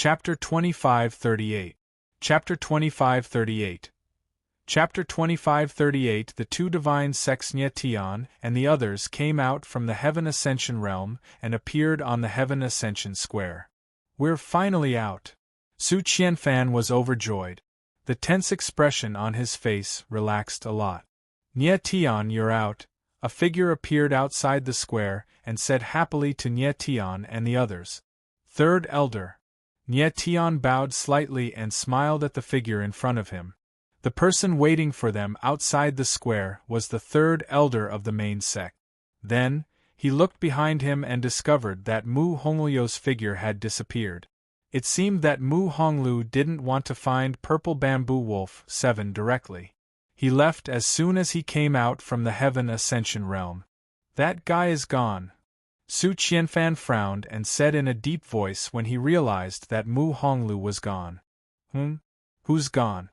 Chapter 2538. Chapter 2538. Chapter 2538. The two divine sects Nyetian and the others came out from the Heaven Ascension realm and appeared on the Heaven Ascension Square. "We're finally out." Su Qianfan was overjoyed. The tense expression on his face relaxed a lot. "Nyetian, you're out." A figure appeared outside the square and said happily to Nyetian and the others. "Third Elder." Nyetian bowed slightly and smiled at the figure in front of him. The person waiting for them outside the square was the third elder of the main sect. Then, he looked behind him and discovered that Mu Honglio's figure had disappeared. It seemed that Mu Honglu didn't want to find Purple Bamboo Wolf 7 directly. He left as soon as he came out from the Heaven Ascension realm. "That guy is gone." Su Qianfan frowned and said in a deep voice when he realized that Mu Honglu was gone. Who's gone?"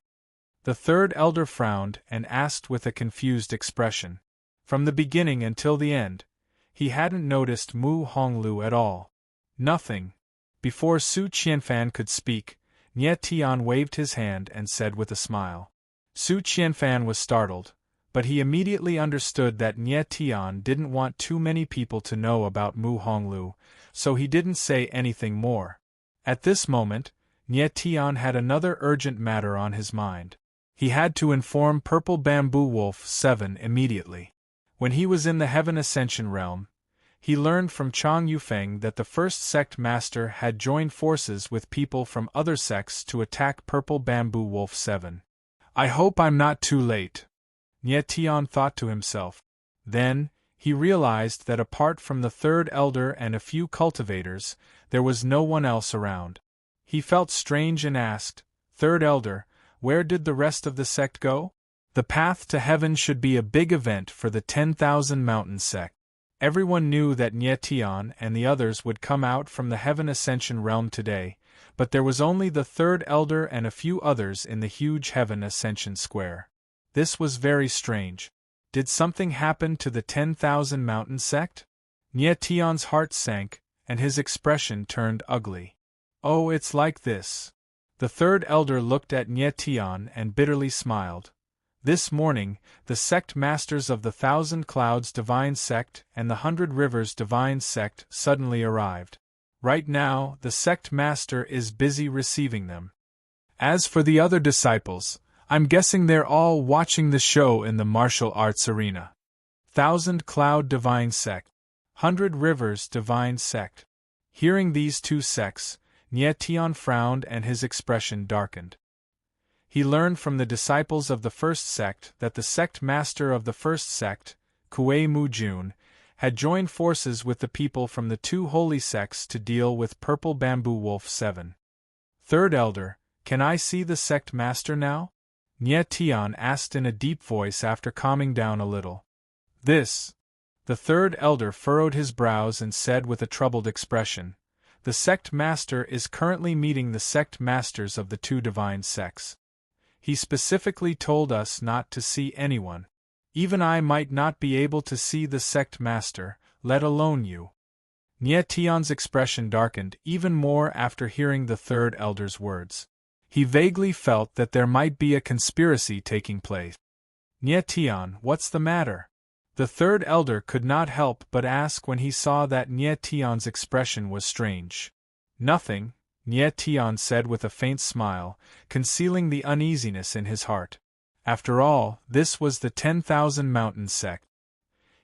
The third elder frowned and asked with a confused expression. From the beginning until the end, he hadn't noticed Mu Honglu at all. "Nothing." Before Su Qianfan could speak, Nyetian waved his hand and said with a smile. Su Qianfan was startled, but he immediately understood that Nyetian didn't want too many people to know about Mu Honglu, so he didn't say anything more. At this moment, Nyetian had another urgent matter on his mind. He had to inform Purple Bamboo Wolf 7 immediately. When he was in the Heaven Ascension realm, he learned from Chang Yufeng that the first sect master had joined forces with people from other sects to attack Purple Bamboo Wolf 7. "I hope I'm not too late," Nyetian thought to himself. Then, he realized that apart from the third elder and a few cultivators, there was no one else around. He felt strange and asked, "Third elder, where did the rest of the sect go?" The path to heaven should be a big event for the 10,000 Mountain sect. Everyone knew that Nyetian and the others would come out from the Heaven Ascension realm today, but there was only the third elder and a few others in the huge Heaven Ascension Square. This was very strange. Did something happen to the 10,000 Mountain sect? Nyetian's heart sank, and his expression turned ugly. "Oh, it's like this." The third elder looked at Nyetian and bitterly smiled. This morning, the sect masters of the Thousand Clouds Divine Sect and the 100 Rivers Divine Sect suddenly arrived. Right now, the sect master is busy receiving them. As for the other disciples, I'm guessing they're all watching the show in the martial arts arena. Thousand Cloud Divine Sect, 100 Rivers Divine Sect. Hearing these two sects, Nyetian frowned and his expression darkened. He learned from the disciples of the first sect that the sect master of the first sect, Kuei Mujun, had joined forces with the people from the two holy sects to deal with Purple Bamboo Wolf 7. "Third elder, can I see the sect master now?" Nyetian asked in a deep voice after calming down a little. "This." The third elder furrowed his brows and said with a troubled expression, "The sect master is currently meeting the sect masters of the two divine sects. He specifically told us not to see anyone. Even I might not be able to see the sect master, let alone you." Nyetian's expression darkened even more after hearing the third elder's words. He vaguely felt that there might be a conspiracy taking place. "Nyetian, what's the matter?" The third elder could not help but ask when he saw that Nyetian's expression was strange. "Nothing," Nyetian said with a faint smile, concealing the uneasiness in his heart. After all, this was the 10,000 Mountain sect.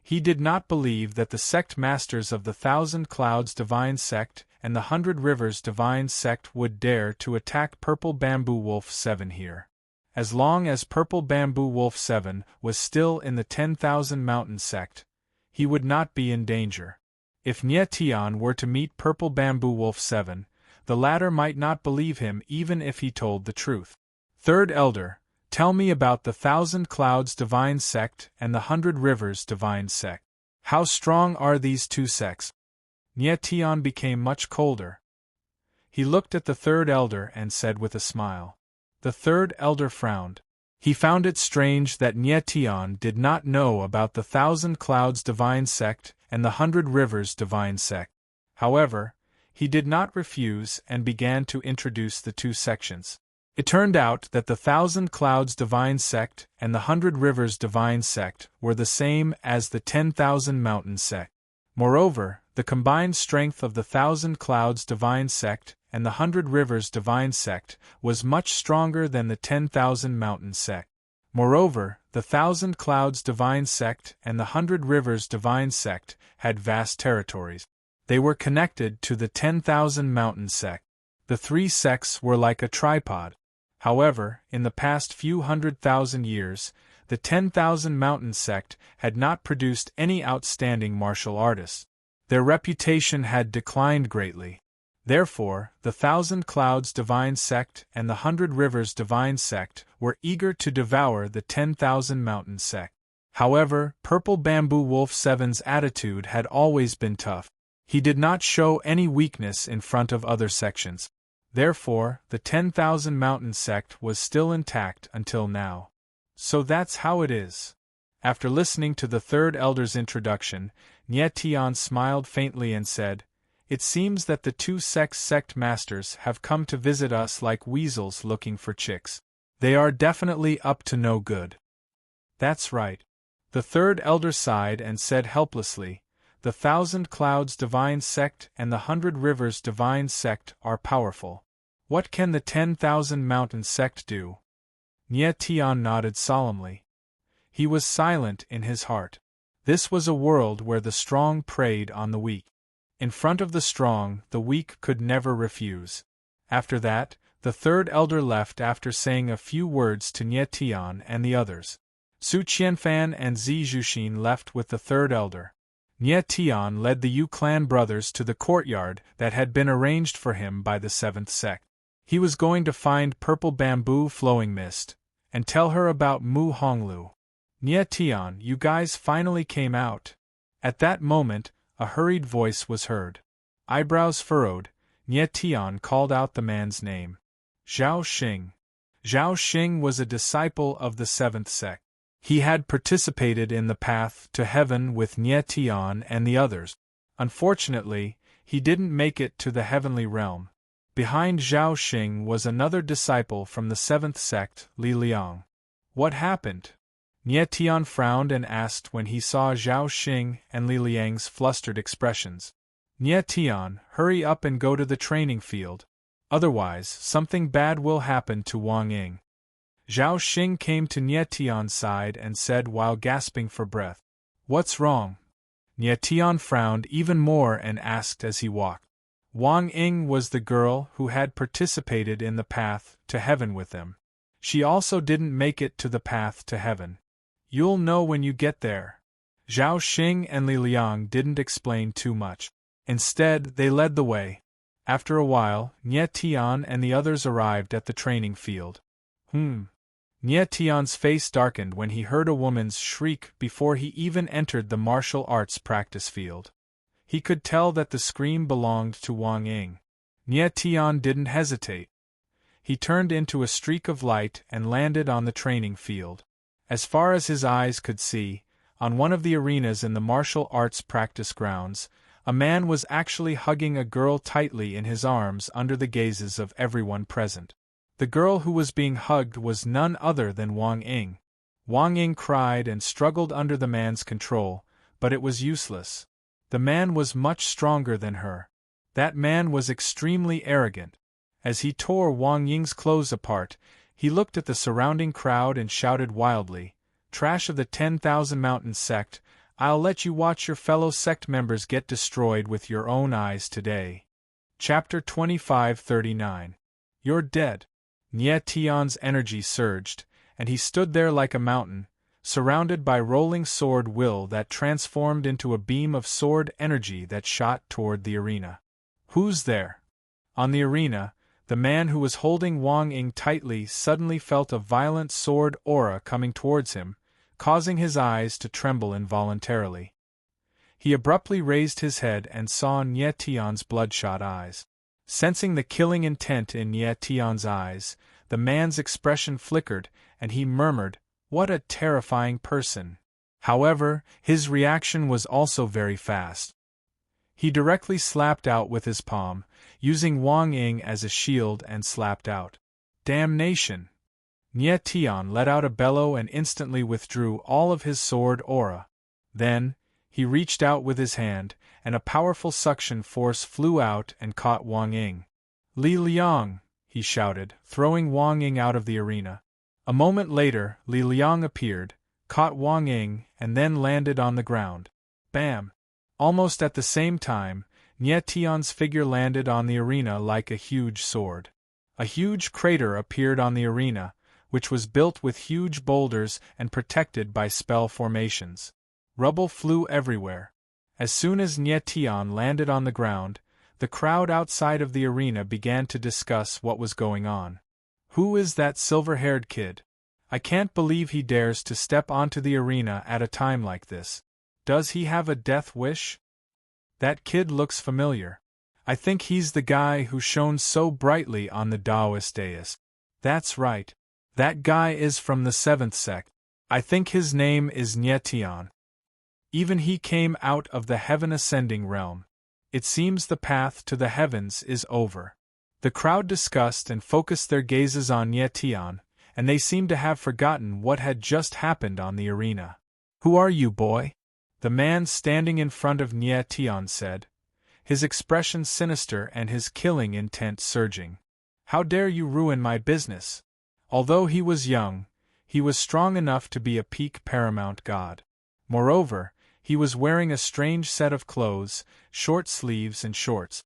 He did not believe that the sect masters of the Thousand Clouds Divine Sect and the 100 Rivers Divine Sect would dare to attack Purple Bamboo Wolf 7 here. As long as Purple Bamboo Wolf 7 was still in the 10,000 Mountain sect, he would not be in danger. If Nyetian were to meet Purple Bamboo Wolf 7, the latter might not believe him even if he told the truth. "Third elder, tell me about the Thousand Clouds Divine Sect and the 100 Rivers Divine Sect. How strong are these two sects?" Nyetian became much colder. He looked at the third elder and said with a smile. The third elder frowned. He found it strange that Nyetian did not know about the Thousand Clouds Divine Sect and the 100 Rivers Divine Sect. However, He did not refuse and began to introduce the two sections. It turned out that the 1,000 Clouds Divine Sect and the 100 Rivers Divine Sect were the same as the 10,000 Mountain Sect. Moreover, the combined strength of the 1,000 Clouds Divine Sect and the 100 Rivers Divine Sect was much stronger than the 10,000 Mountain Sect. Moreover, the 1,000 Clouds Divine Sect and the 100 Rivers Divine Sect had vast territories. They were connected to the 10,000 Mountain Sect. The three sects were like a tripod. However, in the past few 100,000 years, the 10,000 Mountain Sect had not produced any outstanding martial artists. Their reputation had declined greatly. Therefore, the 1,000 Clouds Divine Sect and the 100 Rivers Divine Sect were eager to devour the 10,000 Mountain Sect. However, Purple Bamboo Wolf 7's attitude had always been tough. He did not show any weakness in front of other sections. Therefore, the 10,000 Mountain Sect was still intact until now. So that's how it is. After listening to the third elder's introduction, Nye Tian smiled faintly and said, "It seems that the two sect masters have come to visit us like weasels looking for chicks. They are definitely up to no good." "That's right." The third elder sighed and said helplessly, "The 1,000 Clouds Divine Sect and the 100 Rivers Divine Sect are powerful. What can the 10,000 Mountain Sect do?" Nye Tian nodded solemnly. He was silent in his heart. This was a world where the strong preyed on the weak. In front of the strong, the weak could never refuse. After that, the third elder left after saying a few words to Nye Tian and the others. Su Qianfan and Zi Zhuxin left with the third elder. Nye Tian led the Yu clan brothers to the courtyard that had been arranged for him by the 7th sect. He was going to find Purple Bamboo Flowing Mist, and tell her about Mu Honglu. "Nye Tian, you guys finally came out." At that moment, a hurried voice was heard. Eyebrows furrowed, Nye Tian called out the man's name. Zhao Xing. Zhao Xing was a disciple of the 7th sect. He had participated in the path to heaven with Nye Tian and the others. Unfortunately, he didn't make it to the heavenly realm. Behind Zhao Xing was another disciple from the 7th sect, Li Liang. What happened? Nye Tian frowned and asked when he saw Zhao Xing and Li Liang's flustered expressions. "Nye Tian, hurry up and go to the training field. Otherwise, something bad will happen to Wang Ying." Zhao Xing came to Nye Tian's side and said while gasping for breath, "What's wrong?" Nye Tian frowned even more and asked as he walked. Wang Ying was the girl who had participated in the path to heaven with them. She also didn't make it to the path to heaven. "You'll know when you get there." Zhao Xing and Li Liang didn't explain too much. Instead, they led the way. After a while, Nye Tian and the others arrived at the training field. Nye Tian's face darkened when he heard a woman's shriek before he even entered the martial arts practice field. He could tell that the scream belonged to Wang Ying. Nye Tian didn't hesitate. He turned into a streak of light and landed on the training field. As far as his eyes could see, on one of the arenas in the martial arts practice grounds, a man was actually hugging a girl tightly in his arms under the gazes of everyone present. The girl who was being hugged was none other than Wang Ying. Wang Ying cried and struggled under the man's control, but it was useless. The man was much stronger than her. That man was extremely arrogant. As he tore Wang Ying's clothes apart, he looked at the surrounding crowd and shouted wildly, "Trash of the 10,000 Mountain Sect, I'll let you watch your fellow sect members get destroyed with your own eyes today." Chapter 2539. You're dead. Nye Tian's energy surged, and he stood there like a mountain, surrounded by rolling sword will that transformed into a beam of sword energy that shot toward the arena. "Who's there?" On the arena, the man who was holding Wang Ying tightly suddenly felt a violent sword aura coming towards him, causing his eyes to tremble involuntarily. He abruptly raised his head and saw Nye Tian's bloodshot eyes. Sensing the killing intent in Nye Tian's eyes, the man's expression flickered, and he murmured, "What a terrifying person." However, his reaction was also very fast. He directly slapped out with his palm, using Wang Ying as a shield and slapped out. Damnation! Nie Tian let out a bellow and instantly withdrew all of his sword aura. Then, he reached out with his hand, and a powerful suction force flew out and caught Wang Ying. Li Liang! He shouted, throwing Wang Ying out of the arena. A moment later, Li Liang appeared, caught Wang Ying, and then landed on the ground. Bam! Almost at the same time, Nie Tian's figure landed on the arena like a huge sword. A huge crater appeared on the arena, which was built with huge boulders and protected by spell formations. Rubble flew everywhere. As soon as Nie Tian landed on the ground, the crowd outside of the arena began to discuss what was going on. Who is that silver-haired kid? I can't believe he dares to step onto the arena at a time like this. Does he have a death wish? That kid looks familiar. I think he's the guy who shone so brightly on the Taoist dais. That's right. That guy is from the 7th sect. I think his name is Nie Tian. Even he came out of the heaven-ascending realm. It seems the path to the heavens is over. The crowd discussed and focused their gazes on Nie Tian, and they seemed to have forgotten what had just happened on the arena. Who are you, boy? The man standing in front of Nie Tian said, his expression sinister and his killing intent surging. How dare you ruin my business? Although he was young, he was strong enough to be a peak paramount god. Moreover, he was wearing a strange set of clothes, short sleeves and shorts.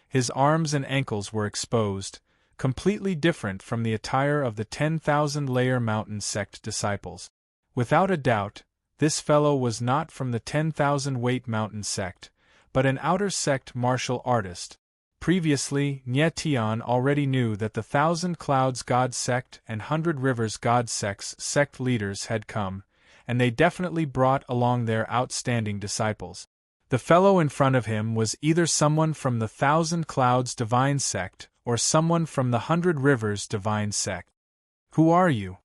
His arms and ankles were exposed, completely different from the attire of the 10,000-layer mountain sect disciples. Without a doubt, this fellow was not from the 10,000-weight mountain sect, but an outer sect martial artist. Previously, Nie Tian already knew that the 1,000 Clouds God sect and 100 Rivers God sect's sect leaders had come, and they definitely brought along their outstanding disciples. The fellow in front of him was either someone from the 1,000 Clouds Divine Sect or someone from the 100 Rivers Divine Sect. Who are you?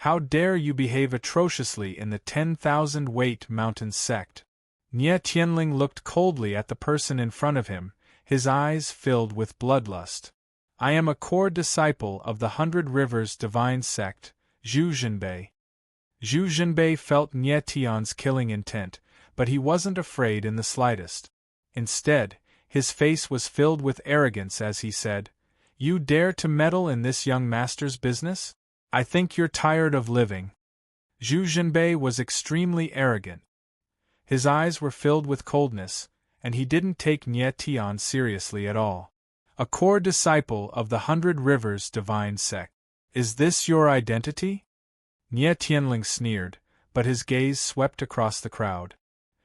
How dare you behave atrociously in the 10,000 weight mountain sect? Nie Tianling looked coldly at the person in front of him, his eyes filled with bloodlust. I am a core disciple of the 100 Rivers Divine Sect, Zhu Zhenbei. Zhu Zhenbei felt Nie Tian's killing intent, but he wasn't afraid in the slightest. Instead, his face was filled with arrogance as he said, "You dare to meddle in this young master's business? I think you're tired of living." Zhu Zhenbei was extremely arrogant. His eyes were filled with coldness, and he didn't take Nie Tian seriously at all. A core disciple of the 100 Rivers Divine Sect. Is this your identity? Nie Tianling sneered, but his gaze swept across the crowd.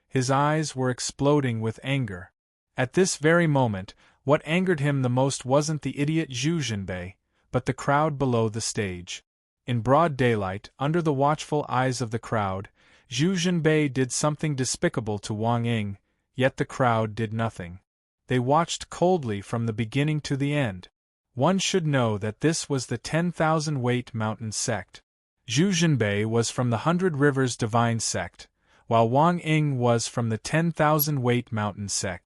His eyes were exploding with anger. At this very moment, what angered him the most wasn't the idiot Zhu Zhenbei, but the crowd below the stage. In broad daylight, under the watchful eyes of the crowd, Zhu Zhenbei did something despicable to Wang Ying, yet the crowd did nothing. They watched coldly from the beginning to the end. One should know that this was the 10,000-weight mountain sect. Zhu Zhenbei was from the 100 Rivers Divine Sect, while Wang Ying was from the 10,000-weight mountain sect.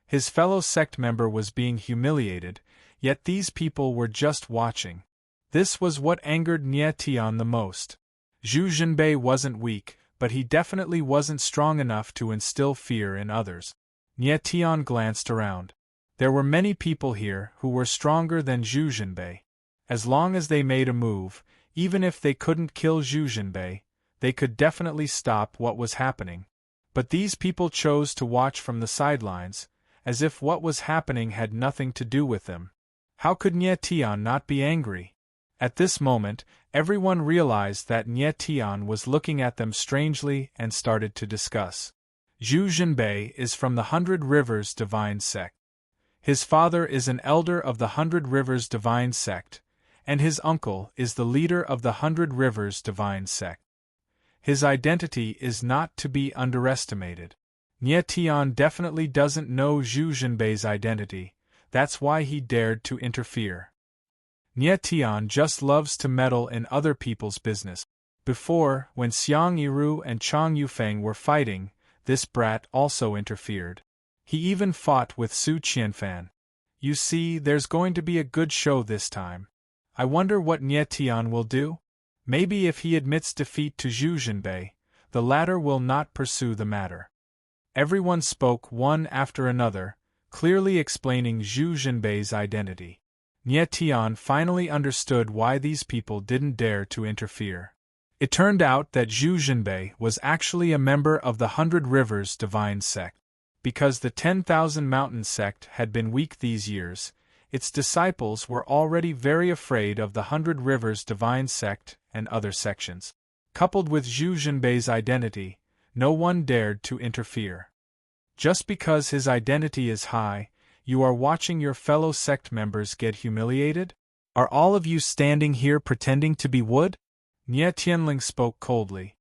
His fellow sect member was being humiliated, yet these people were just watching. This was what angered Nie Tian the most. Zhu Zhenbei wasn't weak, but he definitely wasn't strong enough to instill fear in others. Nie Tian glanced around. There were many people here who were stronger than Zhu Zhenbei. As long as they made a move, even if they couldn't kill Zhu Zhenbei, they could definitely stop what was happening. But these people chose to watch from the sidelines, as if what was happening had nothing to do with them. How could Nie Tian not be angry? At this moment, everyone realized that Nie Tian was looking at them strangely and started to discuss. Zhu Zhenbei is from the 100 Rivers Divine Sect. His father is an elder of the 100 Rivers Divine Sect, and his uncle is the leader of the 100 Rivers Divine Sect. His identity is not to be underestimated. Nie Tian definitely doesn't know Zhu Zhenbei's identity, that's why he dared to interfere. Nie Tian just loves to meddle in other people's business. Before, when Xiang Yiru and Chang Yufeng were fighting, this brat also interfered. He even fought with Su Qianfan. You see, there's going to be a good show this time. I wonder what Nie Tian will do? Maybe if he admits defeat to Zhu Zhenbei, the latter will not pursue the matter. Everyone spoke one after another, clearly explaining Zhu Zhenbei's identity. Nie Tian finally understood why these people didn't dare to interfere. It turned out that Zhu Zhenbei was actually a member of the 100 Rivers Divine Sect. Because the 10,000 Mountain Sect had been weak these years, its disciples were already very afraid of the 100 Rivers Divine Sect and other sections. Coupled with Zhu Zhenbei's identity, no one dared to interfere. Just because his identity is high, you are watching your fellow sect members get humiliated? Are all of you standing here pretending to be wood? Nie Tianling spoke coldly.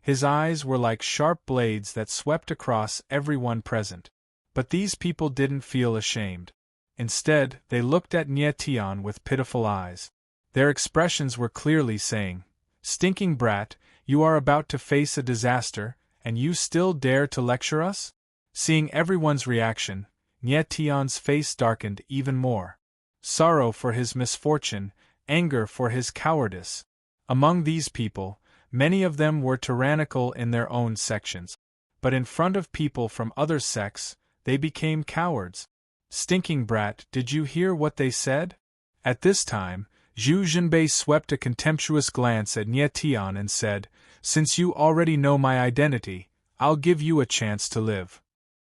His eyes were like sharp blades that swept across everyone present. But these people didn't feel ashamed. Instead, they looked at Nie Tian with pitiful eyes. Their expressions were clearly saying, "Stinking brat, you are about to face a disaster, and you still dare to lecture us?" Seeing everyone's reaction, Nie Tian's face darkened even more. Sorrow for his misfortune, anger for his cowardice. Among these people, many of them were tyrannical in their own sections. But in front of people from other sects, they became cowards. Stinking brat, did you hear what they said? At this time, Zhu Zhenbei swept a contemptuous glance at Nie Tian and said, "Since you already know my identity, I'll give you a chance to live."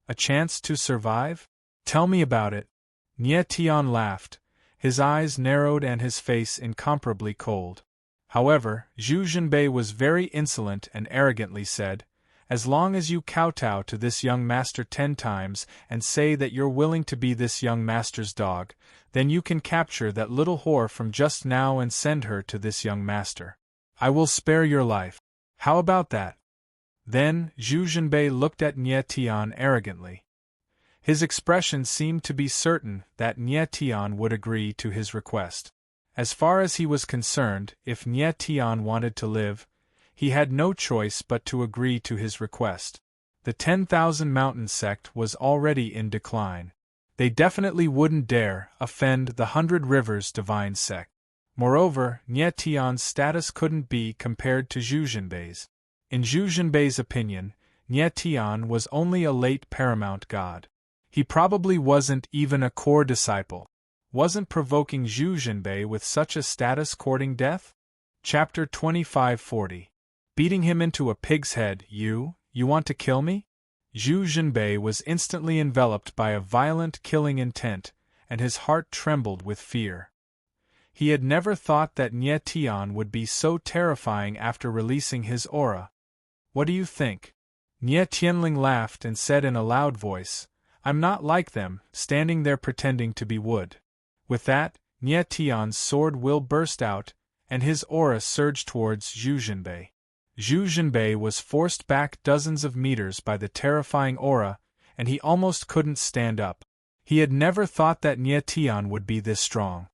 A chance to survive? Tell me about it. Nie Tian laughed, his eyes narrowed and his face incomparably cold. However, Zhu Zhenbei was very insolent and arrogantly said, "As long as you kowtow to this young master 10 times and say that you're willing to be this young master's dog, then you can capture that little whore from just now and send her to this young master. I will spare your life. How about that?" Then, Zhu Zhenbei looked at Nie Tian arrogantly. His expression seemed to be certain that Nie Tian would agree to his request. As far as he was concerned, if Nie Tian wanted to live, he had no choice but to agree to his request. The 10,000 Mountain Sect was already in decline. They definitely wouldn't dare offend the 100 Rivers Divine Sect. Moreover, Nie Tian's status couldn't be compared to Zhu Zhenbei's. In Zhu Zhenbei's opinion, Nie Tian was only a late paramount god. He probably wasn't even a core disciple. Wasn't provoking Zhu Zhenbei with such a status courting death? Chapter 2540. Beating him into a pig's head. You want to kill me? Zhu Zhenbei was instantly enveloped by a violent killing intent, and his heart trembled with fear. He had never thought that Nie Tian would be so terrifying after releasing his aura. What do you think? Nie Tianling laughed and said in a loud voice, "I'm not like them, standing there pretending to be wood." With that, Nie Tian's sword will burst out, and his aura surged towards Zhu Zhenbei. Zhu Zhenbei was forced back dozens of meters by the terrifying aura, and he almost couldn't stand up. He had never thought that Nie Tian would be this strong.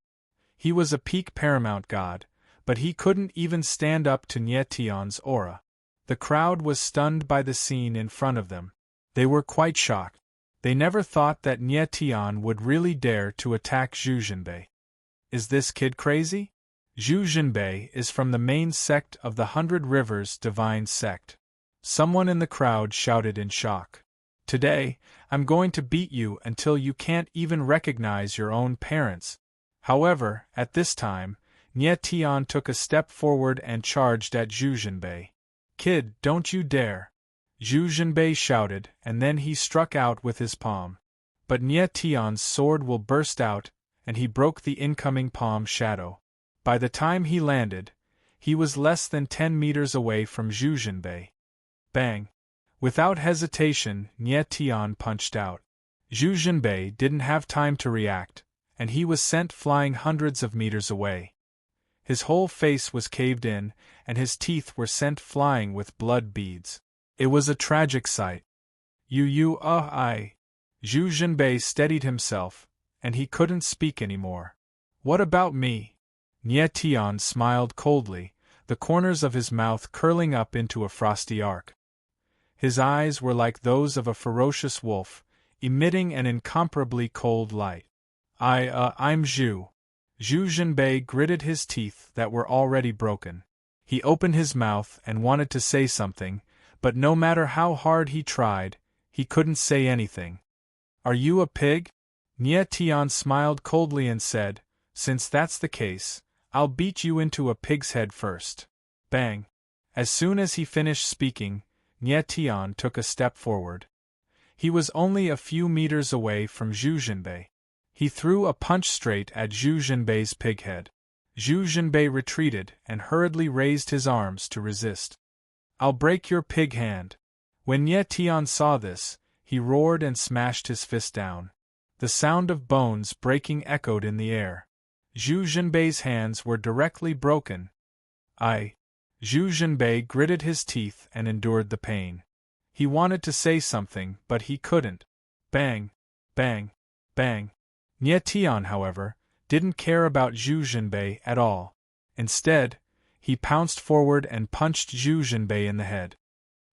He was a peak paramount god, but he couldn't even stand up to Nie Tian's aura. The crowd was stunned by the scene in front of them. They were quite shocked. They never thought that Nie Tian would really dare to attack Zhu Zhenbei. Is this kid crazy? Zhu Zhenbei is from the main sect of the 100 Rivers Divine Sect. Someone in the crowd shouted in shock. Today, I'm going to beat you until you can't even recognize your own parents. However, at this time, Nie Tian took a step forward and charged at Zhu Zhenbei. "Kid, don't you dare!" Zhu Zhenbei shouted, and then he struck out with his palm. But Nie Tian's sword will burst out, and he broke the incoming palm shadow. By the time he landed, he was less than 10 meters away from Zhu Zhenbei. Bang! Without hesitation, Nie Tian punched out. Zhu Zhenbei didn't have time to react, and he was sent flying hundreds of meters away. His whole face was caved in, and his teeth were sent flying with blood beads. It was a tragic sight. I. Zhu Zhenbei steadied himself, and he couldn't speak anymore. What about me? Nie Tian smiled coldly, the corners of his mouth curling up into a frosty arc. His eyes were like those of a ferocious wolf, emitting an incomparably cold light. I'm Zhu. Zhu Zhenbei gritted his teeth that were already broken. He opened his mouth and wanted to say something, but no matter how hard he tried, he couldn't say anything. Are you a pig? Nie Tian smiled coldly and said, since that's the case, I'll beat you into a pig's head first. Bang! As soon as he finished speaking, Nie Tian took a step forward. He was only a few meters away from Zhu Zhenbei. He threw a punch straight at Zhu Zhenbei's pig head. Zhu Zhenbei retreated and hurriedly raised his arms to resist. I'll break your pig hand. When Nie Tian saw this, he roared and smashed his fist down. The sound of bones breaking echoed in the air. Zhu Zhenbei's hands were directly broken. Zhu Zhenbei gritted his teeth and endured the pain. He wanted to say something, but he couldn't. Bang! Bang! Bang! Nie Tian, however, didn't care about Zhu Zhenbei at all. Instead, he pounced forward and punched Zhu Zhenbei in the head.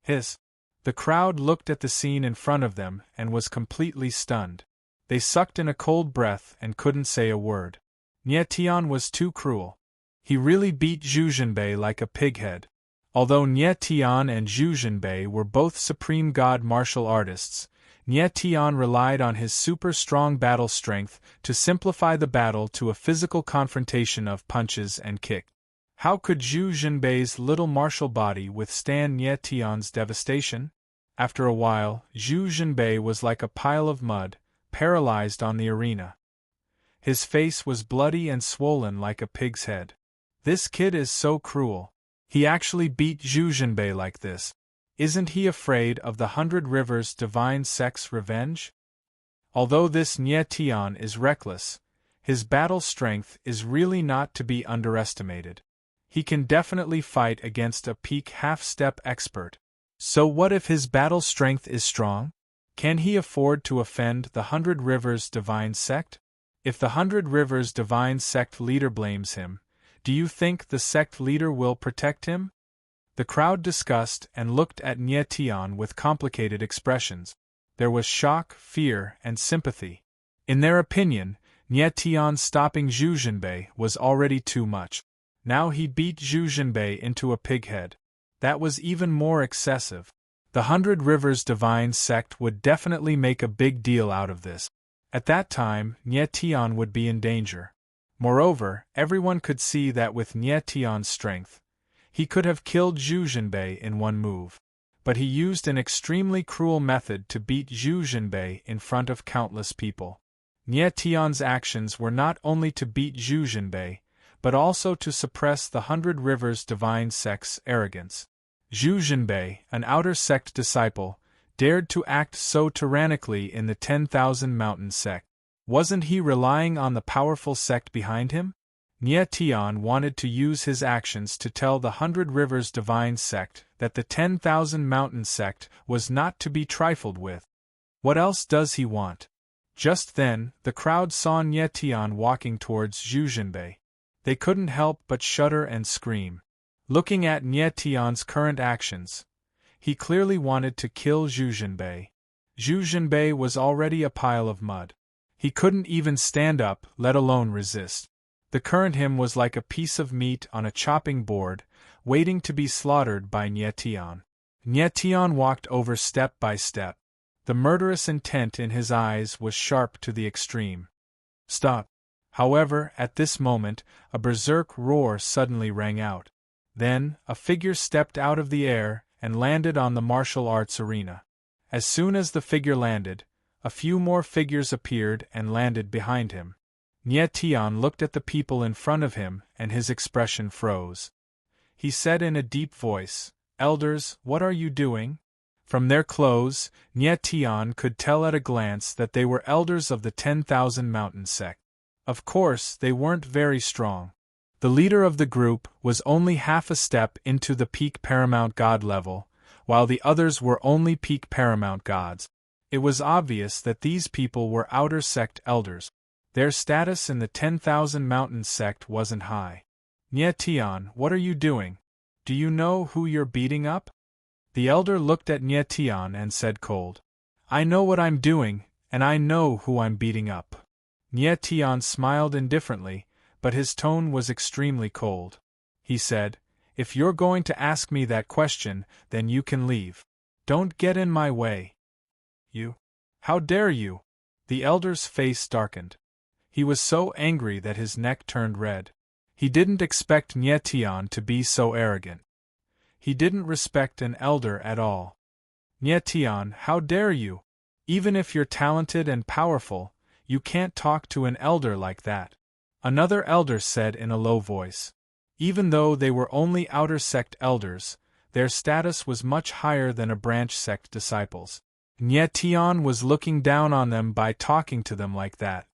Hiss! The crowd looked at the scene in front of them and was completely stunned. They sucked in a cold breath and couldn't say a word. Nie Tian was too cruel. He really beat Zhu Zhenbei like a pighead. Although Nie Tian and Zhu Zhenbei were both supreme god martial artists, Nie Tian relied on his super-strong battle strength to simplify the battle to a physical confrontation of punches and kicks. How could Zhu Zhenbei's little martial body withstand Nie Tian's devastation? After a while, Zhu Zhenbei was like a pile of mud, paralyzed on the arena. His face was bloody and swollen like a pig's head. This kid is so cruel. He actually beat Zhu Zhenbei like this. Isn't he afraid of the 100 Rivers divine sect's revenge? Although this Nie Tian is reckless, his battle strength is really not to be underestimated. He can definitely fight against a peak half-step expert. So what if his battle strength is strong? Can he afford to offend the 100 Rivers divine sect? If the 100 Rivers divine sect leader blames him, do you think the sect leader will protect him? The crowd discussed and looked at Nie Tian with complicated expressions. There was shock, fear, and sympathy. In their opinion, Nie Tian stopping Zhu Zhenbei was already too much. Now he beat Zhu Zhenbei into a pighead. That was even more excessive. The 100 Rivers divine sect would definitely make a big deal out of this. At that time, Nie Tian would be in danger. Moreover, everyone could see that with Nie Tian's strength, he could have killed Zhu Zhenbei in one move. But he used an extremely cruel method to beat Zhu Zhenbei in front of countless people. Nie Tian's actions were not only to beat Zhu Zhenbei, but also to suppress the 100 Rivers divine sect's arrogance. Zhu Zhenbei, an outer sect disciple, dared to act so tyrannically in the 10,000 Mountain sect. Wasn't he relying on the powerful sect behind him? Nie Tian wanted to use his actions to tell the 100 Rivers divine sect that the 10,000 Mountain sect was not to be trifled with. What else does he want? Just then, the crowd saw Nie Tian walking towards Zhu Zhenbei. They couldn't help but shudder and scream. Looking at Nie Tian's current actions, he clearly wanted to kill Zhu Zhenbei. Zhu Zhenbei was already a pile of mud. He couldn't even stand up, let alone resist. The current him was like a piece of meat on a chopping board, waiting to be slaughtered by Nie Tian. Nie Tian walked over step by step. The murderous intent in his eyes was sharp to the extreme. Stop! However, at this moment, a berserk roar suddenly rang out. Then, a figure stepped out of the air and landed on the martial arts arena. As soon as the figure landed, a few more figures appeared and landed behind him. Nie Tian looked at the people in front of him and his expression froze. He said in a deep voice, "Elders, what are you doing?" From their clothes, Nie Tian could tell at a glance that they were elders of the 10,000 Mountain sect. Of course, they weren't very strong. The leader of the group was only half a step into the peak paramount god level, while the others were only peak paramount gods. It was obvious that these people were outer sect elders. Their status in the 10,000 Mountain sect wasn't high. Nie Tian, what are you doing? Do you know who you're beating up? The elder looked at Nie Tian and said cold. I know what I'm doing, and I know who I'm beating up. Nye Tian smiled indifferently, but his tone was extremely cold. He said, "If you're going to ask me that question, then you can leave. Don't get in my way." "You? How dare you?" The elder's face darkened. He was so angry that his neck turned red. He didn't expect Nye Tian to be so arrogant. He didn't respect an elder at all. "Nye Tian, how dare you? Even if you're talented and powerful, you can't talk to an elder like that," another elder said in a low voice. Even though they were only outer sect elders, their status was much higher than a branch sect disciples. Nye Tian was looking down on them by talking to them like that.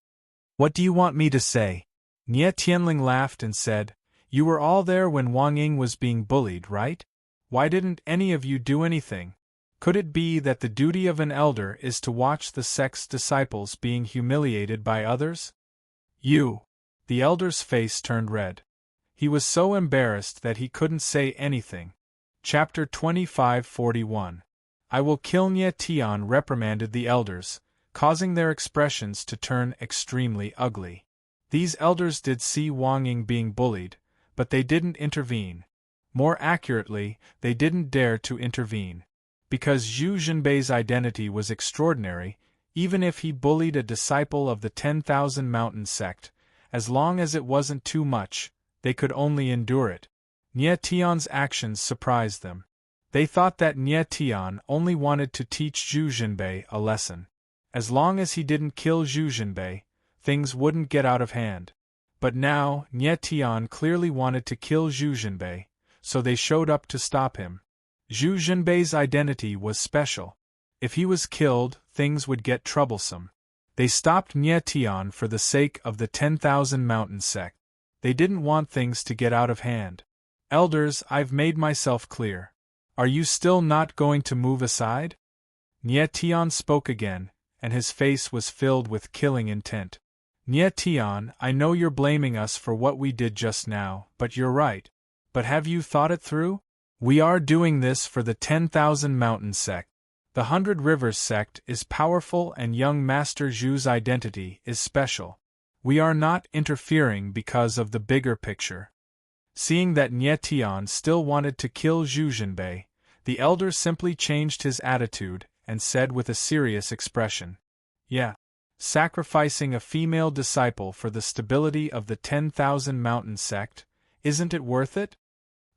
"What do you want me to say?" Nye Tianling laughed and said, "You were all there when Wang Ying was being bullied, right? Why didn't any of you do anything? Could it be that the duty of an elder is to watch the sect's disciples being humiliated by others?" "You!" The elder's face turned red. He was so embarrassed that he couldn't say anything. Chapter 25:41. "I will kill Nye Tian," reprimanded the elders, causing their expressions to turn extremely ugly. These elders did see Wang Ying being bullied, but they didn't intervene. More accurately, they didn't dare to intervene. Because Zhu Zhenbei's identity was extraordinary, even if he bullied a disciple of the 10,000 Mountain sect, as long as it wasn't too much, they could only endure it. Nye Tian's actions surprised them. They thought that Nye Tian only wanted to teach Zhu Zhenbei a lesson. As long as he didn't kill Zhu Zhenbei, things wouldn't get out of hand. But now, Nye Tian clearly wanted to kill Zhu Zhenbei, so they showed up to stop him. Zhu Zhenbei's identity was special. If he was killed, things would get troublesome. They stopped Nye Tian for the sake of the 10,000 Mountain sect. They didn't want things to get out of hand. "Elders, I've made myself clear. Are you still not going to move aside?" Nye Tian spoke again, and his face was filled with killing intent. "Nye Tian, I know you're blaming us for what we did just now, but you're right. But have you thought it through? We are doing this for the 10,000 Mountain sect. The 100 Rivers sect is powerful and young Master Zhu's identity is special. We are not interfering because of the bigger picture." Seeing that Nye Tian still wanted to kill Zhu Zhenbei, the elder simply changed his attitude and said with a serious expression, "Yeah. Sacrificing a female disciple for the stability of the 10,000 Mountain sect, isn't it worth it?"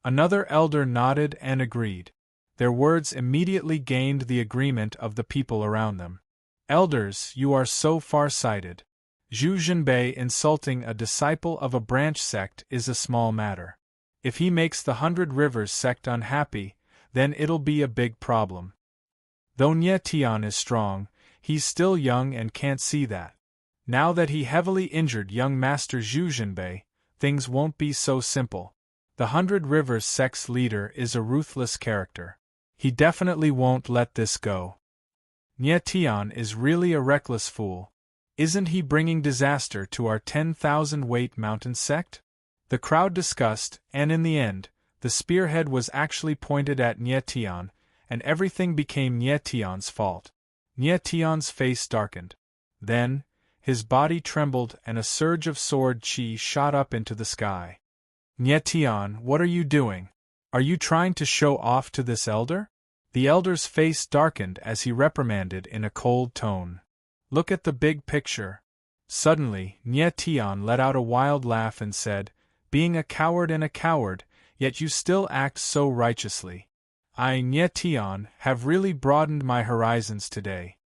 Another elder nodded and agreed. Their words immediately gained the agreement of the people around them. "Elders, you are so far-sighted. Zhu Zhenbei insulting a disciple of a branch sect is a small matter. If he makes the 100 Rivers sect unhappy, then it'll be a big problem. Though Nye Tian is strong, he's still young and can't see that. Now that he heavily injured young Master Zhu Zhenbei, things won't be so simple. The 100 Rivers sect's leader is a ruthless character. He definitely won't let this go. Nye Tian is really a reckless fool. Isn't he bringing disaster to our 10,000 weight mountain sect?" The crowd discussed, and in the end, the spearhead was actually pointed at Nye Tian, and everything became Nye Tian's fault. Nye Tian's face darkened. Then, his body trembled and a surge of sword chi shot up into the sky. "Nye Tian, what are you doing? Are you trying to show off to this elder?" The elder's face darkened as he reprimanded in a cold tone. "Look at the big picture." Suddenly, Nye Tian let out a wild laugh and said, "Being a coward and a coward, yet you still act so righteously. I, Nye Tian, have really broadened my horizons today."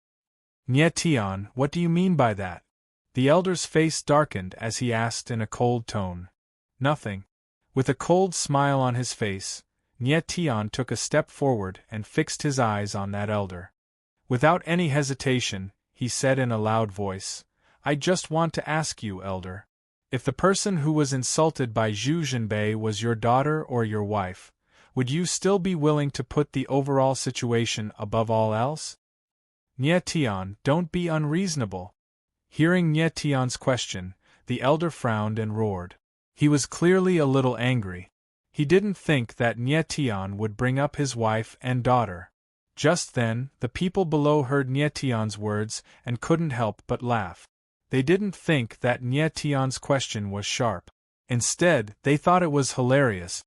"Nye Tian, what do you mean by that?" The elder's face darkened as he asked in a cold tone. "Nothing." With a cold smile on his face, Nye Tian took a step forward and fixed his eyes on that elder. Without any hesitation, he said in a loud voice, "I just want to ask you, elder. If the person who was insulted by Zhu Zhenbei was your daughter or your wife, would you still be willing to put the overall situation above all else?" "Nye Tian, don't be unreasonable." Hearing Nye Tian's question, the elder frowned and roared. He was clearly a little angry. He didn't think that Nye Tian would bring up his wife and daughter. Just then, the people below heard Nye Tian's words and couldn't help but laugh. They didn't think that Nye Tian's question was sharp. Instead, they thought it was hilarious.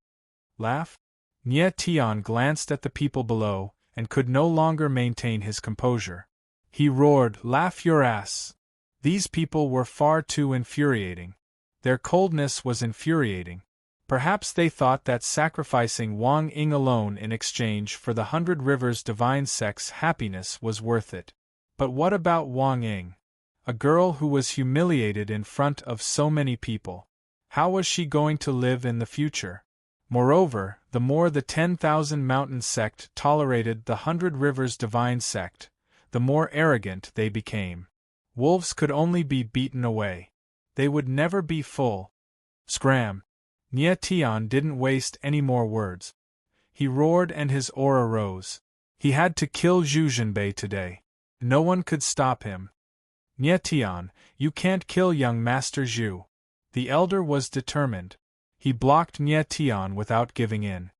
Laugh? Nye Tian glanced at the people below and could no longer maintain his composure. He roared, "Laugh your ass!" These people were far too infuriating. Their coldness was infuriating. Perhaps they thought that sacrificing Wang Ying alone in exchange for the 100 Rivers Divine Sect's happiness was worth it. But what about Wang Ying? A girl who was humiliated in front of so many people. How was she going to live in the future? Moreover, the more the 10,000 Mountain Sect tolerated the 100 Rivers Divine Sect, the more arrogant they became. Wolves could only be beaten away. They would never be full. Scram! Nye Tian didn't waste any more words. He roared and his aura rose. He had to kill Zhu Zhenbei today. No one could stop him. Nye Tian, you can't kill young Master Zhu. The elder was determined. He blocked Nye Tian without giving in.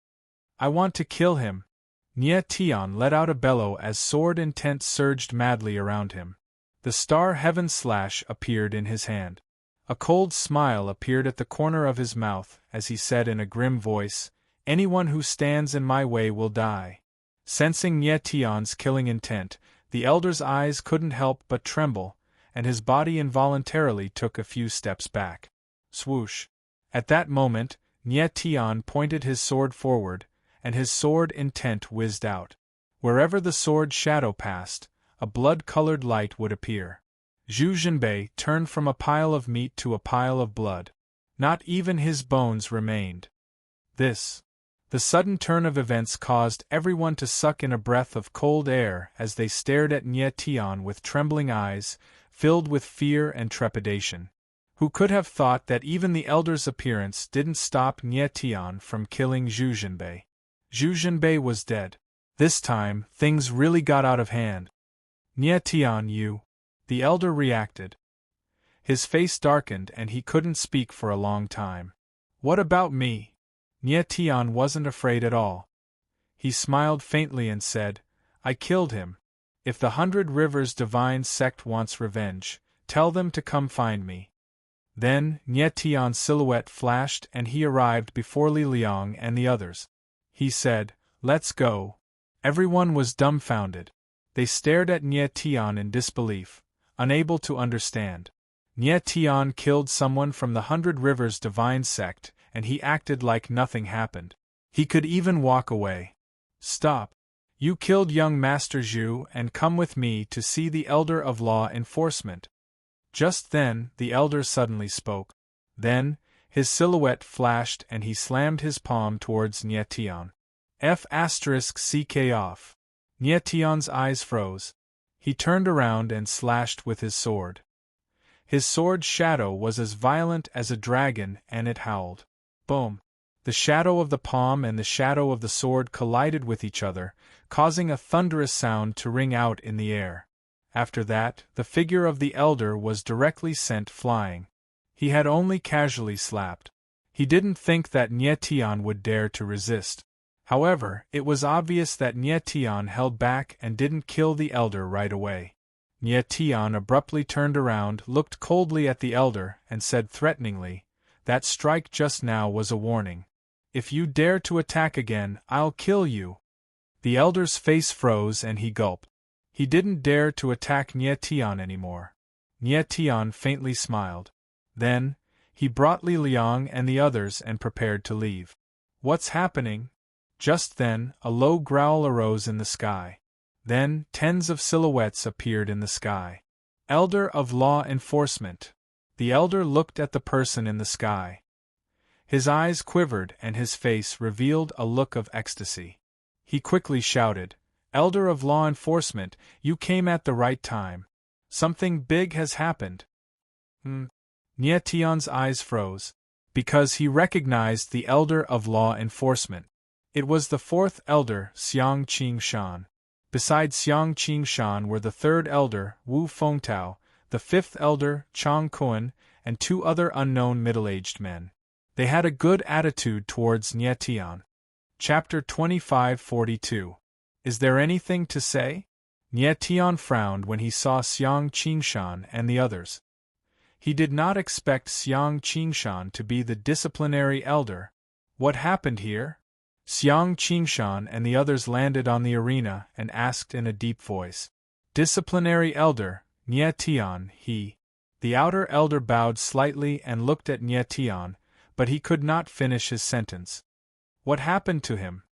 I want to kill him. Nye Tian let out a bellow as sword intent surged madly around him. The star heaven slash appeared in his hand. A cold smile appeared at the corner of his mouth as he said in a grim voice, "Anyone who stands in my way will die." Sensing Nye Tian's killing intent, the elder's eyes couldn't help but tremble, and his body involuntarily took a few steps back. Swoosh! At that moment, Nye Tian pointed his sword forward, and his sword intent whizzed out. Wherever the sword shadow passed, a blood-colored light would appear. Zhu Zhenbei turned from a pile of meat to a pile of blood. Not even his bones remained. The sudden turn of events caused everyone to suck in a breath of cold air as they stared at Nye Tian with trembling eyes, filled with fear and trepidation. Who could have thought that even the elder's appearance didn't stop Nye Tian from killing Zhu Zhenbei? Zhu Zhenbei was dead. This time, things really got out of hand. Nye Tian, you... The elder reacted. His face darkened and he couldn't speak for a long time. What about me? Nye Tian wasn't afraid at all. He smiled faintly and said, I killed him. If the 100 Rivers Divine Sect wants revenge, tell them to come find me. Then, Nye Tian's silhouette flashed and he arrived before Li Liang and the others. He said, Let's go. Everyone was dumbfounded. They stared at Nye Tian in disbelief, unable to understand. Nye Tian killed someone from the 100 Rivers Divine Sect, and he acted like nothing happened. He could even walk away. Stop. You killed young Master Zhu and come with me to see the Elder of Law Enforcement. Just then, the Elder suddenly spoke. Then, his silhouette flashed and he slammed his palm towards Nye Tian. F***ck off. Nye Tian's eyes froze. He turned around and slashed with his sword. His sword's shadow was as violent as a dragon and it howled. Boom! The shadow of the palm and the shadow of the sword collided with each other, causing a thunderous sound to ring out in the air. After that, the figure of the elder was directly sent flying. He had only casually slapped. He didn't think that Nye Tian would dare to resist. However, it was obvious that Nye Tian held back and didn't kill the elder right away. Nye Tian abruptly turned around, looked coldly at the elder, and said threateningly, That strike just now was a warning. If you dare to attack again, I'll kill you. The elder's face froze and he gulped. He didn't dare to attack Nye Tian anymore. Nye Tian faintly smiled. Then, he brought Li Liang and the others and prepared to leave. What's happening? Just then, a low growl arose in the sky. Then, tens of silhouettes appeared in the sky. Elder of Law Enforcement. The elder looked at the person in the sky. His eyes quivered and his face revealed a look of ecstasy. He quickly shouted, Elder of Law Enforcement, you came at the right time. Something big has happened. Nye Tian's eyes froze, because he recognized the Elder of Law Enforcement. It was the fourth elder, Xiang Qingshan. Beside Xiang Qingshan were the third elder, Wu Fengtao, the fifth elder, Chang Kuan, and two other unknown middle-aged men. They had a good attitude towards Nye Tian. Chapter 2542. Is there anything to say? Nie Tian frowned when he saw Xiang Qingshan and the others. He did not expect Xiang Qingshan to be the disciplinary elder. What happened here? Xiang Qingshan and the others landed on the arena and asked in a deep voice. Disciplinary elder, Nie Tian, he. The outer elder bowed slightly and looked at Nie Tian, but he could not finish his sentence. What happened to him?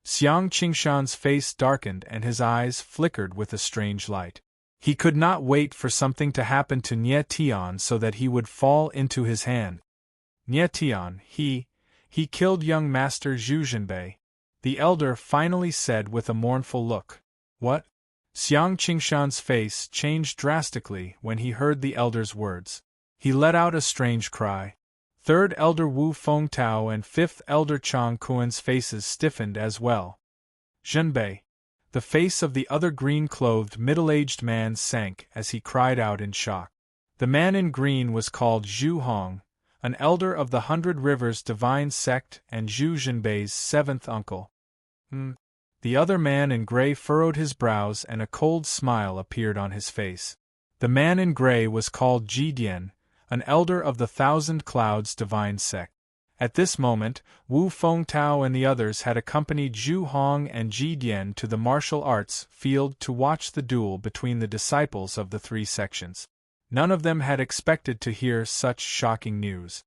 Xiang Qingshan's face darkened and his eyes flickered with a strange light. He could not wait for something to happen to Nie Tian so that he would fall into his hand. Nie Tian, he killed young Master Zhu Zhenbei, the elder finally said with a mournful look. What? Xiang Qingshan's face changed drastically when he heard the elder's words. He let out a strange cry. Third elder Wu Fengtao and fifth elder Chang Kuan's faces stiffened as well. Zhenbei. The face of the other green-clothed middle-aged man sank as he cried out in shock. The man in green was called Zhu Hong, an elder of the 100 Rivers Divine Sect and Zhu Zhenbei's seventh uncle. The other man in gray furrowed his brows and a cold smile appeared on his face. The man in gray was called Ji Dian, an elder of the 1,000 Clouds Divine Sect. At this moment, Wu Fengtao and the others had accompanied Zhu Hong and Ji Dian to the martial arts field to watch the duel between the disciples of the three sections. None of them had expected to hear such shocking news.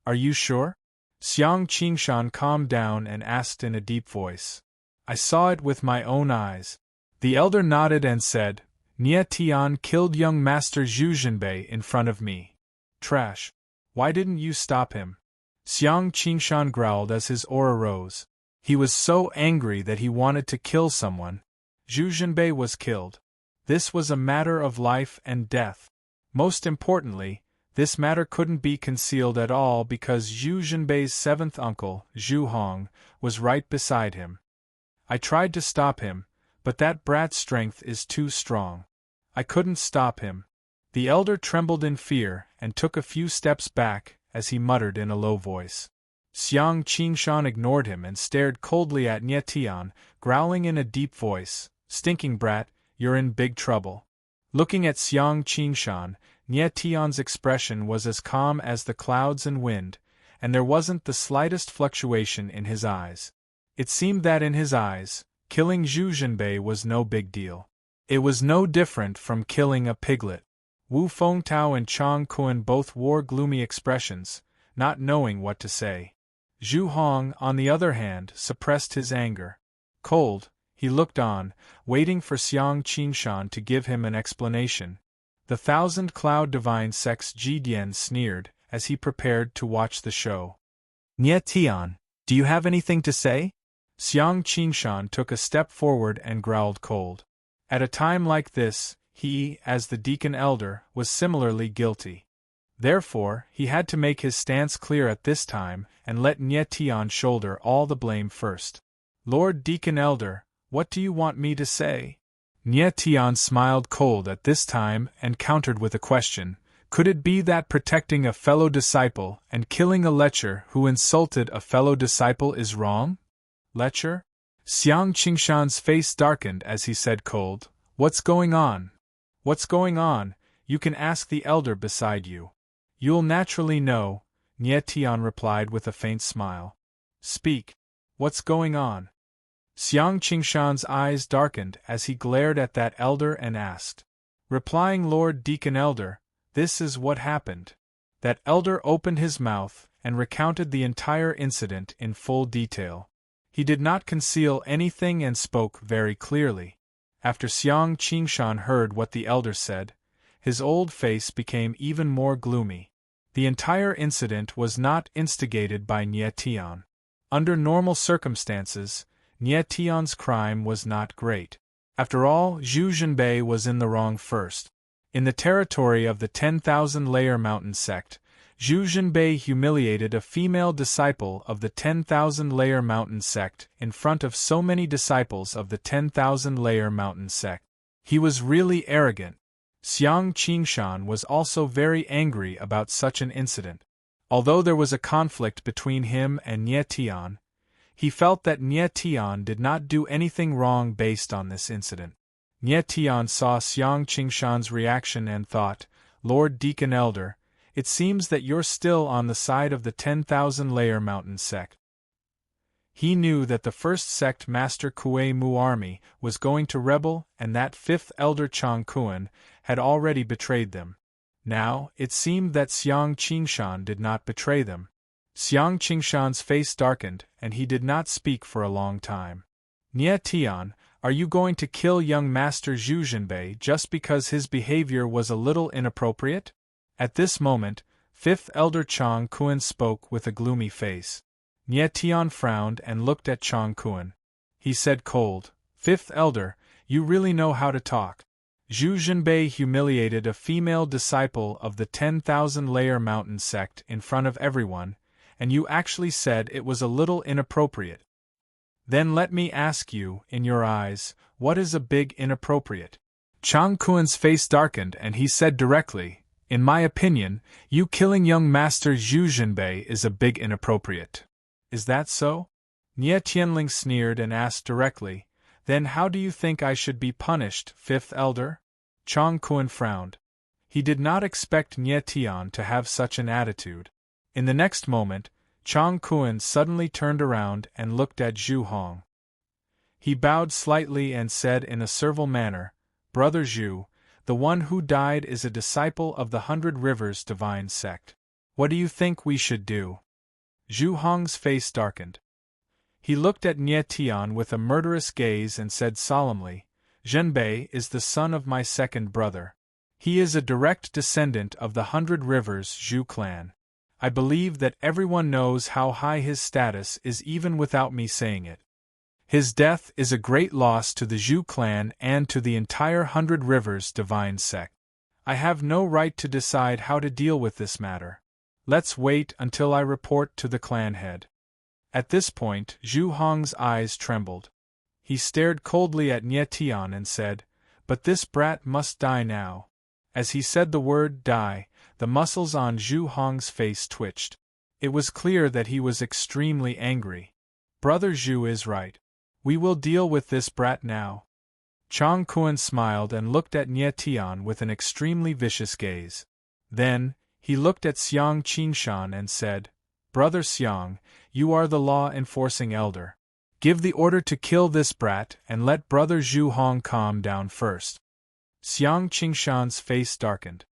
Are you sure? Xiang Qingshan calmed down and asked in a deep voice. I saw it with my own eyes. The elder nodded and said, Nie Tian killed young Master Zhu Zhenbei in front of me. Trash. Why didn't you stop him? Xiang Qingshan growled as his aura rose. He was so angry that he wanted to kill someone. Zhu Zhenbei was killed. This was a matter of life and death. Most importantly, this matter couldn't be concealed at all because Zhu Zhenbei's seventh uncle, Zhu Hong, was right beside him. I tried to stop him, but that brat's strength is too strong. I couldn't stop him. The elder trembled in fear and took a few steps back as he muttered in a low voice. Xiang Qingshan ignored him and stared coldly at Nie Tian, growling in a deep voice, Stinking brat, you're in big trouble. Looking at Xiang Qingshan, Nie Tian's expression was as calm as the clouds and wind, and there wasn't the slightest fluctuation in his eyes. It seemed that in his eyes, killing Zhu Zhenbei was no big deal. It was no different from killing a piglet. Wu Fengtao and Chang Kuan both wore gloomy expressions, not knowing what to say. Zhu Hong, on the other hand, suppressed his anger. Cold, he looked on, waiting for Xiang Qingshan to give him an explanation. The 1,000 Cloud Divine Sect's Ji Dian sneered as he prepared to watch the show. Nie Tian, do you have anything to say? Xiang Qingshan took a step forward and growled cold. At a time like this, he, as the deacon elder, was similarly guilty. Therefore, he had to make his stance clear at this time and let Nie Tian shoulder all the blame first. Lord Deacon Elder, what do you want me to say? Nie Tian smiled cold at this time and countered with a question. Could it be that protecting a fellow disciple and killing a lecher who insulted a fellow disciple is wrong? Lecher? Xiang Qingshan's face darkened as he said cold, What's going on? What's going on? You can ask the elder beside you. You'll naturally know, Nie Tian replied with a faint smile. Speak. What's going on? Xiang Qingshan's eyes darkened as he glared at that elder and asked. Replying Lord Deacon Elder, this is what happened. That elder opened his mouth and recounted the entire incident in full detail. He did not conceal anything and spoke very clearly. After Xiang Qingshan heard what the elder said, his old face became even more gloomy. The entire incident was not instigated by Nie Tian. Under normal circumstances, Nie Tian's crime was not great. After all, Zhu Zhenbei was in the wrong first. In the territory of the 10,000-layer mountain sect, Zhu Zhenbei humiliated a female disciple of the 10,000-layer mountain sect in front of so many disciples of the 10,000-layer mountain sect. He was really arrogant. Xiang Qingshan was also very angry about such an incident. Although there was a conflict between him and Nie Tian, He felt that Nie Tian did not do anything wrong based on this incident. Nie Tian saw Xiang Qingshan's reaction and thought, Lord Deacon Elder, it seems that you're still on the side of the 10,000-layer mountain sect. He knew that the first sect Master Kue Mu army was going to rebel and that fifth elder Chang Kuan had already betrayed them. Now, it seemed that Xiang Qingshan did not betray them. Xiang Qingshan's face darkened, and he did not speak for a long time. Nie Tian, are you going to kill young Master Zhu Zhenbei just because his behavior was a little inappropriate? At this moment, fifth elder Chang Kuan spoke with a gloomy face. Nie Tian frowned and looked at Chang Kuan. He said cold, Fifth elder, you really know how to talk. Zhu Zhenbei humiliated a female disciple of the 10,000-layer mountain sect in front of everyone, and you actually said it was a little inappropriate. Then let me ask you, in your eyes, what is a big inappropriate? Chang Kuan's face darkened and he said directly, in my opinion, you killing young Master Zhu Zhenbei is a big inappropriate. Is that so? Nie Tianling sneered and asked directly, then how do you think I should be punished, fifth elder? Chang Kuan frowned. He did not expect Nie Tian to have such an attitude. In the next moment, Chang Kuan suddenly turned around and looked at Zhu Hong. He bowed slightly and said in a servile manner, Brother Zhu, the one who died is a disciple of the 100 Rivers divine sect. What do you think we should do? Zhu Hong's face darkened. He looked at Nie Tian with a murderous gaze and said solemnly, Zhenbei is the son of my second brother. He is a direct descendant of the 100 Rivers Zhu clan. I believe that everyone knows how high his status is even without me saying it. His death is a great loss to the Zhu clan and to the entire 100 Rivers divine sect. I have no right to decide how to deal with this matter. Let's wait until I report to the clan head. At this point, Zhu Hong's eyes trembled. He stared coldly at Nie Tian and said, But this brat must die now. As he said the word die, the muscles on Zhu Hong's face twitched. It was clear that he was extremely angry. Brother Zhu is right. We will deal with this brat now. Chang Kuan smiled and looked at Nie Tian with an extremely vicious gaze. Then, he looked at Xiang Qingshan and said, Brother Xiang, you are the law-enforcing elder. Give the order to kill this brat and let Brother Zhu Hong calm down first. Xiang Qingshan's face darkened.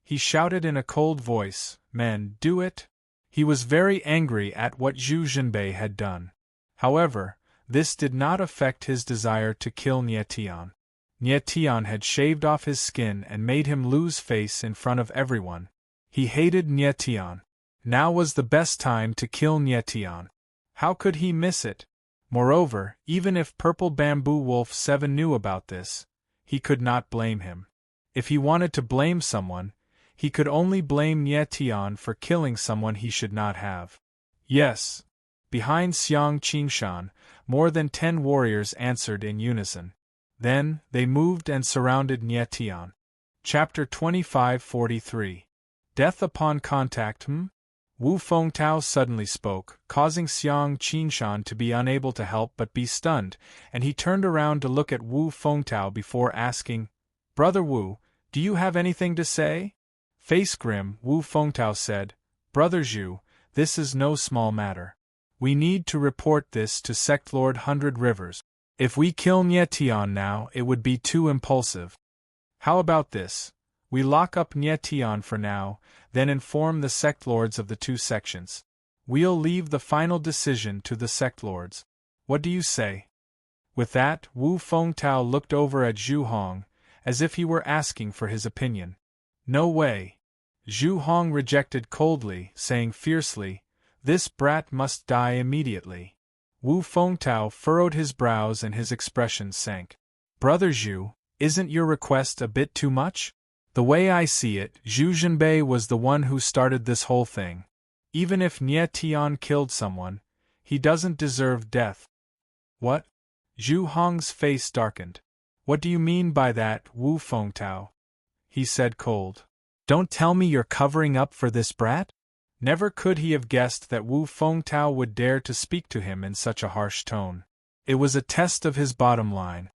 He shouted in a cold voice, Men, do it! He was very angry at what Zhu Zhenbei had done. However, this did not affect his desire to kill Nie Tian. Nie Tian had shaved off his skin and made him lose face in front of everyone. He hated Nie Tian. Now was the best time to kill Nie Tian. How could he miss it? Moreover, even if Purple Bamboo Wolf 7 knew about this, he could not blame him. If he wanted to blame someone, he could only blame Nie Tian for killing someone he should not have. Yes. Behind Xiang Qingshan, more than 10 warriors answered in unison. Then, they moved and surrounded Nie Tian. Chapter 2543. Death upon contact. Wu Fengtao suddenly spoke, causing Xiang Qingshan to be unable to help but be stunned, and he turned around to look at Wu Fengtao before asking, Brother Wu, do you have anything to say? Face grim, Wu Fengtao said, Brother Zhu, this is no small matter. We need to report this to Sect Lord 100 Rivers. If we kill Nie Tian now, it would be too impulsive. How about this? We lock up Nie Tian for now, then inform the sect lords of the 2 sections. We'll leave the final decision to the sect lords. What do you say? With that, Wu Fengtao looked over at Zhu Hong, as if he were asking for his opinion. No way. Zhu Hong rejected coldly, saying fiercely, This brat must die immediately. Wu Fengtao furrowed his brows and his expression sank. Brother Zhu, isn't your request a bit too much? The way I see it, Zhu Zhenbei was the one who started this whole thing. Even if Nie Tian killed someone, he doesn't deserve death. What? Zhu Hong's face darkened. What do you mean by that, Wu Fengtao? He said cold. Don't tell me you're covering up for this brat? Never could he have guessed that Wu Fengtao would dare to speak to him in such a harsh tone. It was a test of his bottom line.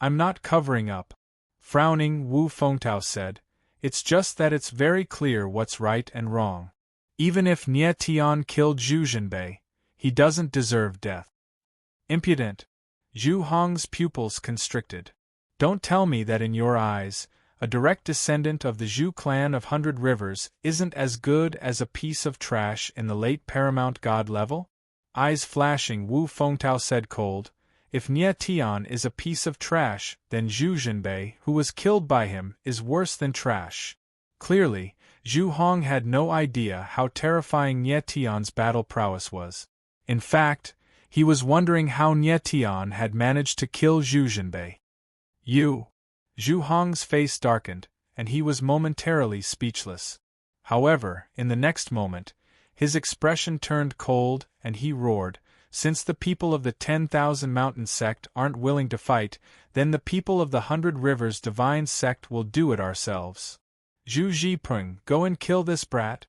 "I'm not covering up," frowning, Wu Fengtao said. "It's just that it's very clear what's right and wrong. Even if Nie Tian killed Zhu Zhenbei, he doesn't deserve death." Impudent! Zhu Hong's pupils constricted. "Don't tell me that in your eyes, a direct descendant of the Zhu clan of 100 Rivers isn't as good as a piece of trash in the late paramount god level?" Eyes flashing, Wu Fengtao said cold, "If Nie Tian is a piece of trash, then Zhu Zhenbei, who was killed by him, is worse than trash." Clearly, Zhu Hong had no idea how terrifying Nie Tian's battle prowess was. In fact, he was wondering how Nie Tian had managed to kill Zhu Zhenbei. "You!" Zhu Hong's face darkened, and he was momentarily speechless. However, in the next moment, his expression turned cold, and he roared, "Since the people of the 10,000 Mountain sect aren't willing to fight, then the people of the 100 Rivers Divine sect will do it ourselves. Zhu Zhipeng, go and kill this brat."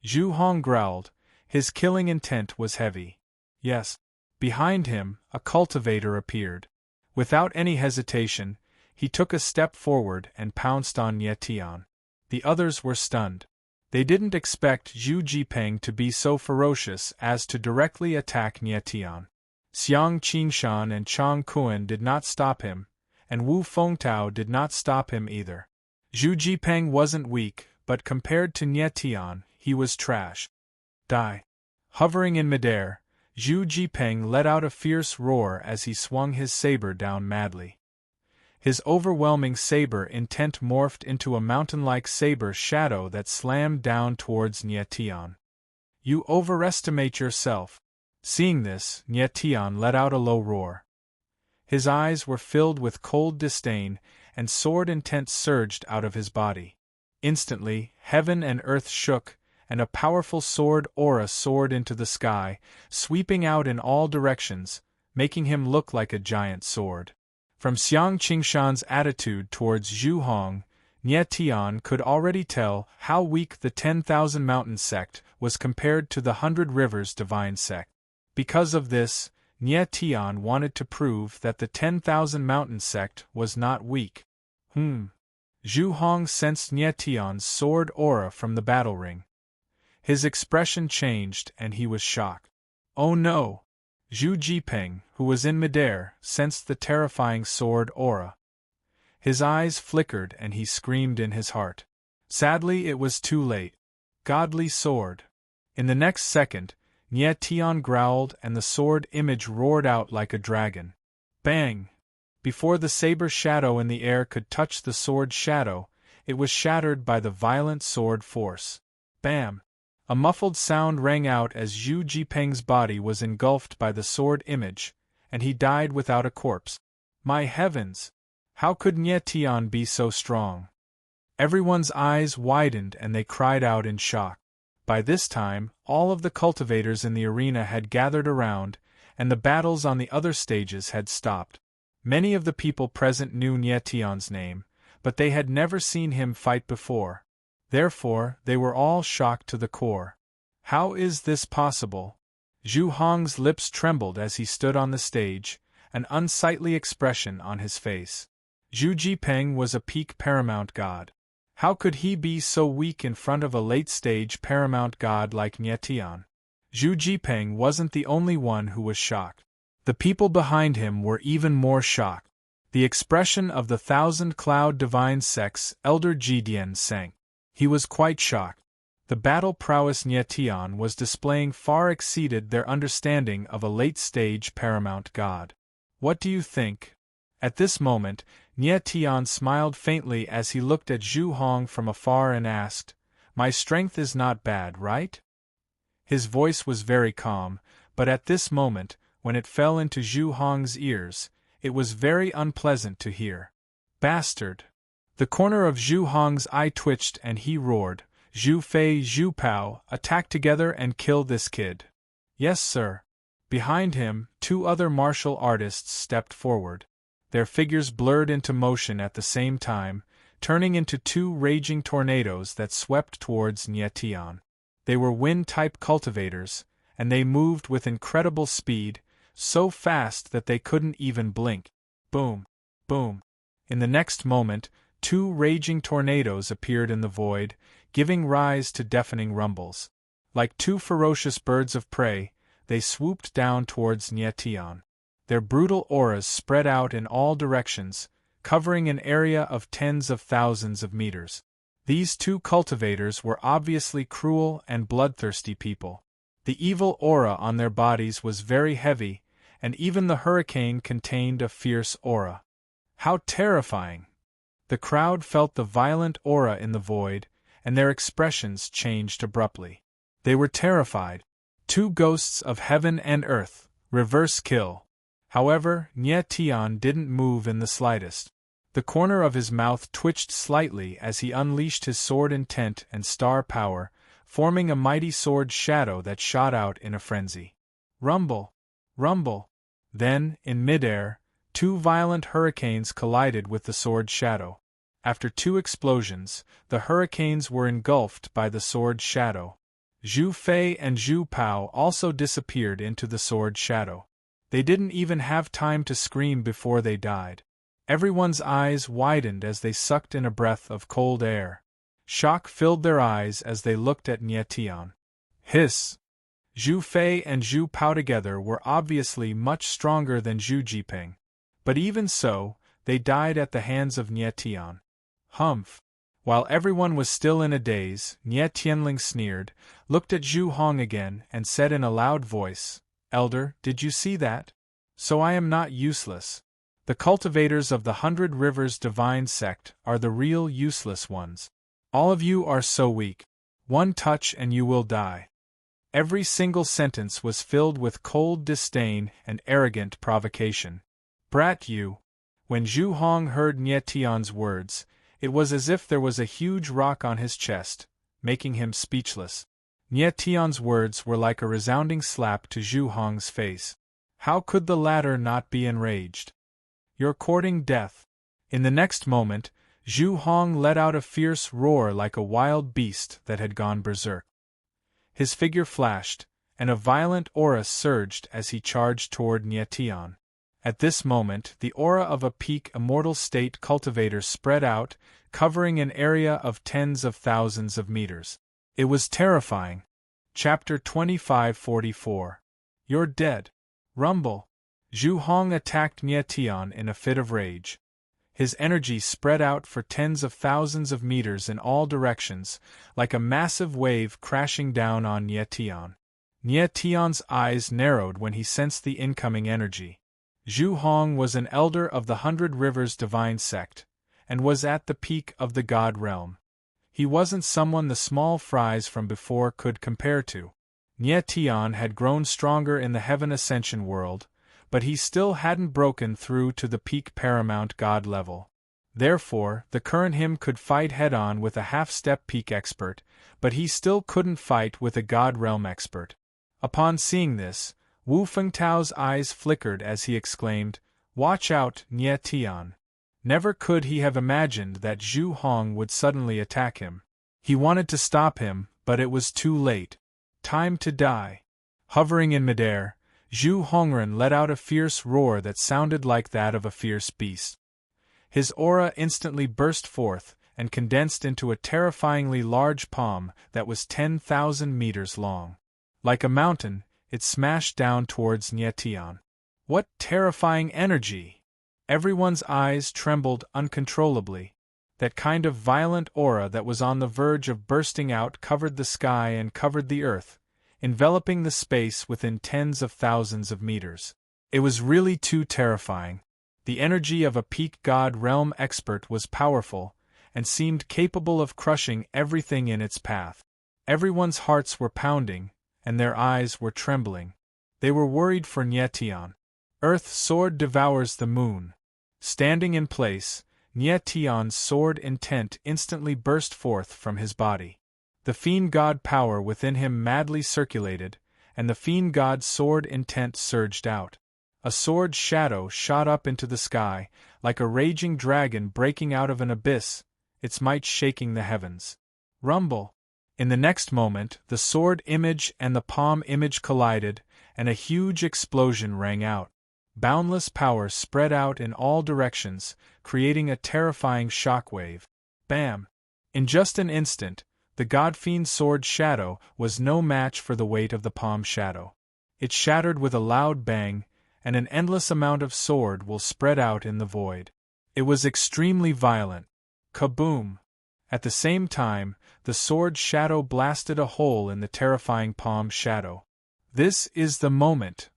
Zhu Hong growled. His killing intent was heavy. Yes. Behind him, a cultivator appeared. Without any hesitation, he took a step forward and pounced on Nie Tian. The others were stunned. They didn't expect Zhu Zhipeng to be so ferocious as to directly attack Nie Tian. Xiang Qingshan and Chang Kuan did not stop him, and Wu Fengtao did not stop him either. Zhu Zhipeng wasn't weak, but compared to Nie Tian, he was trash. Die. Hovering in midair, Zhu Zhipeng let out a fierce roar as he swung his saber down madly. His overwhelming saber intent morphed into a mountain-like saber shadow that slammed down towards Nie Tian. "You overestimate yourself." Seeing this, Nie Tian let out a low roar. His eyes were filled with cold disdain, and sword intent surged out of his body. Instantly, heaven and earth shook, and a powerful sword aura soared into the sky, sweeping out in all directions, making him look like a giant sword. From Xiang Qingshan's attitude towards Zhu Hong, Nie Tian could already tell how weak the 10,000 Mountain sect was compared to the 100 Rivers Divine sect. Because of this, Nie Tian wanted to prove that the 10,000 Mountain sect was not weak. Zhu Hong sensed Nie Tian's sword aura from the battle ring. His expression changed and he was shocked. "Oh no!" Zhu Zhipeng, who was in midair, sensed the terrifying sword aura. His eyes flickered and he screamed in his heart. Sadly, it was too late. Godly sword. In the next second, Nie Tian growled and the sword image roared out like a dragon. Bang! Before the saber shadow in the air could touch the sword shadow, it was shattered by the violent sword force. Bam! A muffled sound rang out as Zhu Zhipeng's body was engulfed by the sword image, and he died without a corpse. My heavens! How could Nie Tian be so strong? Everyone's eyes widened and they cried out in shock. By this time, all of the cultivators in the arena had gathered around, and the battles on the other stages had stopped. Many of the people present knew Nie Tian's name, but they had never seen him fight before. Therefore, they were all shocked to the core. How is this possible? Zhu Hong's lips trembled as he stood on the stage, an unsightly expression on his face. Zhu Zhipeng was a peak paramount god. How could he be so weak in front of a late-stage paramount god like Nie Tian? Zhu Zhipeng wasn't the only one who was shocked. The people behind him were even more shocked. The expression of the Thousand Cloud Divine Sect's Elder Jidian sank. He was quite shocked. The battle prowess Nie Tian was displaying far exceeded their understanding of a late-stage paramount god. What do you think? At this moment, Nie Tian smiled faintly as he looked at Zhu Hong from afar and asked, "My strength is not bad, right?" His voice was very calm, but at this moment, when it fell into Zhu Hong's ears, it was very unpleasant to hear. Bastard! The corner of Zhu Hong's eye twitched and he roared, "Zhu Fei, Zhu Pao, attack together and kill this kid." "Yes, sir." Behind him, two other martial artists stepped forward. Their figures blurred into motion at the same time, turning into two raging tornadoes that swept towards Nie Tian. They were wind-type cultivators, and they moved with incredible speed, so fast that they couldn't even blink. Boom! Boom! In the next moment, 2 raging tornadoes appeared in the void, giving rise to deafening rumbles. Like 2 ferocious birds of prey, they swooped down towards Nyetian. Their brutal auras spread out in all directions, covering an area of tens of thousands of meters. These 2 cultivators were obviously cruel and bloodthirsty people. The evil aura on their bodies was very heavy, and even the hurricane contained a fierce aura. How terrifying! The crowd felt the violent aura in the void, and their expressions changed abruptly. They were terrified. 2 ghosts of heaven and earth, reverse kill. However, Nyetian didn't move in the slightest. The corner of his mouth twitched slightly as he unleashed his sword intent and star power, forming a mighty sword shadow that shot out in a frenzy. Rumble! Rumble! Then, in midair, 2 violent hurricanes collided with the sword shadow. After 2 explosions, the hurricanes were engulfed by the sword shadow. Zhu Fei and Zhu Pao also disappeared into the sword shadow. They didn't even have time to scream before they died. Everyone's eyes widened as they sucked in a breath of cold air. Shock filled their eyes as they looked at Nyetian. Hiss! Zhu Fei and Zhu Pao together were obviously much stronger than Zhu Jiping. But even so, they died at the hands of Nyetian. Humph! While everyone was still in a daze, Nie Tianling sneered, looked at Zhu Hong again, and said in a loud voice, "Elder, did you see that? So I am not useless. The cultivators of the 100 Rivers Divine Sect are the real useless ones. All of you are so weak. One touch and you will die." Every single sentence was filled with cold disdain and arrogant provocation. Brat you! When Zhu Hong heard Nie Tian's words, it was as if there was a huge rock on his chest, making him speechless. Nie Tian's words were like a resounding slap to Zhu Hong's face. How could the latter not be enraged? "You're courting death." In the next moment, Zhu Hong let out a fierce roar like a wild beast that had gone berserk. His figure flashed, and a violent aura surged as he charged toward Nie Tian. At this moment, the aura of a peak immortal state cultivator spread out, covering an area of tens of thousands of meters. It was terrifying. Chapter 2544. You're dead. Rumble! Zhu Hong attacked Nie Tian in a fit of rage. His energy spread out for tens of thousands of meters in all directions, like a massive wave crashing down on Nie Tian. Nie Tian's eyes narrowed when he sensed the incoming energy. Zhu Hong was an elder of the 100 Rivers Divine Sect, and was at the peak of the God realm. He wasn't someone the small fries from before could compare to. Nie Tian had grown stronger in the Heaven Ascension world, but he still hadn't broken through to the peak paramount God level. Therefore, the current him could fight head-on with a half-step peak expert, but he still couldn't fight with a God realm expert. Upon seeing this, Wu Fengtao's eyes flickered as he exclaimed, "Watch out, Nie Tian." Never could he have imagined that Zhu Hong would suddenly attack him. He wanted to stop him, but it was too late. Time to die. Hovering in midair, Zhu Hongren let out a fierce roar that sounded like that of a fierce beast. His aura instantly burst forth and condensed into a terrifyingly large palm that was 10,000 meters long. Like a mountain, it smashed down towards Nie Tian. What terrifying energy! Everyone's eyes trembled uncontrollably. That kind of violent aura that was on the verge of bursting out covered the sky and covered the earth, enveloping the space within tens of thousands of meters. It was really too terrifying. The energy of a peak God realm expert was powerful, and seemed capable of crushing everything in its path. Everyone's hearts were pounding, and their eyes were trembling. They were worried for Nie Tian. Earth's sword devours the moon. Standing in place, Nie Tian's sword intent instantly burst forth from his body. The fiend god power within him madly circulated, and the fiend god's sword intent surged out. A sword shadow shot up into the sky, like a raging dragon breaking out of an abyss, its might shaking the heavens. Rumble! In the next moment, the sword image and the palm image collided, and a huge explosion rang out. Boundless power spread out in all directions, creating a terrifying shockwave. Bam! In just an instant, the Godfiend's sword shadow was no match for the weight of the palm shadow. It shattered with a loud bang, and an endless amount of sword will spread out in the void. It was extremely violent. Kaboom! At the same time, the sword shadow blasted a hole in the terrifying palm shadow. This is the moment.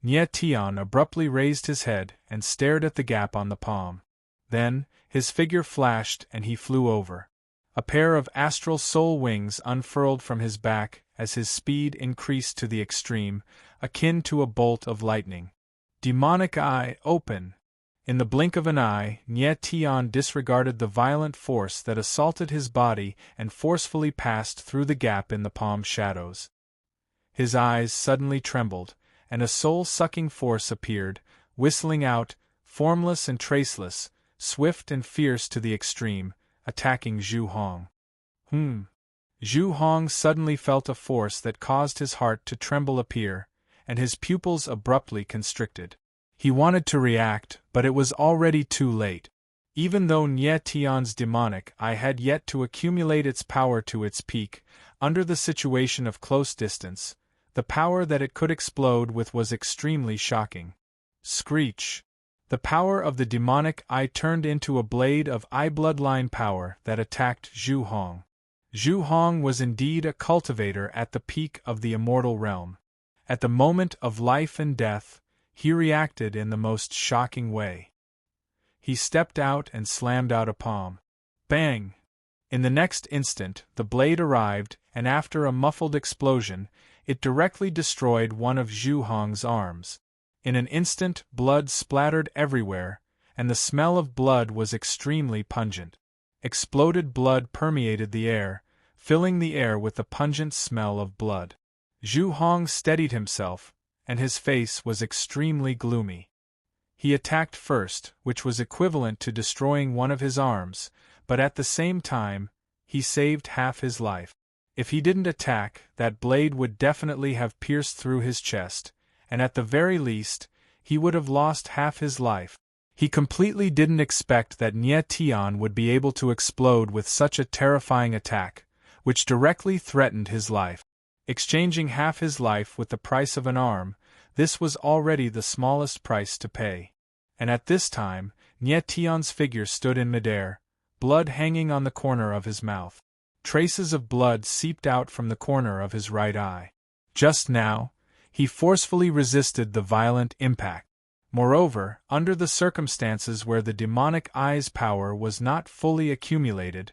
Nye Tian abruptly raised his head and stared at the gap on the palm. Then, his figure flashed and he flew over. A pair of astral soul wings unfurled from his back as his speed increased to the extreme, akin to a bolt of lightning. Demonic eye, open! In the blink of an eye, Nye Tian disregarded the violent force that assaulted his body and forcefully passed through the gap in the palm shadows. His eyes suddenly trembled, and a soul-sucking force appeared, whistling out, formless and traceless, swift and fierce to the extreme, attacking Zhu Hong. Zhu Hong suddenly felt a force that caused his heart to tremble appear, and his pupils abruptly constricted. He wanted to react, but it was already too late. Even though Nye Tian's demonic eye had yet to accumulate its power to its peak, under the situation of close distance, the power that it could explode with was extremely shocking. Screech! The power of the demonic eye turned into a blade of eye bloodline power that attacked Zhu Hong. Zhu Hong was indeed a cultivator at the peak of the immortal realm. At the moment of life and death, he reacted in the most shocking way. He stepped out and slammed out a palm. Bang! In the next instant, the blade arrived, and after a muffled explosion, it directly destroyed one of Zhu Hong's arms. In an instant, blood splattered everywhere, and the smell of blood was extremely pungent. Exploded blood permeated the air, filling the air with the pungent smell of blood. Zhu Hong steadied himself, and his face was extremely gloomy. He attacked first, which was equivalent to destroying one of his arms, but at the same time, he saved half his life. If he didn't attack, that blade would definitely have pierced through his chest, and at the very least, he would have lost half his life. He completely didn't expect that Nye Tian would be able to explode with such a terrifying attack, which directly threatened his life. Exchanging half his life with the price of an arm, this was already the smallest price to pay. And at this time, Nye Tian's figure stood in midair, blood hanging on the corner of his mouth. Traces of blood seeped out from the corner of his right eye. Just now, he forcefully resisted the violent impact. Moreover, under the circumstances where the demonic eye's power was not fully accumulated,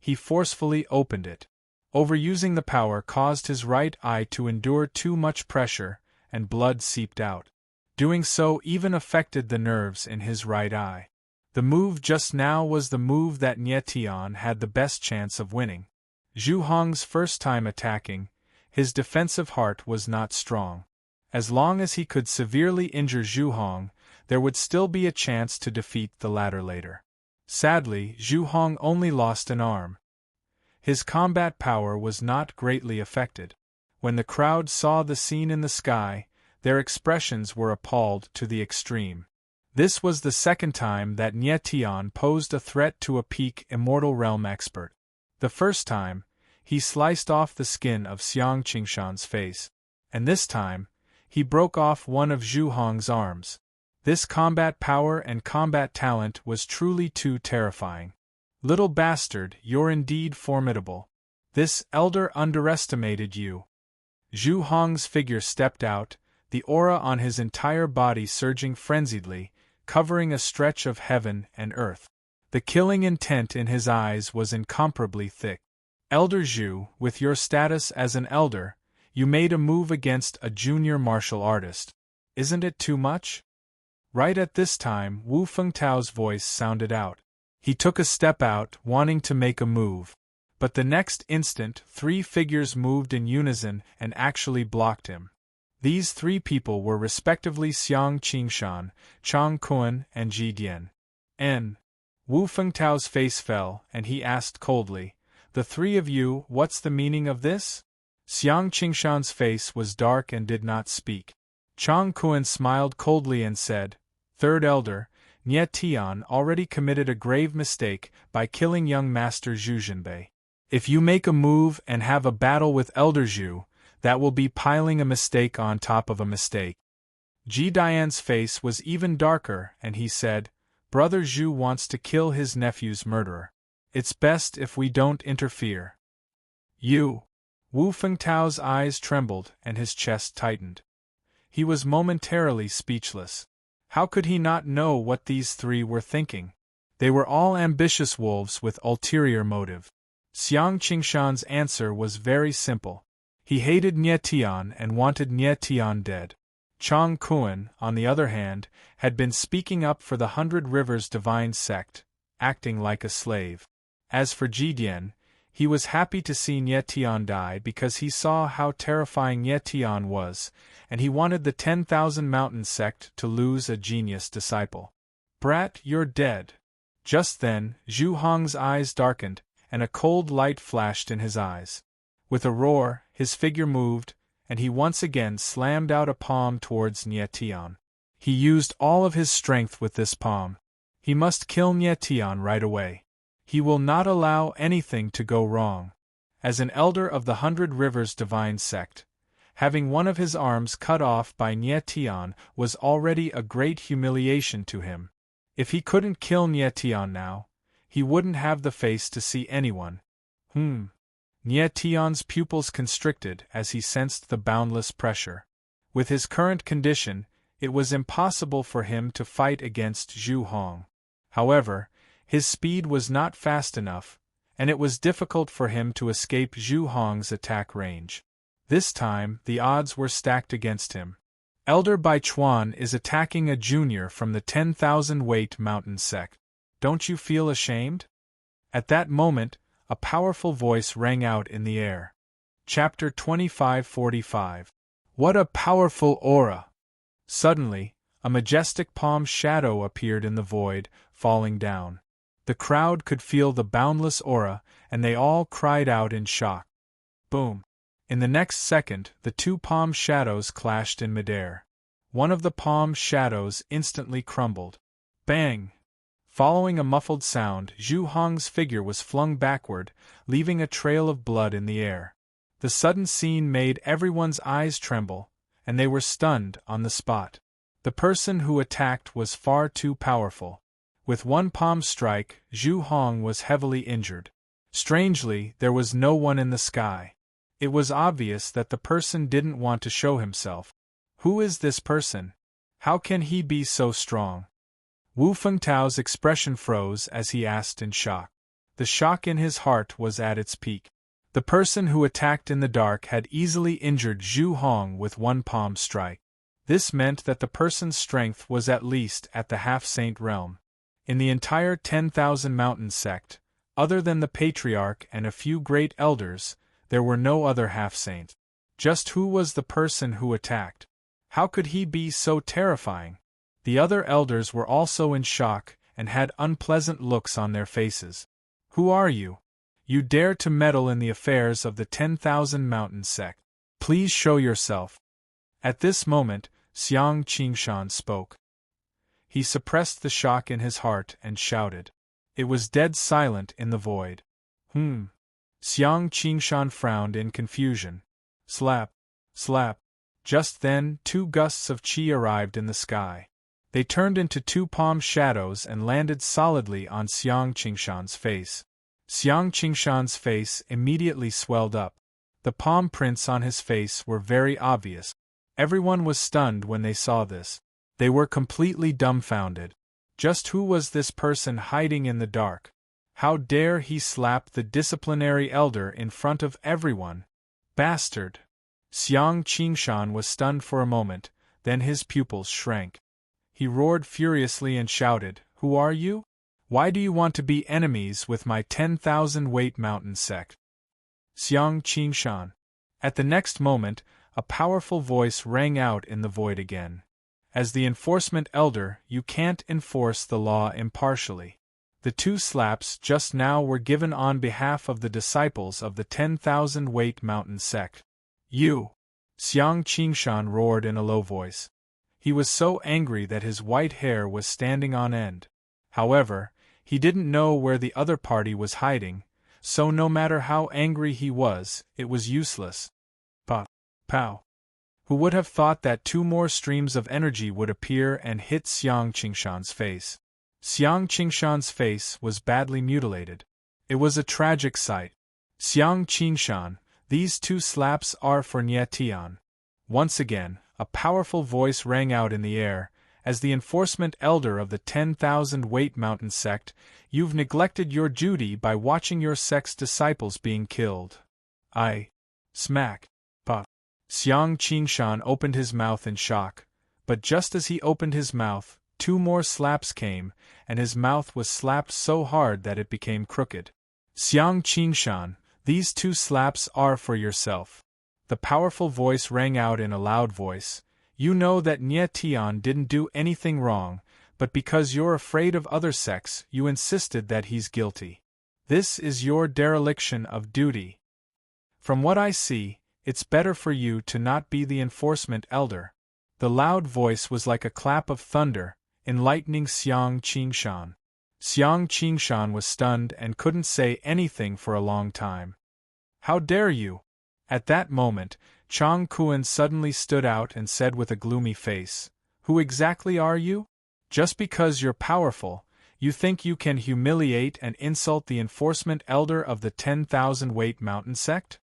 he forcefully opened it. Overusing the power caused his right eye to endure too much pressure, and blood seeped out. Doing so even affected the nerves in his right eye. The move just now was the move that Nye Tian had the best chance of winning. Zhu Hong's first time attacking, his defensive heart was not strong. As long as he could severely injure Zhu Hong, there would still be a chance to defeat the latter later. Sadly, Zhu Hong only lost an arm. His combat power was not greatly affected. When the crowd saw the scene in the sky, their expressions were appalled to the extreme. This was the second time that Nye Tian posed a threat to a peak immortal realm expert. The first time, he sliced off the skin of Xiang Qingshan's face. And this time, he broke off one of Zhu Hong's arms. This combat power and combat talent was truly too terrifying. Little bastard, you're indeed formidable. This elder underestimated you. Zhu Hong's figure stepped out, the aura on his entire body surging frenziedly, covering a stretch of heaven and earth. The killing intent in his eyes was incomparably thick. Elder Zhu, with your status as an elder, you made a move against a junior martial artist. Isn't it too much? Right at this time, Wu Fengtao's voice sounded out. He took a step out, wanting to make a move. But the next instant, three figures moved in unison and actually blocked him. These three people were respectively Xiang Qingshan, Chang Kun, and Ji Dian. Wu Fengtao's face fell, and he asked coldly, The three of you, what's the meaning of this? Xiang Qingshan's face was dark and did not speak. Chang Kuan smiled coldly and said, Third Elder, Nie Tian already committed a grave mistake by killing young Master Zhu Jinbei. If you make a move and have a battle with Elder Zhu, that will be piling a mistake on top of a mistake. Ji Dian's face was even darker and he said, Brother Zhu wants to kill his nephew's murderer. It's best if we don't interfere. You. Wu Fengtao's eyes trembled and his chest tightened. He was momentarily speechless. How could he not know what these three were thinking? They were all ambitious wolves with ulterior motive. Xiang Qingshan's answer was very simple. He hated Nie Tian and wanted Nie Tian dead. Chang Kuan, on the other hand, had been speaking up for the 100 Rivers divine sect, acting like a slave. As for Jidian, he was happy to see Nie Tian die because he saw how terrifying Nie Tian was, and he wanted the 10,000 Mountain sect to lose a genius disciple. Brat, you're dead. Just then, Zhu Hong's eyes darkened, and a cold light flashed in his eyes. With a roar, his figure moved, and he once again slammed out a palm towards Nie Tian. He used all of his strength with this palm. He must kill Nie Tian right away. He will not allow anything to go wrong. As an elder of the 100 Rivers divine sect, having one of his arms cut off by Nie Tian was already a great humiliation to him. If he couldn't kill Nie Tian now, he wouldn't have the face to see anyone. Nie Tian's pupils constricted as he sensed the boundless pressure. With his current condition, it was impossible for him to fight against Zhu Hong. However, his speed was not fast enough, and it was difficult for him to escape Zhu Hong's attack range. This time, the odds were stacked against him. Elder Bai Chuan is attacking a junior from the 10,000 weight mountain sect. Don't you feel ashamed? At that moment, a powerful voice rang out in the air. Chapter 2545. What a powerful aura! Suddenly, a majestic palm shadow appeared in the void, falling down. The crowd could feel the boundless aura, and they all cried out in shock. Boom! In the next second, the two palm shadows clashed in midair. One of the palm shadows instantly crumbled. Bang! Following a muffled sound, Zhu Hong's figure was flung backward, leaving a trail of blood in the air. The sudden scene made everyone's eyes tremble, and they were stunned on the spot. The person who attacked was far too powerful. With one palm strike, Zhu Hong was heavily injured. Strangely, there was no one in the sky. It was obvious that the person didn't want to show himself. Who is this person? How can he be so strong? Wu Fengtao's expression froze as he asked in shock. The shock in his heart was at its peak. The person who attacked in the dark had easily injured Zhu Hong with one palm strike. This meant that the person's strength was at least at the half-saint realm. In the entire 10,000 Mountain sect, other than the Patriarch and a few great elders, there were no other half-saints. Just who was the person who attacked? How could he be so terrifying? The other elders were also in shock and had unpleasant looks on their faces. Who are you? You dare to meddle in the affairs of the 10,000 Mountain sect. Please show yourself. At this moment, Xiang Qingshan spoke. He suppressed the shock in his heart and shouted. It was dead silent in the void. Xiang Qingshan frowned in confusion. Slap, slap. Just then, two gusts of qi arrived in the sky. They turned into two palm shadows and landed solidly on Xiang Qingshan's face. Xiang Qingshan's face immediately swelled up. The palm prints on his face were very obvious. Everyone was stunned when they saw this. They were completely dumbfounded. Just who was this person hiding in the dark? How dare he slap the disciplinary elder in front of everyone? Bastard! Xiang Qingshan was stunned for a moment, then his pupils shrank. He roared furiously and shouted, Who are you? Why do you want to be enemies with my 10,000 weight mountain sect? Xiang Qingshan. At the next moment, a powerful voice rang out in the void again. As the enforcement elder, you can't enforce the law impartially. The The 2 slaps just now were given on behalf of the disciples of the 10,000 weight mountain sect. You! Xiang Qingshan roared in a low voice. He was so angry that his white hair was standing on end. However, he didn't know where the other party was hiding, so no matter how angry he was, it was useless. Pa! Pow! Who would have thought that 2 more streams of energy would appear and hit Xiang Qingshan's face? Xiang Qingshan's face was badly mutilated. It was a tragic sight. Xiang Qingshan, these 2 slaps are for Nie Tian. Once again, a powerful voice rang out in the air. As the enforcement elder of the 10,000 weight mountain sect, you've neglected your duty by watching your sect's disciples being killed. Smack. Pa. Xiang Qingshan opened his mouth in shock, but just as he opened his mouth, 2 more slaps came, and his mouth was slapped so hard that it became crooked. Xiang Qingshan, these 2 slaps are for yourself. The powerful voice rang out in a loud voice. You know that Nie Tian didn't do anything wrong, but because you're afraid of other sects, you insisted that he's guilty. This is your dereliction of duty. From what I see, it's better for you to not be the enforcement elder. The loud voice was like a clap of thunder, enlightening Xiang Qingshan. Xiang Qingshan was stunned and couldn't say anything for a long time. How dare you? At that moment, Chang Kuan suddenly stood out and said with a gloomy face, Who exactly are you? Just because you're powerful, you think you can humiliate and insult the enforcement elder of the 10,000 weight mountain sect?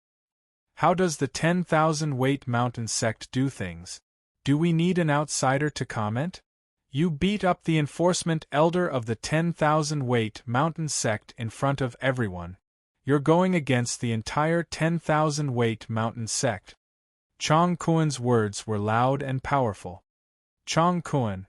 How does the 10,000 weight mountain sect do things? Do we need an outsider to comment? You beat up the enforcement elder of the 10,000 weight mountain sect in front of everyone. You're going against the entire 10,000 weight mountain sect. Chang Kuan's words were loud and powerful. Chang Kuan.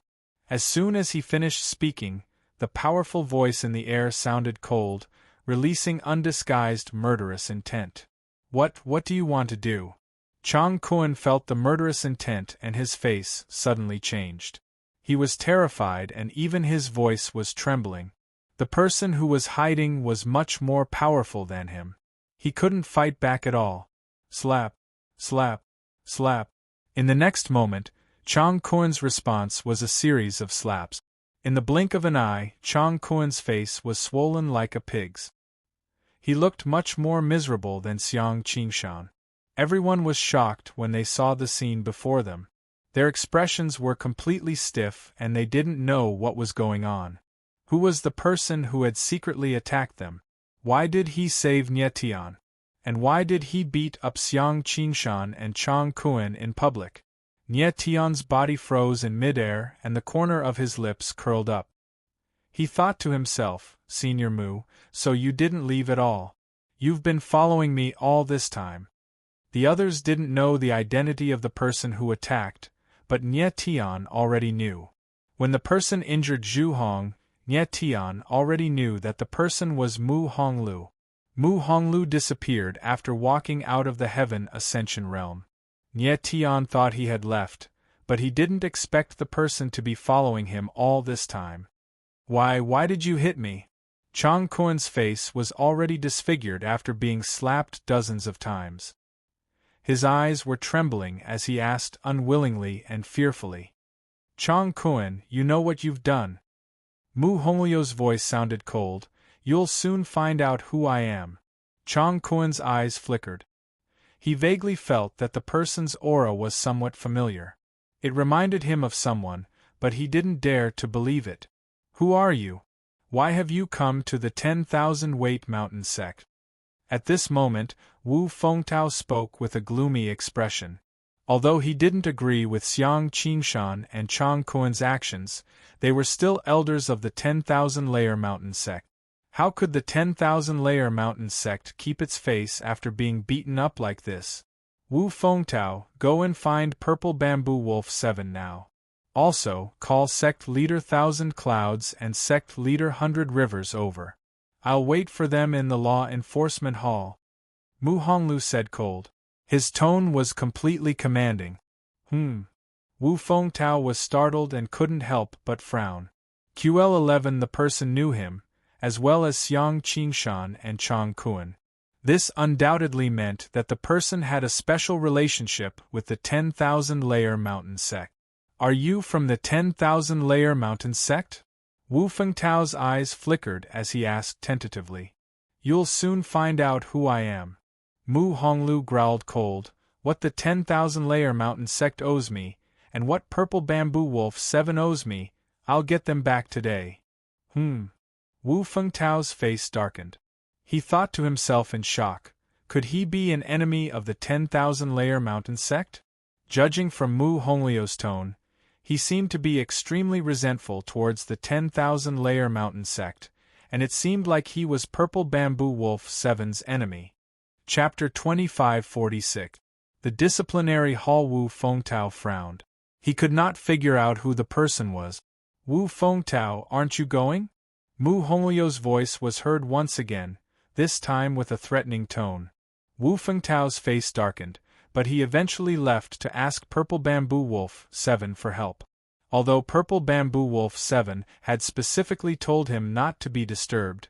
As soon as he finished speaking, the powerful voice in the air sounded cold, releasing undisguised murderous intent. What do you want to do? Chang Kuan felt the murderous intent and his face suddenly changed. He was terrified and even his voice was trembling. The person who was hiding was much more powerful than him. He couldn't fight back at all. Slap, slap, slap. In the next moment, Chang Kuan's response was a series of slaps. In the blink of an eye, Chang Kuan's face was swollen like a pig's. He looked much more miserable than Xiang Qingshan. Everyone was shocked when they saw the scene before them. Their expressions were completely stiff and they didn't know what was going on. Who was the person who had secretly attacked them? Why did he save Nie Tian? And why did he beat up Xiang Qingshan and Chang Kuan in public? Nie Tian's body froze in midair and the corner of his lips curled up. He thought to himself, Senior Mu, so you didn't leave at all. You've been following me all this time. The others didn't know the identity of the person who attacked, but Nie Tian already knew. When the person injured Zhu Hong, Nie Tian already knew that the person was Mu Honglu. Mu Honglu disappeared after walking out of the Heaven Ascension realm. Nie Tian thought he had left, but he didn't expect the person to be following him all this time. Why did you hit me? Chang Kuan's face was already disfigured after being slapped dozens of times. His eyes were trembling as he asked unwillingly and fearfully. Chang Kuan, you know what you've done. Mu Honglio's voice sounded cold. You'll soon find out who I am. Chang Kuan's eyes flickered. He vaguely felt that the person's aura was somewhat familiar. It reminded him of someone, but he didn't dare to believe it. Who are you? Why have you come to the 10,000 weight mountain sect? At this moment, Wu Fengtao spoke with a gloomy expression. Although he didn't agree with Xiang Qingshan and Chang Kuan's actions, they were still elders of the 10,000-layer mountain sect. How could the 10,000-layer mountain sect keep its face after being beaten up like this? Wu Fengtao, go and find Purple Bamboo Wolf 7 now. Also, call sect leader 1,000 Clouds and sect leader 100 Rivers over. I'll wait for them in the Law Enforcement Hall. Mu Honglu said cold. His tone was completely commanding. Wu Fengtao was startled and couldn't help but frown. QL11 the person knew him, as well as Xiang Qingshan and Chang Kuan. This undoubtedly meant that the person had a special relationship with the 10,000-layer mountain sect. Are you from the 10,000-layer mountain sect? Wu Fengtao's eyes flickered as he asked tentatively. You'll soon find out who I am. Mu Honglu growled cold, what the 10,000-layer mountain sect owes me, and what Purple Bamboo Wolf 7 owes me, I'll get them back today. Wu Fengtao's face darkened. He thought to himself in shock, could he be an enemy of the 10,000-layer mountain sect? Judging from Mu Honglio's tone, he seemed to be extremely resentful towards the 10,000-layer mountain sect, and it seemed like he was Purple Bamboo Wolf 7's enemy. Chapter 2546. The Disciplinary Hall. Wu Fengtao frowned. He could not figure out who the person was. Wu Fengtao, aren't you going? Mu Honglio's voice was heard once again, this time with a threatening tone. Wu Fengtao's face darkened, but he eventually left to ask Purple Bamboo Wolf 7 for help. Although Purple Bamboo Wolf 7 had specifically told him not to be disturbed,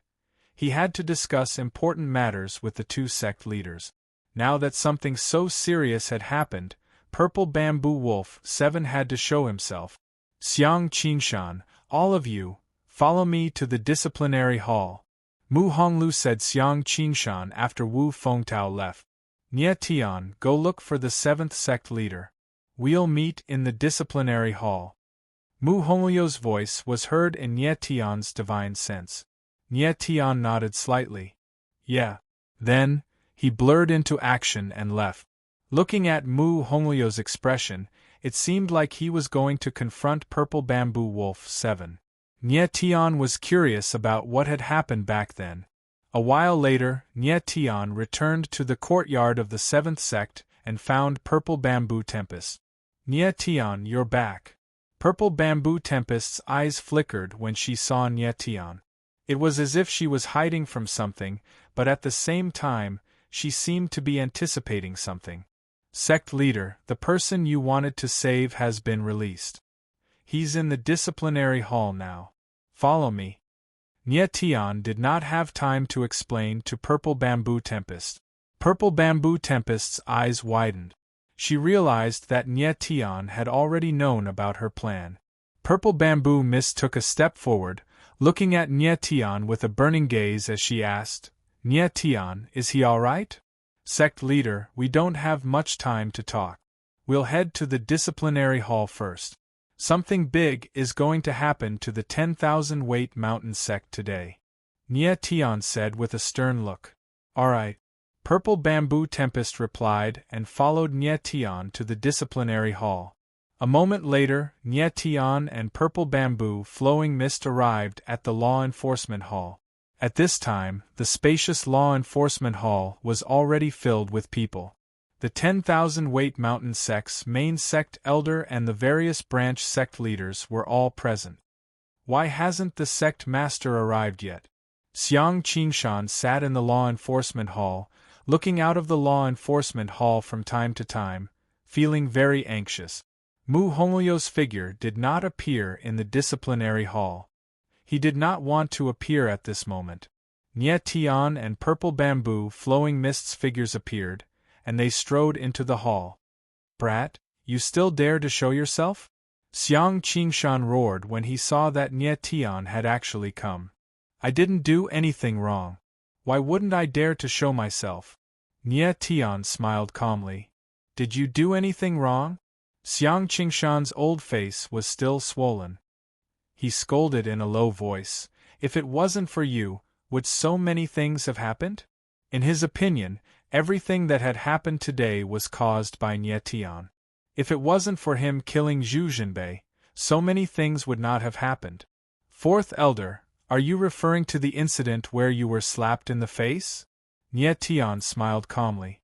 he had to discuss important matters with the two sect leaders. Now that something so serious had happened, Purple Bamboo Wolf 7 had to show himself. Xiang Qingshan, all of you, follow me to the disciplinary hall. Mu Honglu said Xiang Qingshan after Wu Fengtao left. Nie Tian, go look for the 7th sect leader. We'll meet in the disciplinary hall. Mu Honglio's voice was heard in Nie Tian's divine sense. Nie Tian nodded slightly. Yeah. Then, he blurred into action and left. Looking at Mu Honglio's expression, it seemed like he was going to confront Purple Bamboo Wolf 7. Nie Tian was curious about what had happened back then. A while later, Nie Tian returned to the courtyard of the 7th sect and found Purple Bamboo Tempest. Nie Tian, you're back. Purple Bamboo Tempest's eyes flickered when she saw Nie Tian. It was as if she was hiding from something, but at the same time, she seemed to be anticipating something. Sect leader, the person you wanted to save has been released. He's in the disciplinary hall now. Follow me. Nie Tian did not have time to explain to Purple Bamboo Tempest. Purple Bamboo Tempest's eyes widened. She realized that Nie Tian had already known about her plan. Purple Bamboo Mist took a step forward, looking at Nie Tian with a burning gaze as she asked, Nie Tian, is he all right? Sect leader, we don't have much time to talk. We'll head to the disciplinary hall first. Something big is going to happen to the 10,000-weight mountain sect today. Nie Tian said with a stern look. All right. Purple Bamboo Tempest replied and followed Nie Tian to the disciplinary hall. A moment later, Nie Tian and Purple Bamboo Flowing Mist arrived at the law enforcement hall. At this time, the spacious law enforcement hall was already filled with people. The 10,000-weight mountain sect's main sect elder and the various branch sect leaders were all present. Why hasn't the sect master arrived yet? Xiang Qingshan sat in the law enforcement hall, looking out of the law enforcement hall from time to time, feeling very anxious. Mu Honglio's figure did not appear in the disciplinary hall. He did not want to appear at this moment. Nie Tian and Purple Bamboo Flowing Mist's figures appeared, and they strode into the hall. Brat, you still dare to show yourself? Xiang Qingshan roared when he saw that Nie Tian had actually come. I didn't do anything wrong. Why wouldn't I dare to show myself? Nie Tian smiled calmly. Did you do anything wrong? Xiang Qingshan's old face was still swollen. He scolded in a low voice. If it wasn't for you, would so many things have happened? In his opinion, everything that had happened today was caused by Nie Tian. If it wasn't for him killing Zhu Jinbei, so many things would not have happened. Fourth Elder, are you referring to the incident where you were slapped in the face? Nie Tian smiled calmly.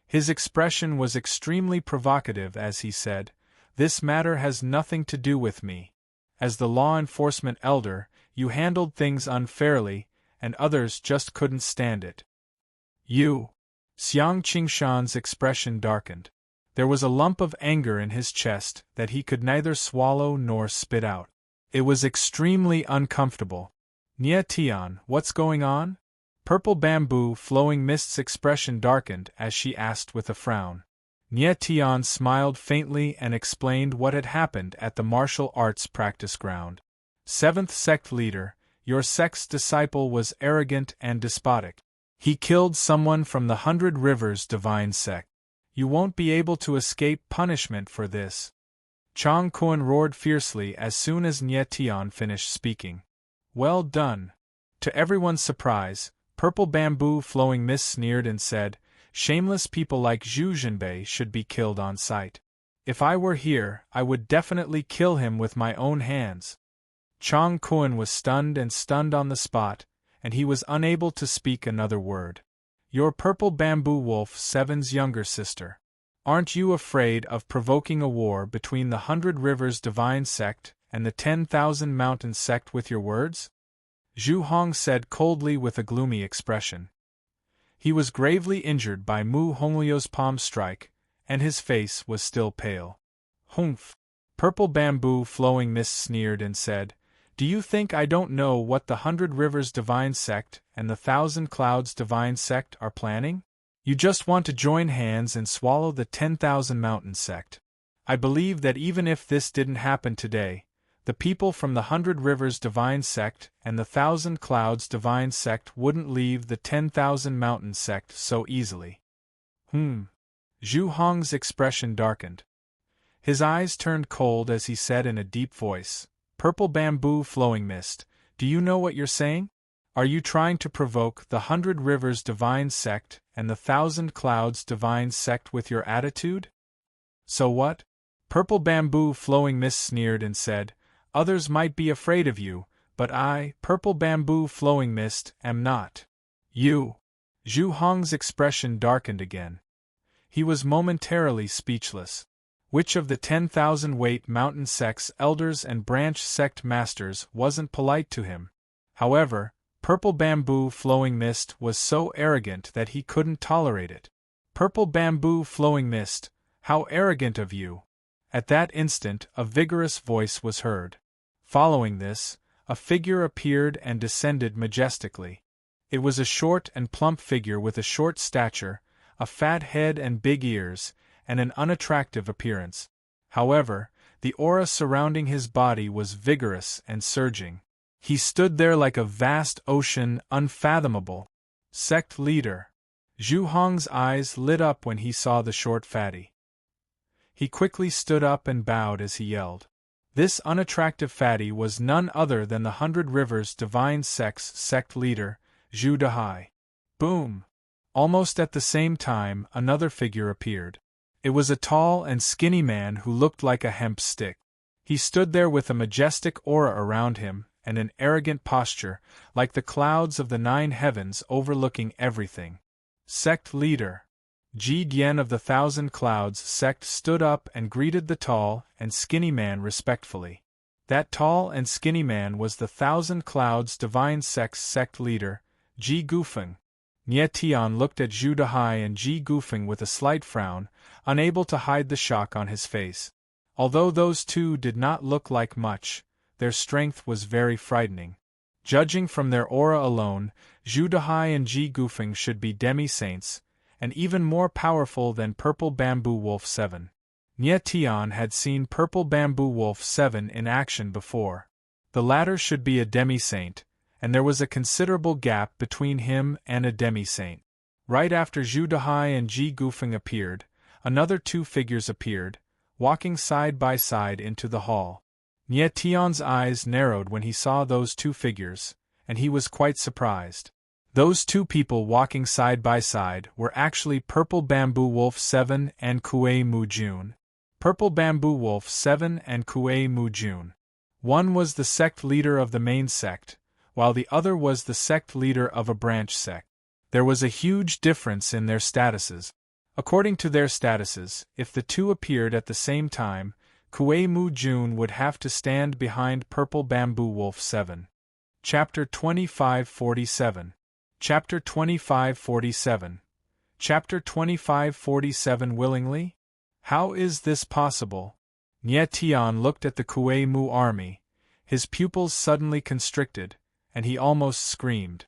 His expression was extremely provocative as he said, This matter has nothing to do with me. As the law enforcement elder, you handled things unfairly, and others just couldn't stand it. You. Xiang Qingshan's expression darkened. There was a lump of anger in his chest that he could neither swallow nor spit out. It was extremely uncomfortable. Nye Tian, what's going on? Purple Bamboo Flowing Mist's expression darkened as she asked with a frown. Nye Tian smiled faintly and explained what had happened at the martial arts practice ground. Seventh sect leader, your sect's disciple was arrogant and despotic. He killed someone from the 100 Rivers Divine Sect. You won't be able to escape punishment for this. Chang Kun roared fiercely as soon as Nye Tian finished speaking. Well done. To everyone's surprise, Purple Bamboo Flowing Mist sneered and said, shameless people like Zhu Jinbei should be killed on sight. If I were here, I would definitely kill him with my own hands. Chang Kun was stunned on the spot, and he was unable to speak another word. You're Purple Bamboo Wolf 7's younger sister. Aren't you afraid of provoking a war between the 100 Rivers Divine Sect and the 10,000 Mountain Sect with your words? Zhu Hong said coldly with a gloomy expression. He was gravely injured by Mu Hongliu's palm strike, and his face was still pale. Humph! Purple Bamboo Flowing Mist sneered and said, do you think I don't know what the 100 Rivers Divine Sect and the 1,000 Clouds Divine Sect are planning? You just want to join hands and swallow the 10,000 Mountain Sect. I believe that even if this didn't happen today, the people from the 100 Rivers Divine Sect and the 1,000 Clouds Divine Sect wouldn't leave the 10,000 Mountain Sect so easily. Zhu Hong's expression darkened. His eyes turned cold as he said in a deep voice, Purple Bamboo Flowing Mist, do you know what you're saying? Are you trying to provoke the 100 Rivers Divine Sect and the 1,000 Clouds Divine Sect with your attitude? So what? Purple Bamboo Flowing Mist sneered and said, others might be afraid of you, but I, Purple Bamboo Flowing Mist, am not. You. Zhu Hong's expression darkened again. He was momentarily speechless. Which of the 10,000 weight mountain sects elders and branch sect masters wasn't polite to him? However, Purple Bamboo Flowing Mist was so arrogant that he couldn't tolerate it. Purple Bamboo Flowing Mist, how arrogant of you! At that instant, a vigorous voice was heard. Following this, a figure appeared and descended majestically. It was a short and plump figure with a short stature, a fat head and big ears, and an unattractive appearance. However, the aura surrounding his body was vigorous and surging. He stood there like a vast ocean, unfathomable. Sect leader. Zhu Hong's eyes lit up when he saw the short fatty. He quickly stood up and bowed as he yelled. This unattractive fatty was none other than the 100 Rivers Divine Sect's sect leader, Zhu Dahai. Boom! Almost at the same time, another figure appeared. It was a tall and skinny man who looked like a hemp stick. He stood there with a majestic aura around him, and an arrogant posture, like the clouds of the 9 heavens overlooking everything. Sect leader. Ji Dian of the 1,000 Clouds sect stood up and greeted the tall and skinny man respectfully. That tall and skinny man was the 1,000 Clouds Divine Sect's sect leader, Ji Gufeng. Nye Tian looked at Zhu Dahai and Ji Gufeng with a slight frown, unable to hide the shock on his face. Although those two did not look like much, their strength was very frightening. Judging from their aura alone, Zhu Dahai and Ji Gufeng should be demi-saints, and even more powerful than Purple Bamboo Wolf 7. Nye Tian had seen Purple Bamboo Wolf 7 in action before. The latter should be a demi-saint, and there was a considerable gap between him and a demi-saint. Right after Zhu Dahai and Ji Gufeng appeared, another 2 figures appeared, walking side by side into the hall. Nye Tian's eyes narrowed when he saw those 2 figures, and he was quite surprised. Those 2 people walking side by side were actually Purple Bamboo Wolf 7 and Kuei Mu Jun. Purple Bamboo Wolf 7 and Kuei Mu Jun. One was the sect leader of the main sect, while the other was the sect leader of a branch sect. There was a huge difference in their statuses. According to their statuses, if the 2 appeared at the same time, Kuei Mu Jun would have to stand behind Purple Bamboo Wolf 7. Chapter 2547. Chapter 2547. Chapter 2547 Willingly? How is this possible? Nye Tian looked at the Kuei Mu army. His pupils suddenly constricted, and he almost screamed.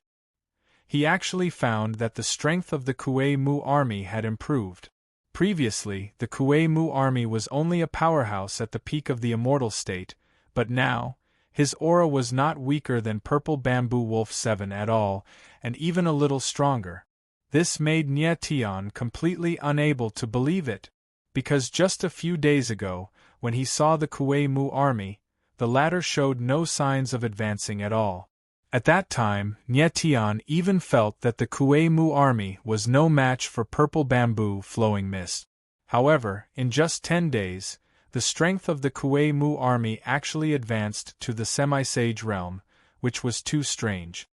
He actually found that the strength of the Kuei Mu army had improved. Previously, the Kuei Mu army was only a powerhouse at the peak of the immortal state, but now, his aura was not weaker than Purple Bamboo Wolf 7 at all, and even a little stronger. This made Nye Tian completely unable to believe it, because just a few days ago, when he saw the Kuei Mu army, the latter showed no signs of advancing at all. At that time, Nye Tian even felt that the Kuei Mu army was no match for Purple Bamboo Flowing Mist. However, in just 10 days, the strength of the Kuei Mu army actually advanced to the semi-sage realm, which was too strange.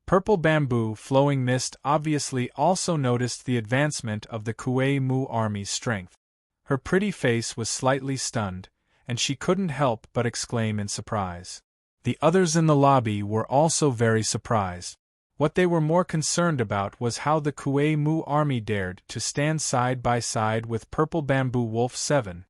Purple Bamboo Flowing Mist obviously also noticed the advancement of the Kuei Mu army's strength. Her pretty face was slightly stunned, and she couldn't help but exclaim in surprise. The others in the lobby were also very surprised. What they were more concerned about was how the Kuei Mu army dared to stand side by side with Purple Bamboo Wolf 7.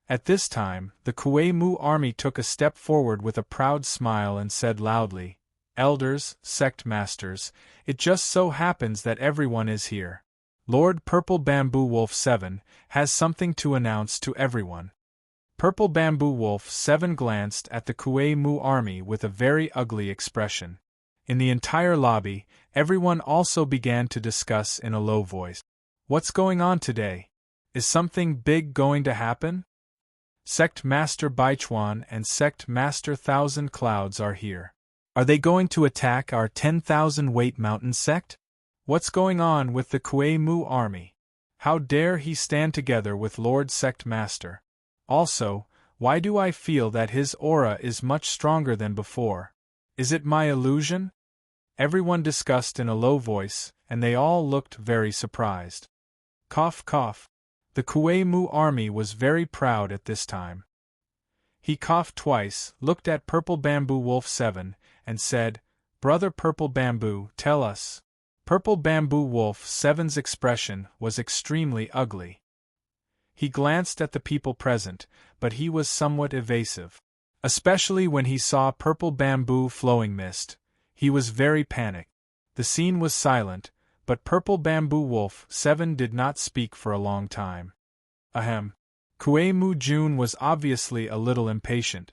At this time, the Kuei Mu army took a step forward with a proud smile and said loudly, "Elders, sect masters, it just so happens that everyone is here. Lord Purple Bamboo Wolf 7 has something to announce to everyone." Purple Bamboo Wolf 7 glanced at the Kuei Mu army with a very ugly expression. In the entire lobby, everyone also began to discuss in a low voice. "What's going on today? Is something big going to happen? Sect Master Baichuan and Sect Master Thousand Clouds are here. Are they going to attack our 10,000 weight mountain sect? What's going on with the Kuei Mu army? How dare he stand together with Lord Sect Master? Also, why do I feel that his aura is much stronger than before? Is it my illusion?" Everyone discussed in a low voice, and they all looked very surprised. Cough cough. The Kuei Mu army was very proud at this time. He coughed twice, looked at Purple Bamboo Wolf 7, and said, "Brother Purple Bamboo, tell us." Purple Bamboo Wolf 7's expression was extremely ugly. He glanced at the people present, but he was somewhat evasive. Especially when he saw Purple Bamboo Flowing Mist, he was very panicked. The scene was silent, but Purple Bamboo Wolf 7 did not speak for a long time. Ahem. Kuei Mu Jun was obviously a little impatient.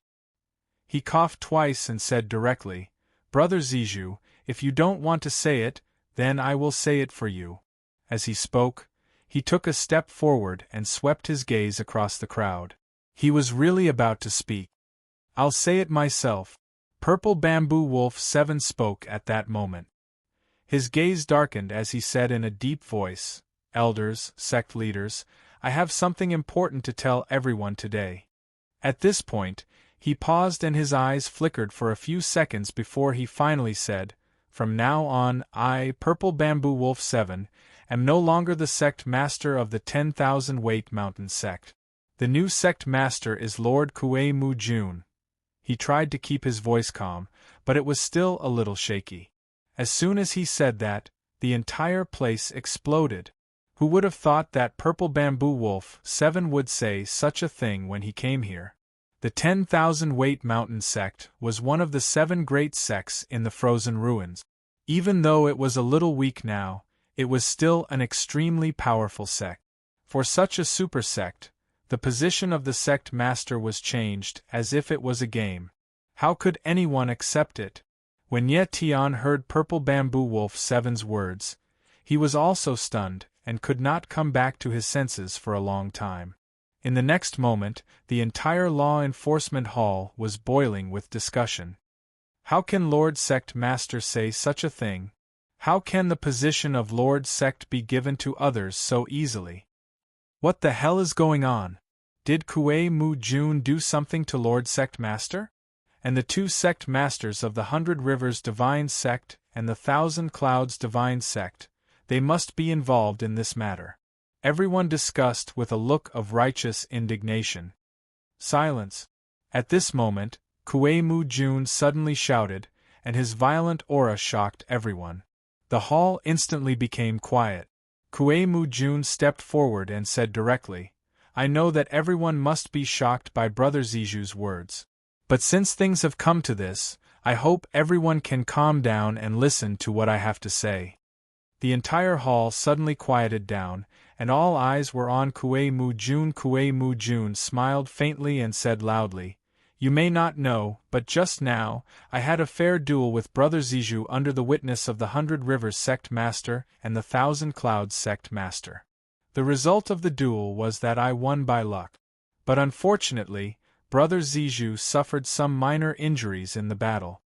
He coughed twice and said directly, "Brother Zizhu, if you don't want to say it, then I will say it for you." As he spoke, he took a step forward and swept his gaze across the crowd. He was really about to speak. "I'll say it myself." Purple Bamboo Wolf 7 spoke at that moment. His gaze darkened as he said in a deep voice, "Elders, sect leaders, I have something important to tell everyone today." At this point, he paused and his eyes flickered for a few seconds before he finally said, "From now on, I, Purple Bamboo Wolf 7, am no longer the sect master of the 10,000 weight mountain sect. The new sect master is Lord Kuei Mu Jun." He tried to keep his voice calm, but it was still a little shaky. As soon as he said that, the entire place exploded. Who would have thought that Purple Bamboo Wolf 7 would say such a thing when he came here? The 10,000 weight mountain sect was one of the 7 great sects in the frozen ruins. Even though it was a little weak now, it was still an extremely powerful sect. For such a super sect, the position of the sect master was changed as if it was a game. How could anyone accept it? When Nye Tian heard Purple Bamboo Wolf 7's words, he was also stunned and could not come back to his senses for a long time. In the next moment, the entire law enforcement hall was boiling with discussion. How can Lord Sect Master say such a thing? How can the position of Lord Sect be given to others so easily? What the hell is going on? Did Kuei Mu Jun do something to Lord Sect Master? And the 2 sect masters of the 100 Rivers Divine Sect and the 1,000 Clouds Divine Sect, they must be involved in this matter. Everyone discussed with a look of righteous indignation. Silence. At this moment, Kuei Mu Jun suddenly shouted, and his violent aura shocked everyone. The hall instantly became quiet. Kuei Mu Jun stepped forward and said directly, "I know that everyone must be shocked by Brother Zizhu's words. But since things have come to this, I hope everyone can calm down and listen to what I have to say." The entire hall suddenly quieted down, and all eyes were on Kue Mu Jun. Kue Mu Jun smiled faintly and said loudly, "You may not know, but just now, I had a fair duel with Brother Zizhu under the witness of the 100 Rivers Sect Master and the 1,000 Clouds Sect Master. The result of the duel was that I won by luck. But unfortunately, Brother Zizhu suffered some minor injuries in the battle.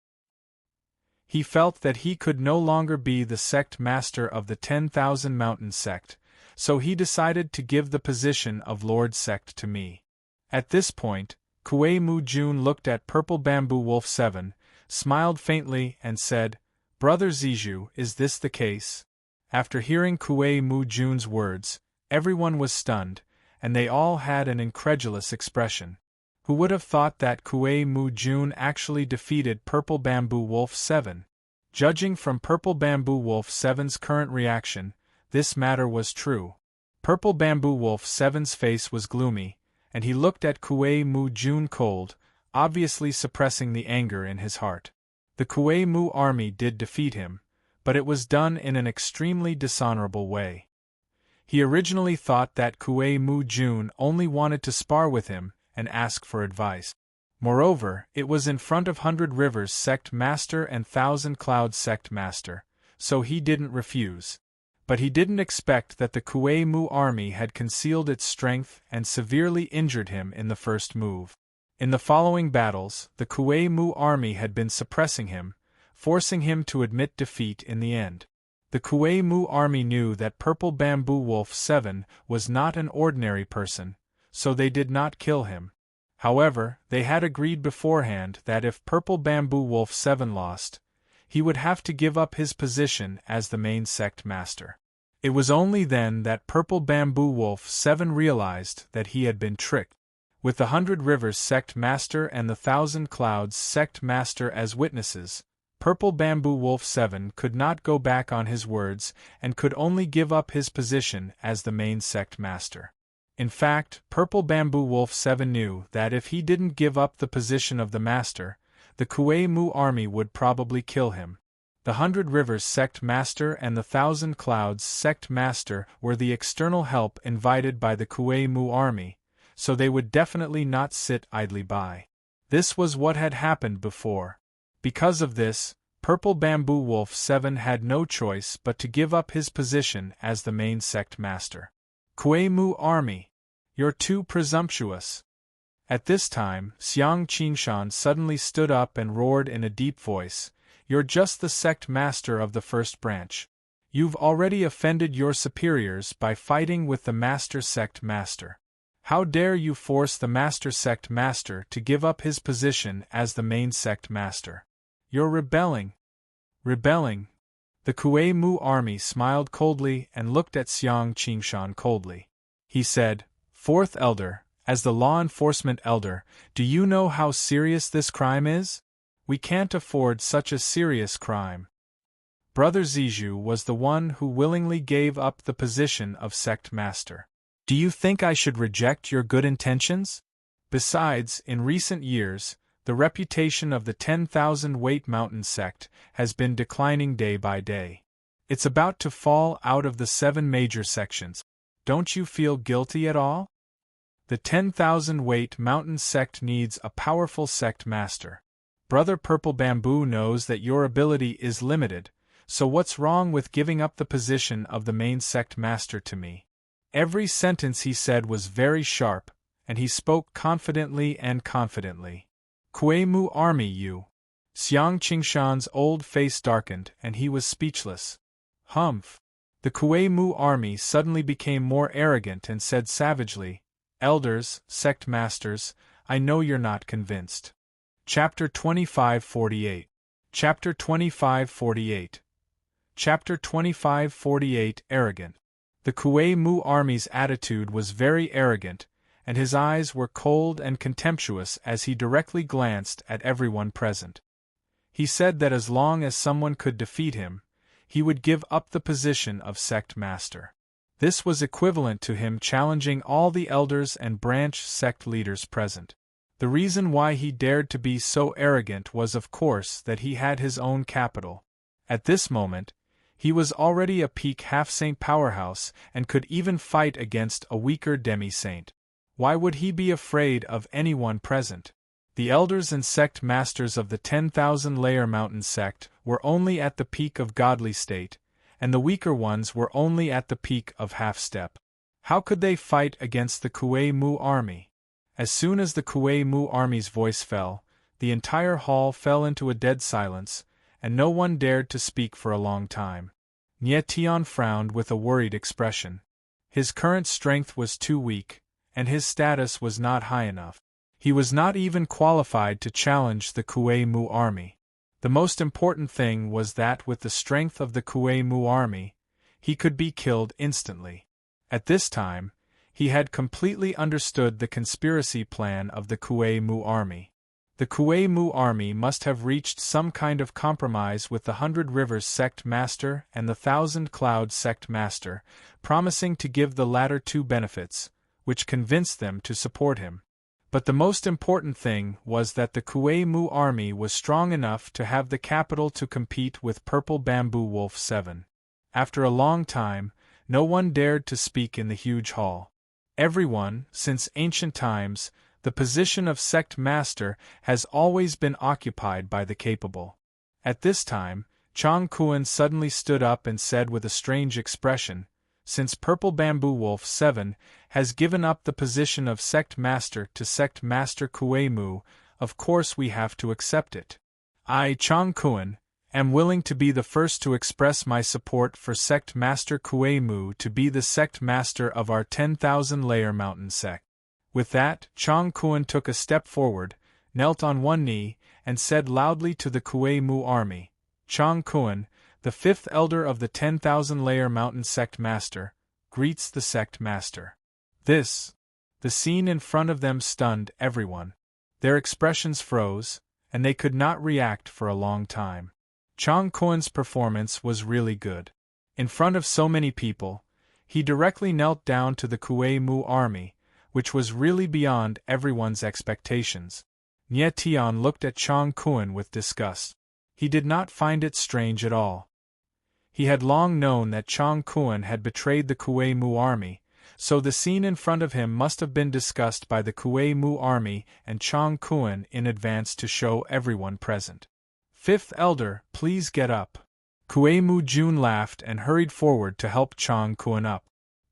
He felt that he could no longer be the sect master of the 10,000 Mountain Sect, so he decided to give the position of Lord Sect to me." At this point, Kue Mu Jun looked at Purple Bamboo Wolf 7, smiled faintly and said, "Brother Zizhu, is this the case?" After hearing Kue Mu Jun's words, everyone was stunned, and they all had an incredulous expression. Who would have thought that Kue Mu Jun actually defeated Purple Bamboo Wolf 7? Judging from Purple Bamboo Wolf 7's current reaction, this matter was true. Purple Bamboo Wolf 7's face was gloomy, and he looked at Kue Mu Jun cold, obviously suppressing the anger in his heart. The Kue Mu army did defeat him, but it was done in an extremely dishonorable way. He originally thought that Kue Mu Jun only wanted to spar with him and ask for advice. Moreover, it was in front of 100 Rivers Sect Master and 1,000 Clouds Sect Master, so he didn't refuse. But he didn't expect that the Kue Mu army had concealed its strength and severely injured him in the first move. In the following battles, the Kue Mu army had been suppressing him, forcing him to admit defeat in the end. The Kue Mu army knew that Purple Bamboo Wolf 7 was not an ordinary person, so they did not kill him. However, they had agreed beforehand that if Purple Bamboo Wolf 7 lost, he would have to give up his position as the main sect master. It was only then that Purple Bamboo Wolf 7 realized that he had been tricked. With the 100 Rivers Sect Master and the 1,000 Clouds Sect Master as witnesses, Purple Bamboo Wolf 7 could not go back on his words and could only give up his position as the main sect master. In fact, Purple Bamboo Wolf 7 knew that if he didn't give up the position of the master, the Kue Mu army would probably kill him. The 100 Rivers Sect Master and the 1,000 Clouds Sect Master were the external help invited by the Kue Mu army, so they would definitely not sit idly by. This was what had happened before. Because of this, Purple Bamboo Wolf 7 had no choice but to give up his position as the main sect master. Kue Mu army, you're too presumptuous. At this time, Xiang Qingshan suddenly stood up and roared in a deep voice, "You're just the sect master of the first branch. You've already offended your superiors by fighting with the master sect master. How dare you force the master sect master to give up his position as the main sect master? You're rebelling." Rebelling? The Kue Mu army smiled coldly and looked at Xiang Qingshan coldly. He said, "Fourth Elder, as the law enforcement elder, do you know how serious this crime is? We can't afford such a serious crime." Brother Zizhu was the one who willingly gave up the position of sect master. "Do you think I should reject your good intentions? Besides, in recent years, the reputation of the 10,000 Weight Mountain sect has been declining day by day. It's about to fall out of the 7 major sections. Don't you feel guilty at all? The 10,000 Weight Mountain sect needs a powerful sect master. Brother Purple Bamboo knows that your ability is limited, so what's wrong with giving up the position of the main sect master to me?" Every sentence he said was very sharp, and he spoke confidently and confidently. "Kue Mu army, you." Xiang Qingshan's old face darkened and he was speechless. "Humph." The Kue Mu army suddenly became more arrogant and said savagely, "Elders, sect masters, I know you're not convinced." Chapter 2548. Chapter 2548. Chapter 2548. Arrogant. The Kue Mu army's attitude was very arrogant, and his eyes were cold and contemptuous as he directly glanced at everyone present. He said that as long as someone could defeat him, he would give up the position of sect master. This was equivalent to him challenging all the elders and branch sect leaders present. The reason why he dared to be so arrogant was of course that he had his own capital. At this moment, he was already a peak half-saint powerhouse and could even fight against a weaker demi-saint. Why would he be afraid of anyone present? The elders and sect masters of the 10,000-layer mountain sect were only at the peak of godly state, and the weaker ones were only at the peak of half-step. How could they fight against the Kuei Mu army? As soon as the Kuei Mu army's voice fell, the entire hall fell into a dead silence, and no one dared to speak for a long time. Nie Tian frowned with a worried expression. His current strength was too weak, and his status was not high enough. He was not even qualified to challenge the Kuei Mu army. The most important thing was that with the strength of the Kuei Mu army, he could be killed instantly. At this time, he had completely understood the conspiracy plan of the Kuei Mu army. The Kuei Mu army must have reached some kind of compromise with the 100 Rivers sect master and the 1,000 Clouds sect master, promising to give the latter two benefits, which convinced them to support him. But the most important thing was that the Kuei Mu army was strong enough to have the capital to compete with Purple Bamboo Wolf 7. After a long time, no one dared to speak in the huge hall. Everyone, since ancient times, the position of sect master has always been occupied by the capable. At this time, Chang Kuan suddenly stood up and said with a strange expression, "Since Purple Bamboo Wolf 7 has given up the position of sect master to sect master Kuei Mu, of course we have to accept it. I, Chang Kuan, am willing to be the first to express my support for sect master Kuei Mu to be the sect master of our 10,000-layer mountain sect." With that, Chang Kuan took a step forward, knelt on one knee, and said loudly to the Kuei Mu army, "Chang Kuan, the fifth elder of the 10,000-layer mountain sect master, greets the sect master." The scene in front of them stunned everyone. Their expressions froze, and they could not react for a long time. Chang Kuan's performance was really good. In front of so many people, he directly knelt down to the Kuei Mu army, which was really beyond everyone's expectations. Nie Tian looked at Chang Kuan with disgust. He did not find it strange at all. He had long known that Chang Kuan had betrayed the Kuei Mu army, so the scene in front of him must have been discussed by the Kuei Mu army and Chang Kuan in advance to show everyone present. "Fifth elder, please get up." Kuei Mu Jun laughed and hurried forward to help Chang Kuan up.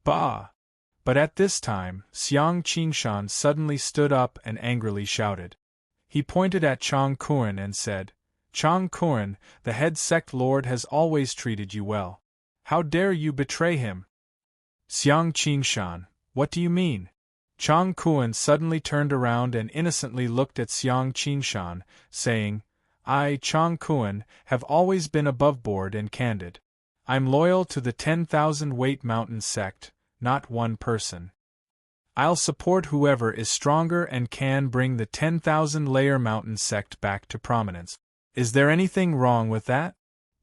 "Bah!" But at this time, Xiang Qingshan suddenly stood up and angrily shouted. He pointed at Chang Kuan and said, "Chang Kuan, the head sect lord has always treated you well. How dare you betray him?" "Xiang Qingshan, what do you mean?" Chang Kuan suddenly turned around and innocently looked at Xiang Qingshan, saying, "I, Chang Kuan, have always been aboveboard and candid. I'm loyal to the 10,000-weight mountain sect, not one person. I'll support whoever is stronger and can bring the 10,000-layer mountain sect back to prominence. Is there anything wrong with that?"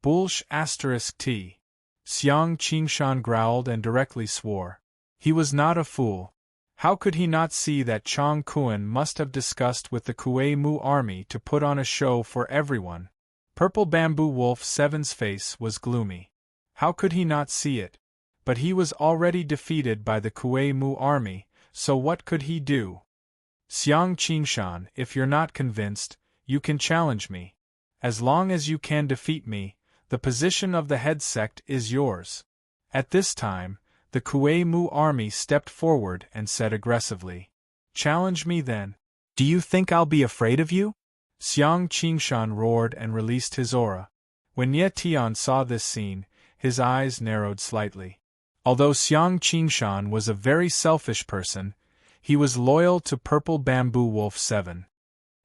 "Bullsh**t. Xiang Qingshan growled and directly swore. He was not a fool. How could he not see that Chang Kuan must have discussed with the Kuei Mu army to put on a show for everyone? Purple Bamboo Wolf 7's face was gloomy. How could he not see it? But he was already defeated by the Kuei Mu army, so what could he do? "Xiang Qingshan, if you're not convinced, you can challenge me. As long as you can defeat me, the position of the head sect is yours." At this time, the Kuei Mu army stepped forward and said aggressively, "Challenge me then. Do you think I'll be afraid of you?" Xiang Qingshan roared and released his aura. When Nie Tian saw this scene, his eyes narrowed slightly. Although Xiang Qingshan was a very selfish person, he was loyal to Purple Bamboo Wolf 7.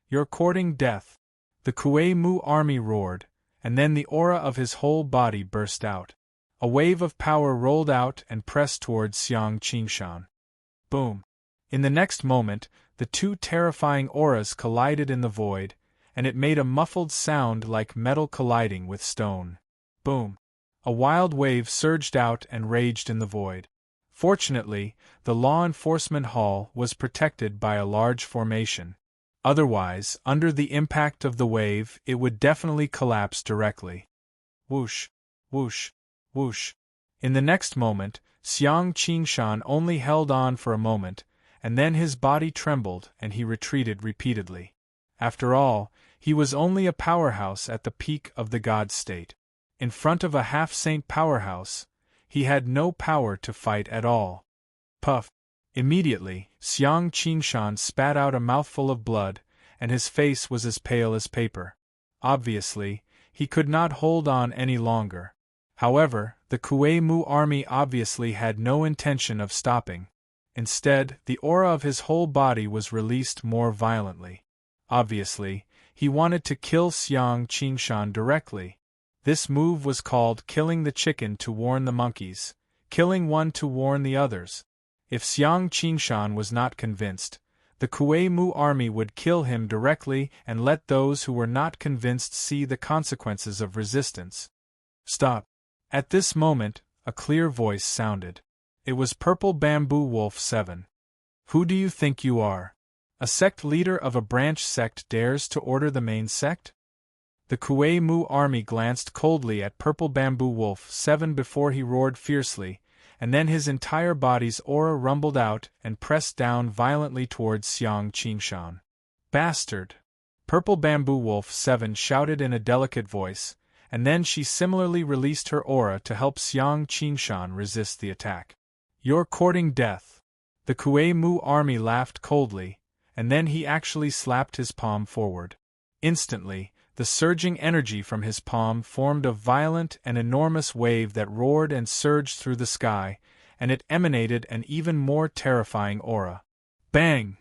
"You're courting death." The Kuei Mu army roared, and then the aura of his whole body burst out. A wave of power rolled out and pressed towards Xiang Qingshan. Boom! In the next moment, the two terrifying auras collided in the void, and it made a muffled sound like metal colliding with stone. Boom! A wild wave surged out and raged in the void. Fortunately, the law enforcement hall was protected by a large formation. Otherwise, under the impact of the wave, it would definitely collapse directly. Whoosh, whoosh, whoosh. In the next moment, Xiang Qingshan only held on for a moment, and then his body trembled and he retreated repeatedly. After all, he was only a powerhouse at the peak of the god state. In front of a half-saint powerhouse, he had no power to fight at all. Puff! Immediately, Xiang Qingshan spat out a mouthful of blood, and his face was as pale as paper. Obviously, he could not hold on any longer. However, the Kuei Mu army obviously had no intention of stopping. Instead, the aura of his whole body was released more violently. Obviously, he wanted to kill Xiang Qingshan directly. This move was called killing the chicken to warn the monkeys, killing one to warn the others. If Xiang Qingshan was not convinced, the Kuei Mu army would kill him directly and let those who were not convinced see the consequences of resistance. Stop! At this moment, a clear voice sounded. It was Purple Bamboo Wolf 7. Who do you think you are? A sect leader of a branch sect dares to order the main sect? The Kuei Mu army glanced coldly at Purple Bamboo Wolf 7 before he roared fiercely, and then his entire body's aura rumbled out and pressed down violently towards Xiang Qingshan. Bastard! Purple Bamboo Wolf 7 shouted in a delicate voice, and then she similarly released her aura to help Xiang Qingshan resist the attack. You're courting death. The Kuei Mu army laughed coldly, and then he actually slapped his palm forward. Instantly, the surging energy from his palm formed a violent and enormous wave that roared and surged through the sky, and it emanated an even more terrifying aura. Bang!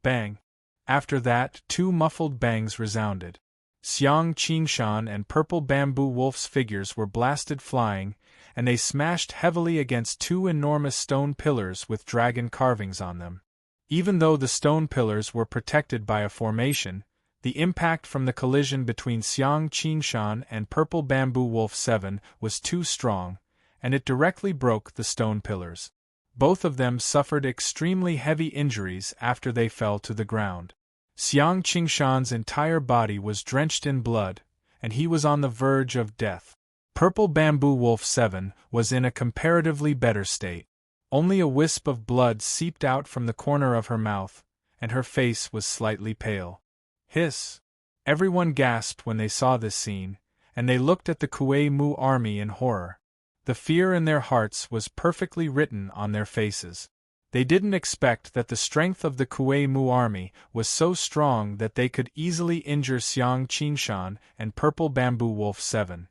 Bang! After that, two muffled bangs resounded. Xiang Qingshan and Purple Bamboo Wolf's figures were blasted flying, and they smashed heavily against two enormous stone pillars with dragon carvings on them. Even though the stone pillars were protected by a formation, the impact from the collision between Xiang Qingshan and Purple Bamboo Wolf 7 was too strong, and it directly broke the stone pillars. Both of them suffered extremely heavy injuries after they fell to the ground. Xiang Qingshan's entire body was drenched in blood, and he was on the verge of death. Purple Bamboo Wolf 7 was in a comparatively better state. Only a wisp of blood seeped out from the corner of her mouth, and her face was slightly pale. Hiss! Everyone gasped when they saw this scene, and they looked at the Kuei Mu army in horror. The fear in their hearts was perfectly written on their faces. They didn't expect that the strength of the Kuei Mu army was so strong that they could easily injure Xiang Qingshan and Purple Bamboo Wolf 7.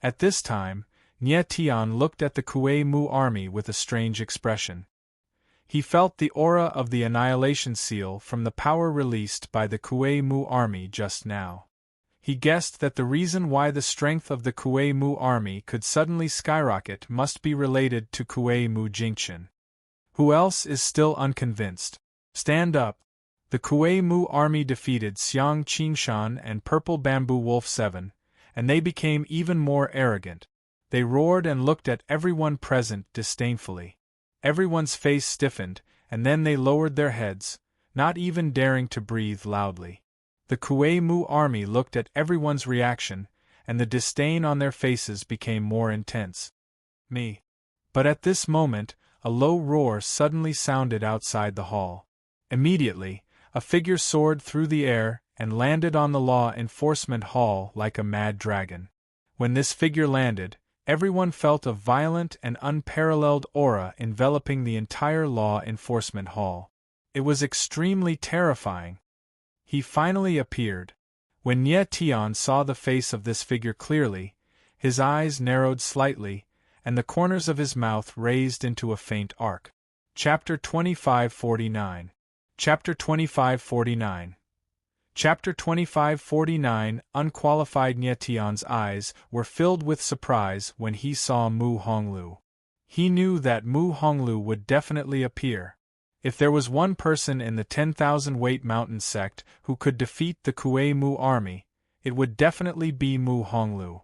At this time, Nie Tian looked at the Kuei Mu army with a strange expression. He felt the aura of the annihilation seal from the power released by the Kuei Mu army just now. He guessed that the reason why the strength of the Kuei Mu army could suddenly skyrocket must be related to Kuei Mu Jingchen. Who else is still unconvinced? Stand up! The Kuei Mu army defeated Xiang Qingshan and Purple Bamboo Wolf 7, and they became even more arrogant. They roared and looked at everyone present disdainfully. Everyone's face stiffened, and then they lowered their heads, not even daring to breathe loudly. The Kuei Mu army looked at everyone's reaction, and the disdain on their faces became more intense. Me. But at this moment, a low roar suddenly sounded outside the hall. Immediately, a figure soared through the air and landed on the law enforcement hall like a mad dragon. When this figure landed, everyone felt a violent and unparalleled aura enveloping the entire law enforcement hall. It was extremely terrifying. He finally appeared. When Nie Tian saw the face of this figure clearly, his eyes narrowed slightly, and the corners of his mouth raised into a faint arc. Chapter 2549. Chapter 2549. Chapter 2549. Unqualified Nie Tian's eyes were filled with surprise when he saw Mu Honglu. He knew that Mu Honglu would definitely appear. If there was one person in the 10,000-weight mountain sect who could defeat the Kuei Mu army, it would definitely be Mu Honglu.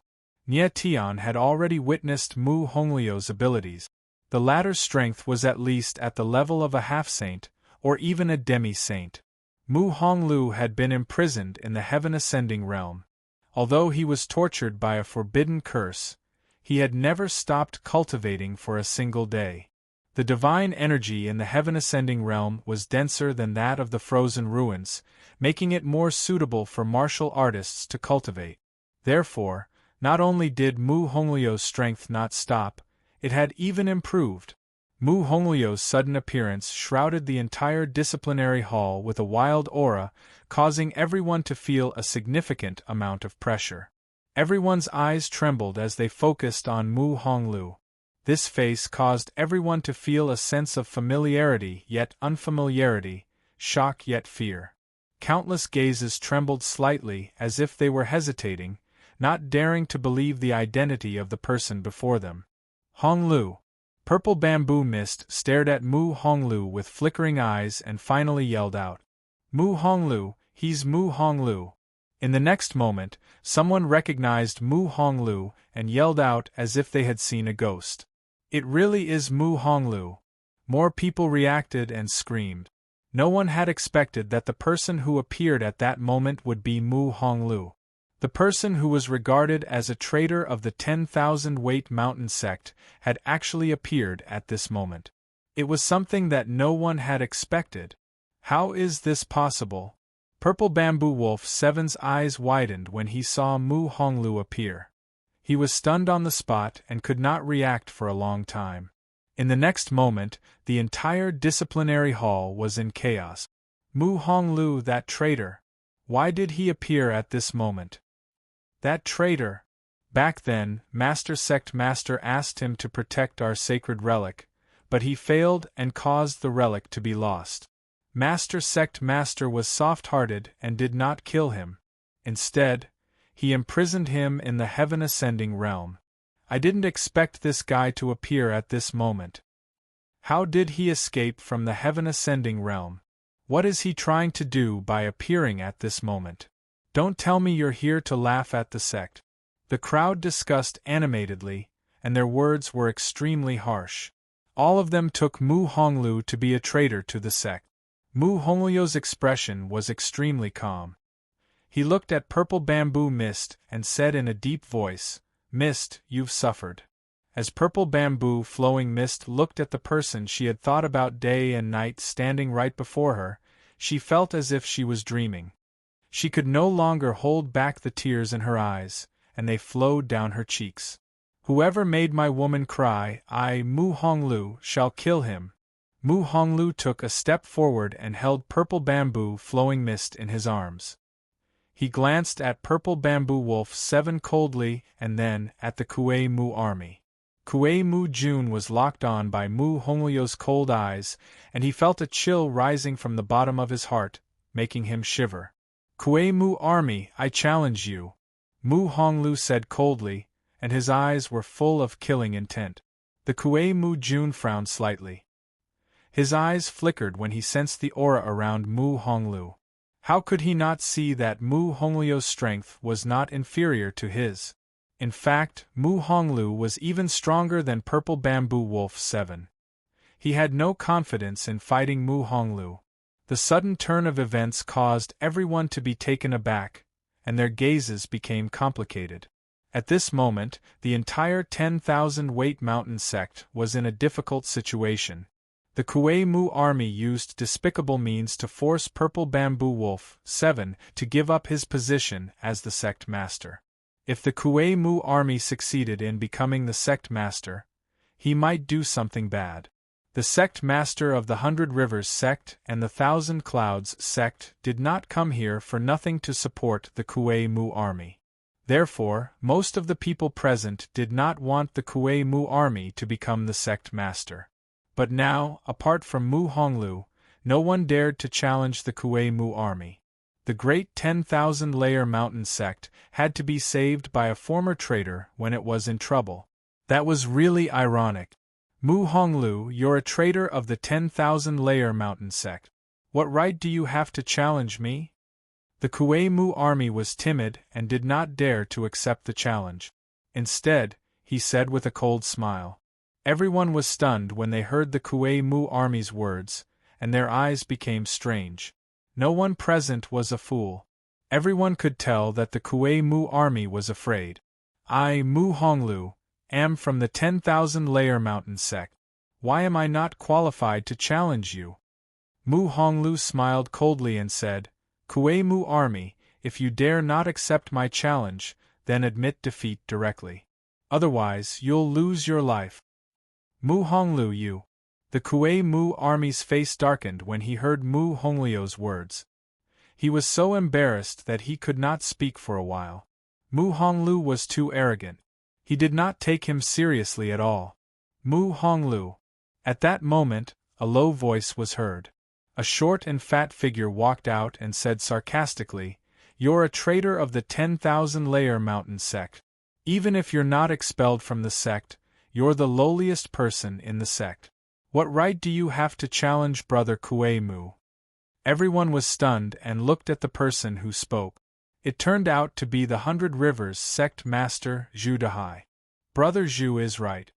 Nie Tian had already witnessed Mu Hongliu's abilities. The latter's strength was at least at the level of a half-saint, or even a demi-saint. Mu Honglu had been imprisoned in the heaven-ascending realm. Although he was tortured by a forbidden curse, he had never stopped cultivating for a single day. The divine energy in the heaven-ascending realm was denser than that of the frozen ruins, making it more suitable for martial artists to cultivate. Therefore, not only did Mu Honglio's strength not stop, it had even improved. Mu Honglio's sudden appearance shrouded the entire disciplinary hall with a wild aura, causing everyone to feel a significant amount of pressure. Everyone's eyes trembled as they focused on Mu Honglu. This face caused everyone to feel a sense of familiarity yet unfamiliarity, shock yet fear. Countless gazes trembled slightly as if they were hesitating, not daring to believe the identity of the person before them. Honglu. Purple bamboo mist stared at Mu Honglu with flickering eyes and finally yelled out, "Mu Honglu, he's Mu Honglu." In the next moment, someone recognized Mu Honglu and yelled out as if they had seen a ghost. "It really is Mu Honglu." More people reacted and screamed. No one had expected that the person who appeared at that moment would be Mu Honglu. The person who was regarded as a traitor of the 10,000-weight mountain sect had actually appeared at this moment. It was something that no one had expected. How is this possible? Purple Bamboo Wolf 7's eyes widened when he saw Mu Honglu appear. He was stunned on the spot and could not react for a long time. In the next moment, the entire disciplinary hall was in chaos. Mu Honglu, that traitor. Why did he appear at this moment? That traitor. Back then, Master Sect Master asked him to protect our sacred relic, but he failed and caused the relic to be lost. Master Sect Master was soft-hearted and did not kill him. Instead, he imprisoned him in the heaven-ascending realm. I didn't expect this guy to appear at this moment. How did he escape from the heaven-ascending realm? What is he trying to do by appearing at this moment? Don't tell me you're here to laugh at the sect. The crowd discussed animatedly, and their words were extremely harsh. All of them took Mu Honglu to be a traitor to the sect. Mu Honglio's expression was extremely calm. He looked at Purple Bamboo Mist and said in a deep voice, "Mist, you've suffered." As Purple Bamboo Flowing Mist looked at the person she had thought about day and night standing right before her, she felt as if she was dreaming. She could no longer hold back the tears in her eyes, and they flowed down her cheeks. "Whoever made my woman cry, I, Mu Honglu, shall kill him." Mu Honglu took a step forward and held Purple Bamboo Flowing Mist in his arms. He glanced at Purple Bamboo Wolf 7 coldly and then at the Kuei Mu army. Kuei Mu Jun was locked on by Mu Honglio's cold eyes, and he felt a chill rising from the bottom of his heart, making him shiver. "Kuei Mu army, I challenge you," Mu Honglu said coldly, and his eyes were full of killing intent. The Kuei Mu Jun frowned slightly. His eyes flickered when he sensed the aura around Mu Honglu. How could he not see that Mu Honglio's strength was not inferior to his? In fact, Mu Honglu was even stronger than Purple Bamboo Wolf 7. He had no confidence in fighting Mu Honglu. The sudden turn of events caused everyone to be taken aback, and their gazes became complicated. At this moment, the entire 10,000-weight mountain sect was in a difficult situation. The Kuei Mu army used despicable means to force Purple Bamboo Wolf 7 to give up his position as the sect master. If the Kuei Mu army succeeded in becoming the sect master, he might do something bad. The sect master of the 100 Rivers sect and the 1,000 Clouds sect did not come here for nothing to support the Kuei Mu army. Therefore, most of the people present did not want the Kuei Mu army to become the sect master. But now, apart from Mu Honglu, no one dared to challenge the Kuei Mu army. The great 10,000-layer mountain sect had to be saved by a former traitor when it was in trouble. That was really ironic. Mu Honglu, you're a traitor of the 10,000-layer mountain sect. What right do you have to challenge me? The Kuei Mu army was timid and did not dare to accept the challenge. Instead, he said with a cold smile. Everyone was stunned when they heard the Kuei Mu army's words, and their eyes became strange. No one present was a fool. Everyone could tell that the Kue Mu army was afraid. I, Mu Honglu, am from the 10,000-layer mountain sect. Why am I not qualified to challenge you? Mu Honglu smiled coldly and said, Kue Mu army, if you dare not accept my challenge, then admit defeat directly. Otherwise, you'll lose your life. Mu Honglu, you. The Kue Mu army's face darkened when he heard Mu Honglio's words. He was so embarrassed that he could not speak for a while. Mu Honglu was too arrogant. He did not take him seriously at all. Mu Honglu. At that moment, a low voice was heard. A short and fat figure walked out and said sarcastically, You're a traitor of the 10,000-layer mountain sect. Even if you're not expelled from the sect, you're the lowliest person in the sect. What right do you have to challenge Brother Kue Mu? Everyone was stunned and looked at the person who spoke. It turned out to be the 100 Rivers sect master Zhu Dahai. Brother Zhu is right.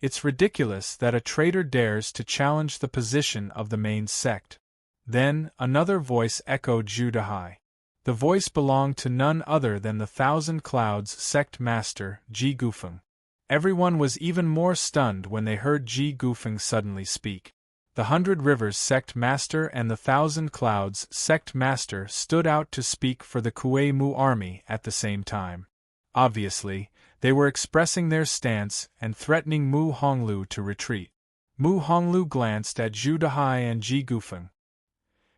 It's ridiculous that a traitor dares to challenge the position of the main sect. Then, another voice echoed Zhu Dahai. The voice belonged to none other than the Thousand Clouds sect master, Ji Gufeng. Everyone was even more stunned when they heard Ji Gufeng suddenly speak. The 100 Rivers sect master and the Thousand Clouds sect master stood out to speak for the Kue Mu army at the same time. Obviously, they were expressing their stance and threatening Mu Honglu to retreat. Mu Honglu glanced at Zhu Dahai and Ji Gufeng.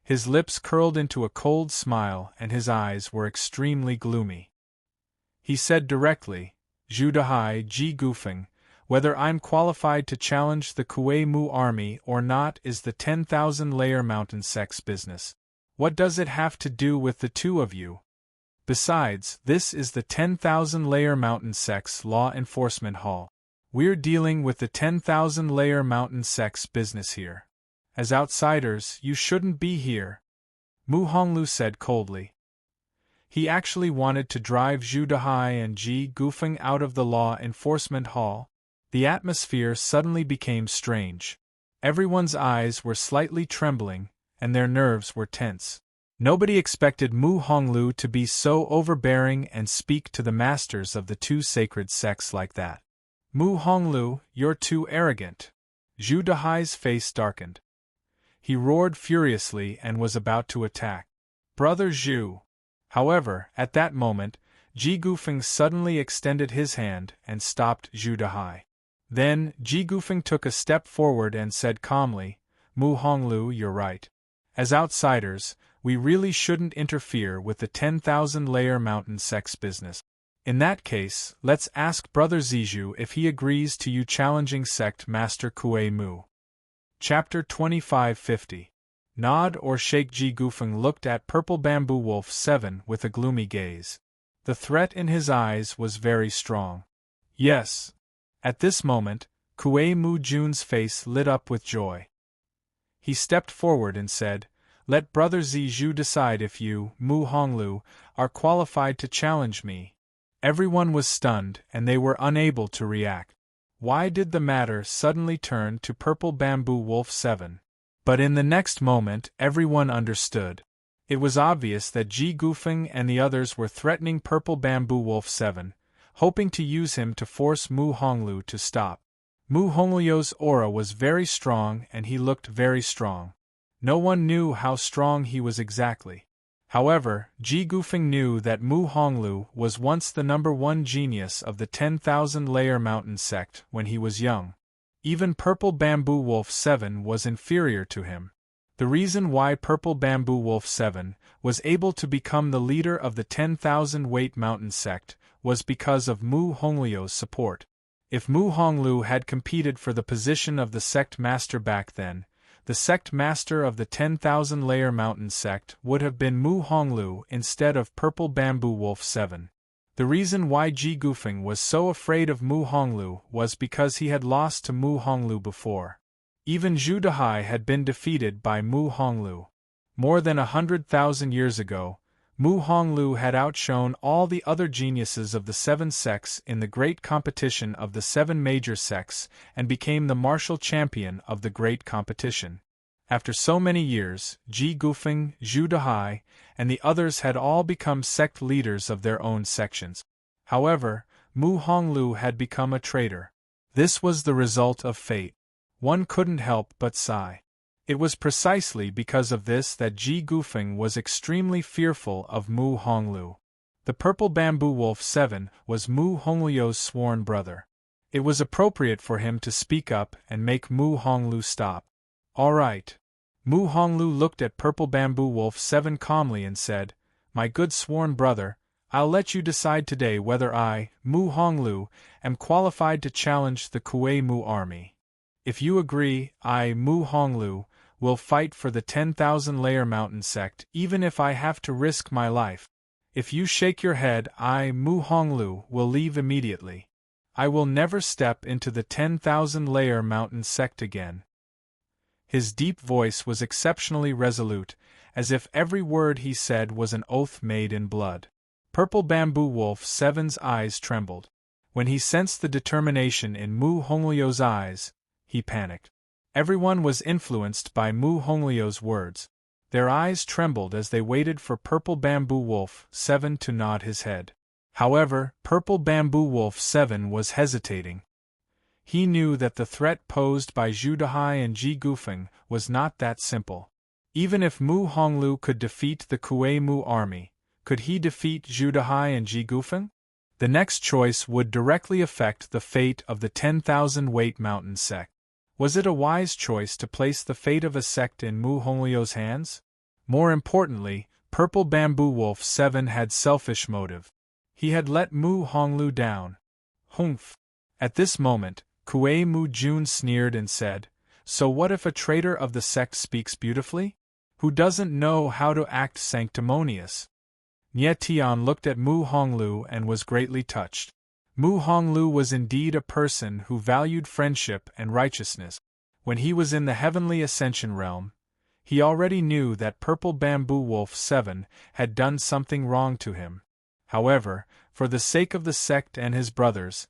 His lips curled into a cold smile and his eyes were extremely gloomy. He said directly, Zhu Dahai, Ji Gufeng, whether I'm qualified to challenge the Kue Mu army or not is the 10,000-layer mountain sect's business. What does it have to do with the two of you? Besides, this is the 10,000-layer mountain sect's law enforcement hall. We're dealing with the 10,000-layer mountain sect's business here. As outsiders, you shouldn't be here, Mu Honglu said coldly. He actually wanted to drive Zhu Dahai and Ji Gufeng out of the law enforcement hall. The atmosphere suddenly became strange. Everyone's eyes were slightly trembling, and their nerves were tense. Nobody expected Mu Honglu to be so overbearing and speak to the masters of the two sacred sects like that. Mu Honglu, you're too arrogant. Zhu Dahai's face darkened. He roared furiously and was about to attack Brother Zhu. However, at that moment, Ji Gufeng suddenly extended his hand and stopped Zhu Dahai. Then, Ji Gufeng took a step forward and said calmly, Mu Honglu, you're right. As outsiders, we really shouldn't interfere with the 10,000-layer mountain sect's business. In that case, let's ask Brother Zizhu if he agrees to you challenging sect Master Kue Mu. Chapter 2550. Nod or shake. Ji Gufeng looked at Purple Bamboo Wolf 7 with a gloomy gaze. The threat in his eyes was very strong. Yes. At this moment, Kue Mu Jun's face lit up with joy. He stepped forward and said, Let Brother Zizhu decide if you, Mu Honglu, are qualified to challenge me. Everyone was stunned and they were unable to react. Why did the matter suddenly turn to Purple Bamboo Wolf 7? But in the next moment, everyone understood. It was obvious that Ji Gufeng and the others were threatening Purple Bamboo Wolf 7, hoping to use him to force Mu Honglu to stop. Mu Honglio's aura was very strong and he looked very strong. No one knew how strong he was exactly. However, Ji Gufeng knew that Mu Honglu was once the #1 genius of the 10,000-layer mountain sect when he was young. Even Purple Bamboo Wolf 7 was inferior to him. The reason why Purple Bamboo Wolf 7 was able to become the leader of the 10,000-weight mountain sect was because of Mu Honglio's support. If Mu Honglu had competed for the position of the sect master back then, the sect master of the 10,000-layer mountain sect would have been Mu Honglu instead of Purple Bamboo Wolf 7. The reason why Ji Gufeng was so afraid of Mu Honglu was because he had lost to Mu Honglu before. Even Zhu Dahai had been defeated by Mu Honglu. More than 100,000 years ago, Mu Honglu had outshone all the other geniuses of the 7 sects in the great competition of the 7 major sects and became the martial champion of the great competition. After so many years, Ji Gufeng, Zhu Dehai, and the others had all become sect leaders of their own sections. However, Mu Honglu had become a traitor. This was the result of fate. One couldn't help but sigh. It was precisely because of this that Ji Gufeng was extremely fearful of Mu Honglu. The Purple Bamboo Wolf 7 was Mu Honglio's sworn brother. It was appropriate for him to speak up and make Mu Honglu stop. All right. Mu Honglu looked at Purple Bamboo Wolf 7 calmly and said, "My good sworn brother, I'll let you decide today whether I, Mu Honglu, am qualified to challenge the Kuei Mu army. If you agree, I, Mu Honglu, will fight for the 10,000 Layer Mountain sect even if I have to risk my life. If you shake your head, I, Mu Honglu, will leave immediately. I will never step into the 10,000 Layer Mountain sect again." His deep voice was exceptionally resolute, as if every word he said was an oath made in blood. Purple Bamboo Wolf 7's eyes trembled. When he sensed the determination in Mu Honglio's eyes, he panicked. Everyone was influenced by Mu Honglio's words. Their eyes trembled as they waited for Purple Bamboo Wolf 7 to nod his head. However, Purple Bamboo Wolf 7 was hesitating. He knew that the threat posed by Zhu Dehai and Ji Gufeng was not that simple. Even if Mu Honglu could defeat the Kuei Mu army, could he defeat Zhu Dehai and Ji Gufeng? The next choice would directly affect the fate of the 10,000 Weight Mountain sect. Was it a wise choice to place the fate of a sect in Mu Honglio's hands? More importantly, Purple Bamboo Wolf 7 had selfish motive. He had let Mu Honglu down. Humph! At this moment, Kuei Mu Jun sneered and said, "So what if a traitor of the sect speaks beautifully? Who doesn't know how to act sanctimonious?" Nie Tian looked at Mu Honglu and was greatly touched. Mu Honglu was indeed a person who valued friendship and righteousness. When he was in the heavenly ascension realm, he already knew that Purple Bamboo Wolf 7 had done something wrong to him. However, for the sake of the sect and his brothers,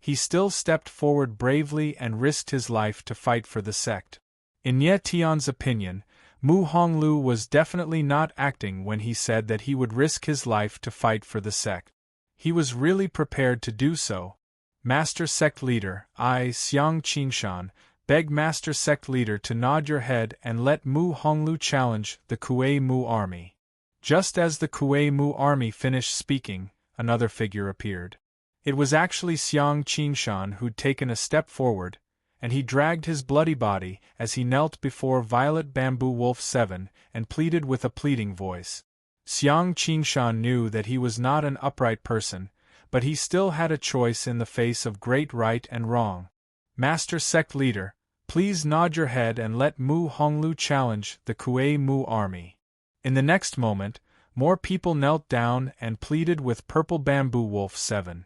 he still stepped forward bravely and risked his life to fight for the sect. In Nie Tian's opinion, Mu Honglu was definitely not acting when he said that he would risk his life to fight for the sect. He was really prepared to do so. Master Sect Leader, I, Xiang Qingshan, beg Master Sect Leader to nod your head and let Mu Honglu challenge the Kuei Mu army. Just as the Kuei Mu army finished speaking, another figure appeared. It was actually Xiang Qingshan who'd taken a step forward, and he dragged his bloody body as he knelt before Violet Bamboo Wolf 7 and pleaded with a pleading voice. Xiang Qingshan knew that he was not an upright person, but he still had a choice in the face of great right and wrong. Master Sect Leader, please nod your head and let Mu Honglu challenge the Kuei Mu army. In the next moment, more people knelt down and pleaded with Purple Bamboo Wolf 7.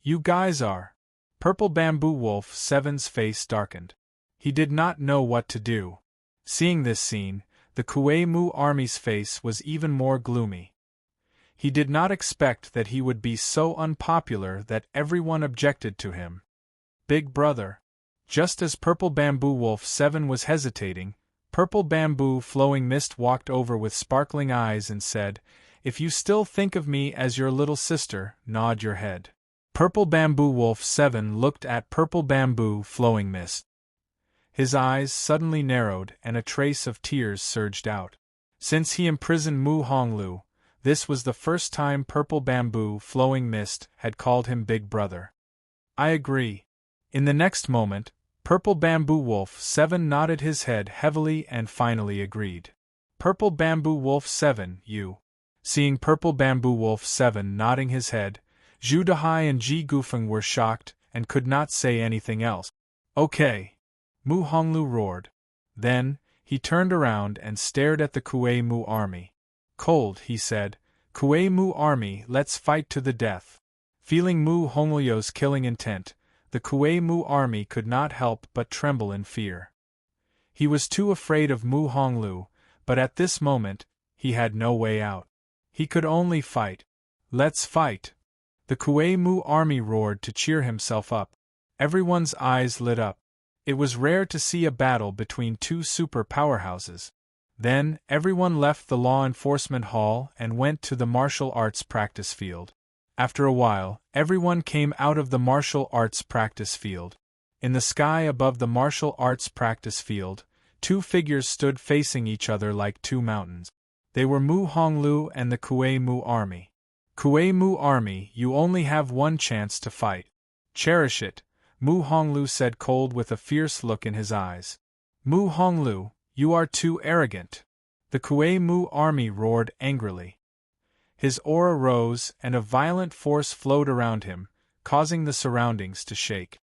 You guys are. Purple Bamboo Wolf 7's face darkened. He did not know what to do. Seeing this scene, the Kuei Mu army's face was even more gloomy. He did not expect that he would be so unpopular that everyone objected to him. Big brother. Just as Purple Bamboo Wolf 7 was hesitating, Purple Bamboo Flowing Mist walked over with sparkling eyes and said, "If you still think of me as your little sister, nod your head." Purple Bamboo Wolf 7 looked at Purple Bamboo Flowing Mist. His eyes suddenly narrowed and a trace of tears surged out. Since he imprisoned Mu Honglu, this was the first time Purple Bamboo Flowing Mist had called him Big Brother. I agree. In the next moment, Purple Bamboo Wolf 7 nodded his head heavily and finally agreed. Purple Bamboo Wolf 7, you. Seeing Purple Bamboo Wolf 7 nodding his head, Zhu Dehai and Ji Gufeng were shocked and could not say anything else. Okay. Mu Honglu roared. Then, he turned around and stared at the Kuei Mu army. Cold, he said, "Kuei Mu army, let's fight to the death." Feeling Mu Honglio's killing intent, the Kuei Mu army could not help but tremble in fear. He was too afraid of Mu Honglu, but at this moment, he had no way out. He could only fight. Let's fight! The Kuei Mu army roared to cheer himself up. Everyone's eyes lit up. It was rare to see a battle between two super powerhouses. Then, everyone left the law enforcement hall and went to the martial arts practice field. After a while, everyone came out of the martial arts practice field. In the sky above the martial arts practice field, two figures stood facing each other like two mountains. They were Mu Honglu and the Kuei Mu army. Kuei Mu army, you only have one chance to fight. Cherish it, Mu Honglu said, cold with a fierce look in his eyes. Mu Honglu, you are too arrogant. The Kuei Mu army roared angrily. His aura rose and a violent force flowed around him, causing the surroundings to shake.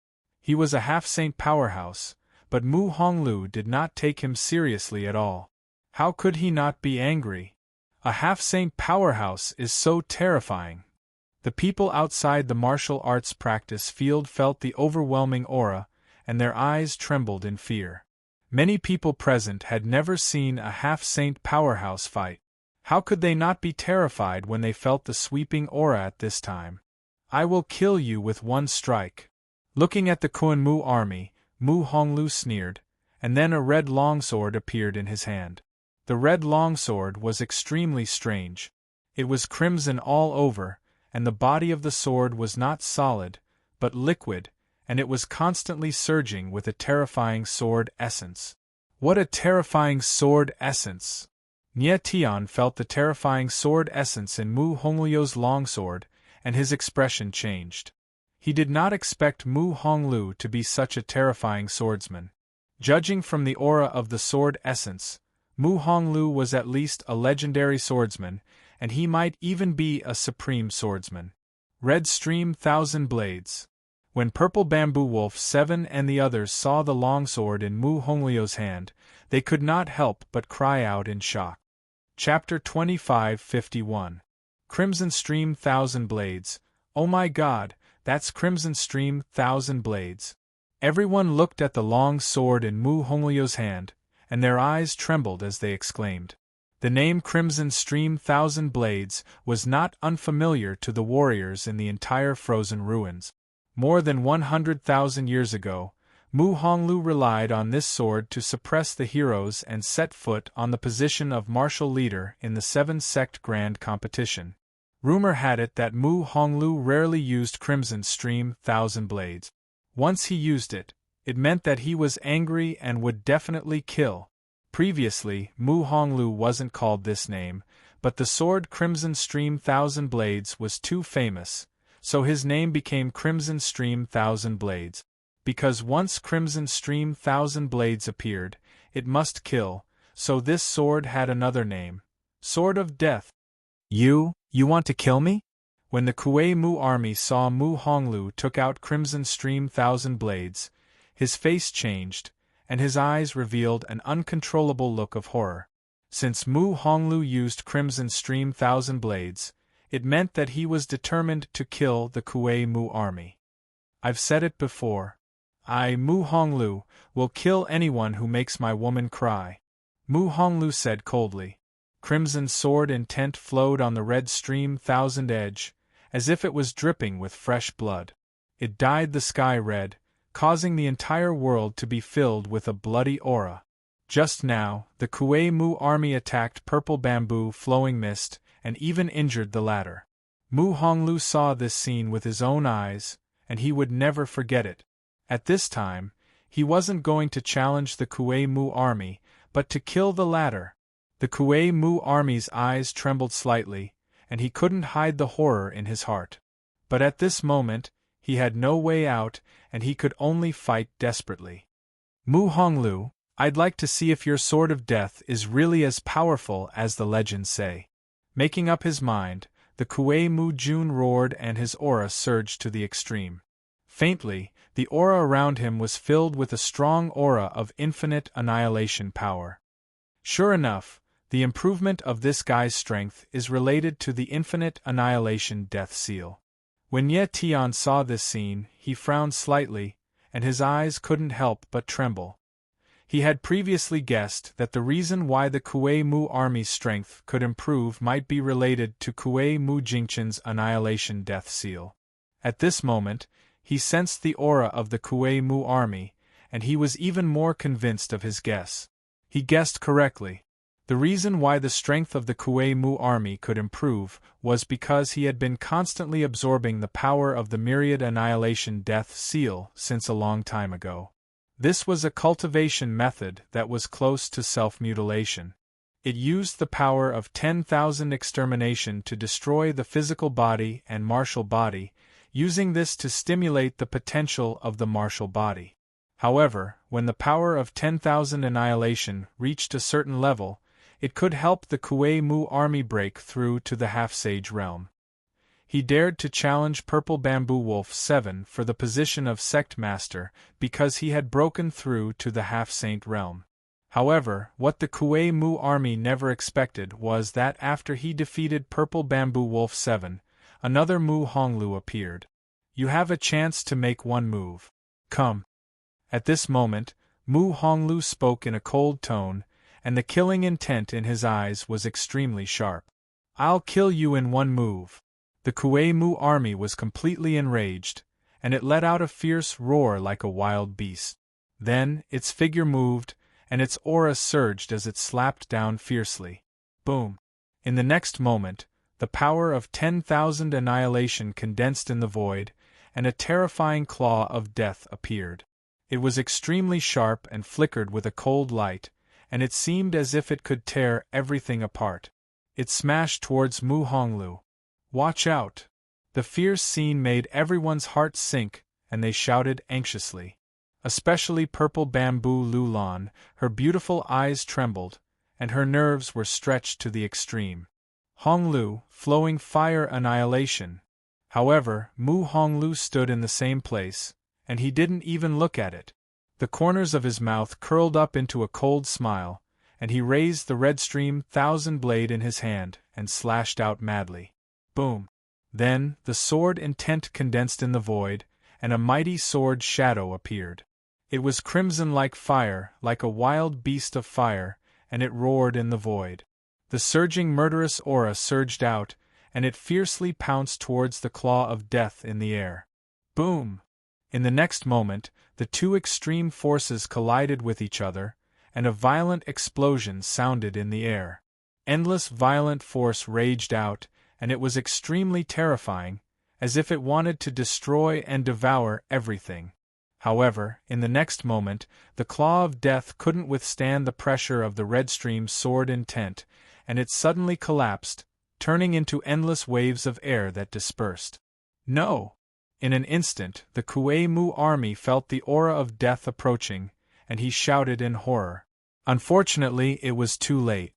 He was a half-saint powerhouse, but Mu Honglu did not take him seriously at all. How could he not be angry? A half-saint powerhouse is so terrifying. The people outside the martial arts practice field felt the overwhelming aura, and their eyes trembled in fear. Many people present had never seen a half-saint powerhouse fight. How could they not be terrified when they felt the sweeping aura at this time? I will kill you with one strike. Looking at the Kuei Mu army, Mu Honglu sneered, and then a red longsword appeared in his hand. The red longsword was extremely strange. It was crimson all over, and the body of the sword was not solid, but liquid, and it was constantly surging with a terrifying sword essence. What a terrifying sword essence! Nie Tian felt the terrifying sword essence in Mu Honglu's longsword, and his expression changed. He did not expect Mu Honglu to be such a terrifying swordsman. Judging from the aura of the sword essence, Mu Honglu was at least a legendary swordsman, and he might even be a supreme swordsman. Red Stream Thousand Blades. When Purple Bamboo Wolf 7 and the others saw the longsword in Mu Honglu's hand, they could not help but cry out in shock. Chapter 2551. Crimson Stream Thousand Blades. Oh my God, that's Crimson Stream Thousand Blades. Everyone looked at the long sword in Mu Honglu's hand, and their eyes trembled as they exclaimed. The name Crimson Stream Thousand Blades was not unfamiliar to the warriors in the entire frozen ruins. More than 100,000 years ago, Mu Honglu relied on this sword to suppress the heroes and set foot on the position of martial leader in the Seven-Sect Grand Competition. Rumor had it that Mu Honglu rarely used Crimson Stream Thousand Blades. Once he used it, it meant that he was angry and would definitely kill. Previously, Mu Honglu wasn't called this name, but the sword Crimson Stream Thousand Blades was too famous, so his name became Crimson Stream Thousand Blades. Because once Crimson Stream Thousand Blades appeared, it must kill, so this sword had another name. Sword of Death. You want to kill me? When the Kuei Mu army saw Mu Honglu took out Crimson Stream Thousand Blades, his face changed, and his eyes revealed an uncontrollable look of horror. Since Mu Honglu used Crimson Stream Thousand Blades, it meant that he was determined to kill the Kuei Mu army. I've said it before. I, Mu Honglu, will kill anyone who makes my woman cry. Mu Honglu said coldly. Crimson sword intent flowed on the red stream thousand edge, as if it was dripping with fresh blood. It dyed the sky red, causing the entire world to be filled with a bloody aura. Just now, the Kuei Mu army attacked Purple Bamboo Flowing Mist, and even injured the latter. Mu Honglu saw this scene with his own eyes, and he would never forget it. At this time, he wasn't going to challenge the Kuei Mu army, but to kill the latter. The Kuei Mu army's eyes trembled slightly, and he couldn't hide the horror in his heart. But at this moment, he had no way out, and he could only fight desperately. Mu Honglu, I'd like to see if your sword of death is really as powerful as the legends say. Making up his mind, the Kuei Mu Jun roared and his aura surged to the extreme. Faintly, the aura around him was filled with a strong aura of infinite annihilation power. Sure enough, the improvement of this guy's strength is related to the infinite annihilation death seal. When Nie Tian saw this scene, he frowned slightly, and his eyes couldn't help but tremble. He had previously guessed that the reason why the Kuei Mu army's strength could improve might be related to Kuei Mu Jingchen's annihilation death seal. At this moment, he sensed the aura of the Kuei Mu army, and he was even more convinced of his guess. He guessed correctly. The reason why the strength of the Kuei Mu army could improve was because he had been constantly absorbing the power of the myriad annihilation death seal since a long time ago. This was a cultivation method that was close to self-mutilation. It used the power of 10,000 extermination to destroy the physical body and martial body, using this to stimulate the potential of the martial body. However, when the power of 10,000 annihilation reached a certain level, it could help the Kuei Mu army break through to the half-sage realm. He dared to challenge Purple Bamboo Wolf 7 for the position of Sect Master because he had broken through to the half-saint realm. However, what the Kuei Mu army never expected was that after he defeated Purple Bamboo Wolf 7, another Mu Honglu appeared. You have a chance to make one move. Come. At this moment, Mu Honglu spoke in a cold tone, and the killing intent in his eyes was extremely sharp. I'll kill you in one move. The Kuei Mu army was completely enraged, and it let out a fierce roar like a wild beast. Then, its figure moved, and its aura surged as it slapped down fiercely. Boom! In the next moment, the power of 10,000 annihilation condensed in the void, and a terrifying claw of death appeared. It was extremely sharp and flickered with a cold light, and it seemed as if it could tear everything apart. It smashed towards Mu Honglu. Watch out! The fierce scene made everyone's heart sink, and they shouted anxiously. Especially Purple Bamboo Lulan, her beautiful eyes trembled, and her nerves were stretched to the extreme. Honglu, flowing fire annihilation. However, Mu Honglu stood in the same place, and he didn't even look at it. The corners of his mouth curled up into a cold smile, and he raised the red stream thousand blade in his hand and slashed out madly. Boom! Then, the sword intent condensed in the void, and a mighty sword shadow appeared. It was crimson like fire, like a wild beast of fire, and it roared in the void. The surging murderous aura surged out, and it fiercely pounced towards the claw of death in the air. Boom! In the next moment, the two extreme forces collided with each other, and a violent explosion sounded in the air. Endless violent force raged out, and it was extremely terrifying, as if it wanted to destroy and devour everything. However, in the next moment, the claw of death couldn't withstand the pressure of the red stream sword intent, and it suddenly collapsed, turning into endless waves of air that dispersed. No! In an instant, the Kuei Mu army felt the aura of death approaching, and he shouted in horror. Unfortunately, it was too late.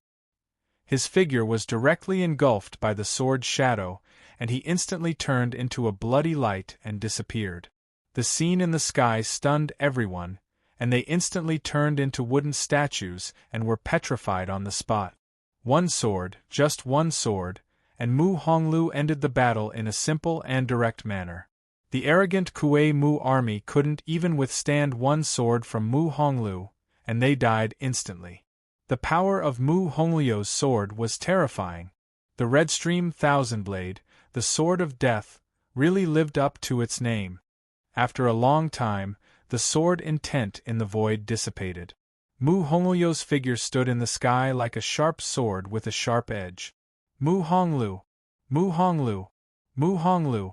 His figure was directly engulfed by the sword's shadow, and he instantly turned into a bloody light and disappeared. The scene in the sky stunned everyone, and they instantly turned into wooden statues and were petrified on the spot. One sword, just one sword, and Mu Honglu ended the battle in a simple and direct manner. The arrogant Kuei Mu army couldn't even withstand one sword from Mu Honglu, and they died instantly. The power of Mu Honglio's sword was terrifying. The Red Stream Thousand Blade, the Sword of Death, really lived up to its name. After a long time, the sword intent in the void dissipated. Mu Honglio's figure stood in the sky like a sharp sword with a sharp edge. Mu Honglu! Mu Honglu! Mu Honglu!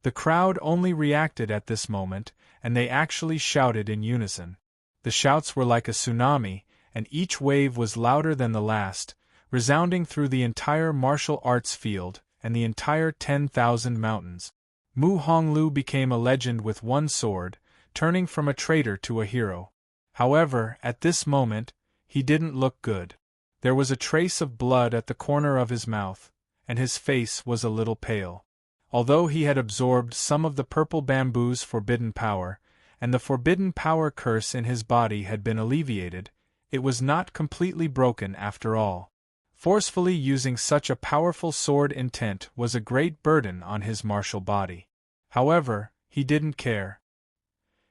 The crowd only reacted at this moment, and they actually shouted in unison. The shouts were like a tsunami, and each wave was louder than the last, resounding through the entire martial arts field and the entire 10,000 mountains. Mu Honglu became a legend with one sword, turning from a traitor to a hero. However, at this moment, he didn't look good. There was a trace of blood at the corner of his mouth, and his face was a little pale. Although he had absorbed some of the purple bamboo's forbidden power, and the forbidden power curse in his body had been alleviated, it was not completely broken after all. Forcefully using such a powerful sword intent was a great burden on his martial body. However, he didn't care.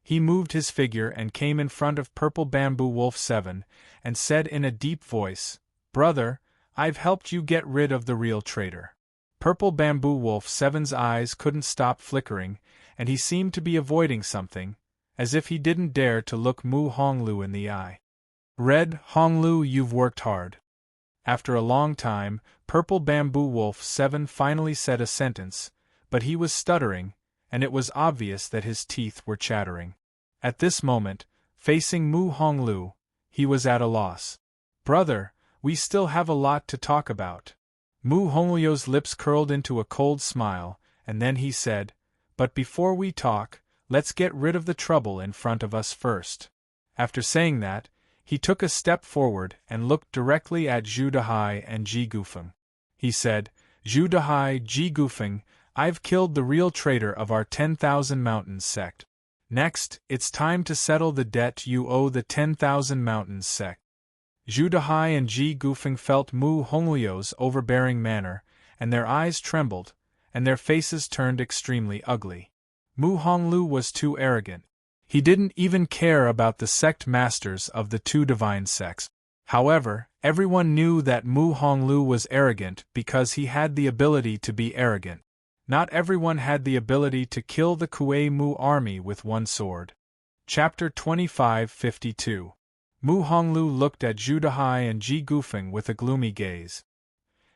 He moved his figure and came in front of Purple Bamboo Wolf 7, and said in a deep voice, "Brother, I've helped you get rid of the real traitor." Purple Bamboo Wolf 7's eyes couldn't stop flickering, and he seemed to be avoiding something, as if he didn't dare to look Mu Honglu in the eye. Red Honglu, you've worked hard. After a long time, Purple Bamboo Wolf 7 finally said a sentence, but he was stuttering, and it was obvious that his teeth were chattering. At this moment, facing Mu Honglu, he was at a loss. Brother, we still have a lot to talk about. Mu Honglu's lips curled into a cold smile, and then he said, but before we talk, let's get rid of the trouble in front of us first. After saying that, he took a step forward and looked directly at Zhu Dahai and Ji Gufeng. He said, Zhu Dahai, Ji Gufeng, I've killed the real traitor of our 10,000 Mountains sect. Next, it's time to settle the debt you owe the 10,000 Mountains sect. Zhu Dahai and Ji Gufeng felt Mu Honglu's overbearing manner, and their eyes trembled, and their faces turned extremely ugly. Mu Honglu was too arrogant. He didn't even care about the sect masters of the two divine sects. However, everyone knew that Mu Honglu was arrogant because he had the ability to be arrogant. Not everyone had the ability to kill the Kuei Mu army with one sword. Chapter 25:52. Mu Honglu looked at Zhu Dahai and Ji Gufeng with a gloomy gaze.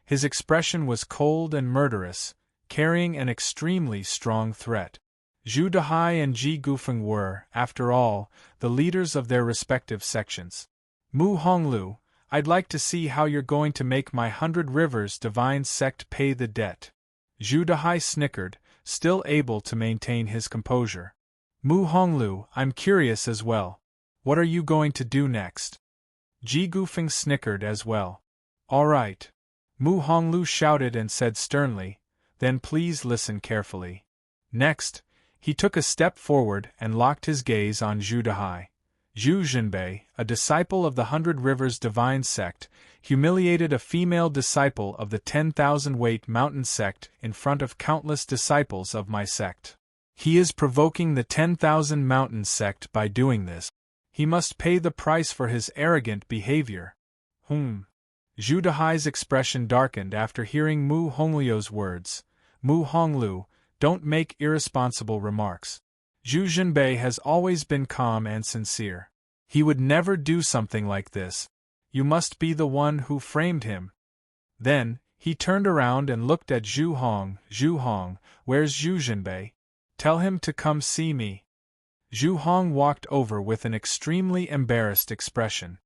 His expression was cold and murderous, carrying an extremely strong threat. Zhu Dahai and Ji Gufeng were, after all, the leaders of their respective sections. Mu Honglu, I'd like to see how you're going to make my 100 Rivers divine sect pay the debt. Zhu Dahai snickered, still able to maintain his composure. Mu Honglu, I'm curious as well. What are you going to do next? Ji Gufeng snickered as well. All right. Mu Honglu shouted and said sternly, then please listen carefully. Next, he took a step forward and locked his gaze on Zhu Dahai. Zhu Zhenbei, a disciple of the 100 Rivers divine sect, humiliated a female disciple of the 10,000-weight mountain sect in front of countless disciples of my sect. He is provoking the 10,000 mountain sect by doing this. He must pay the price for his arrogant behavior. Zhu Dahai's expression darkened after hearing Mu Honglu's words. Mu Honglu, don't make irresponsible remarks. Zhu Zhenbei has always been calm and sincere. He would never do something like this. You must be the one who framed him. Then, he turned around and looked at Zhu Hong. Zhu Hong, where's Zhu Zhenbei? Tell him to come see me. Zhu Hong walked over with an extremely embarrassed expression.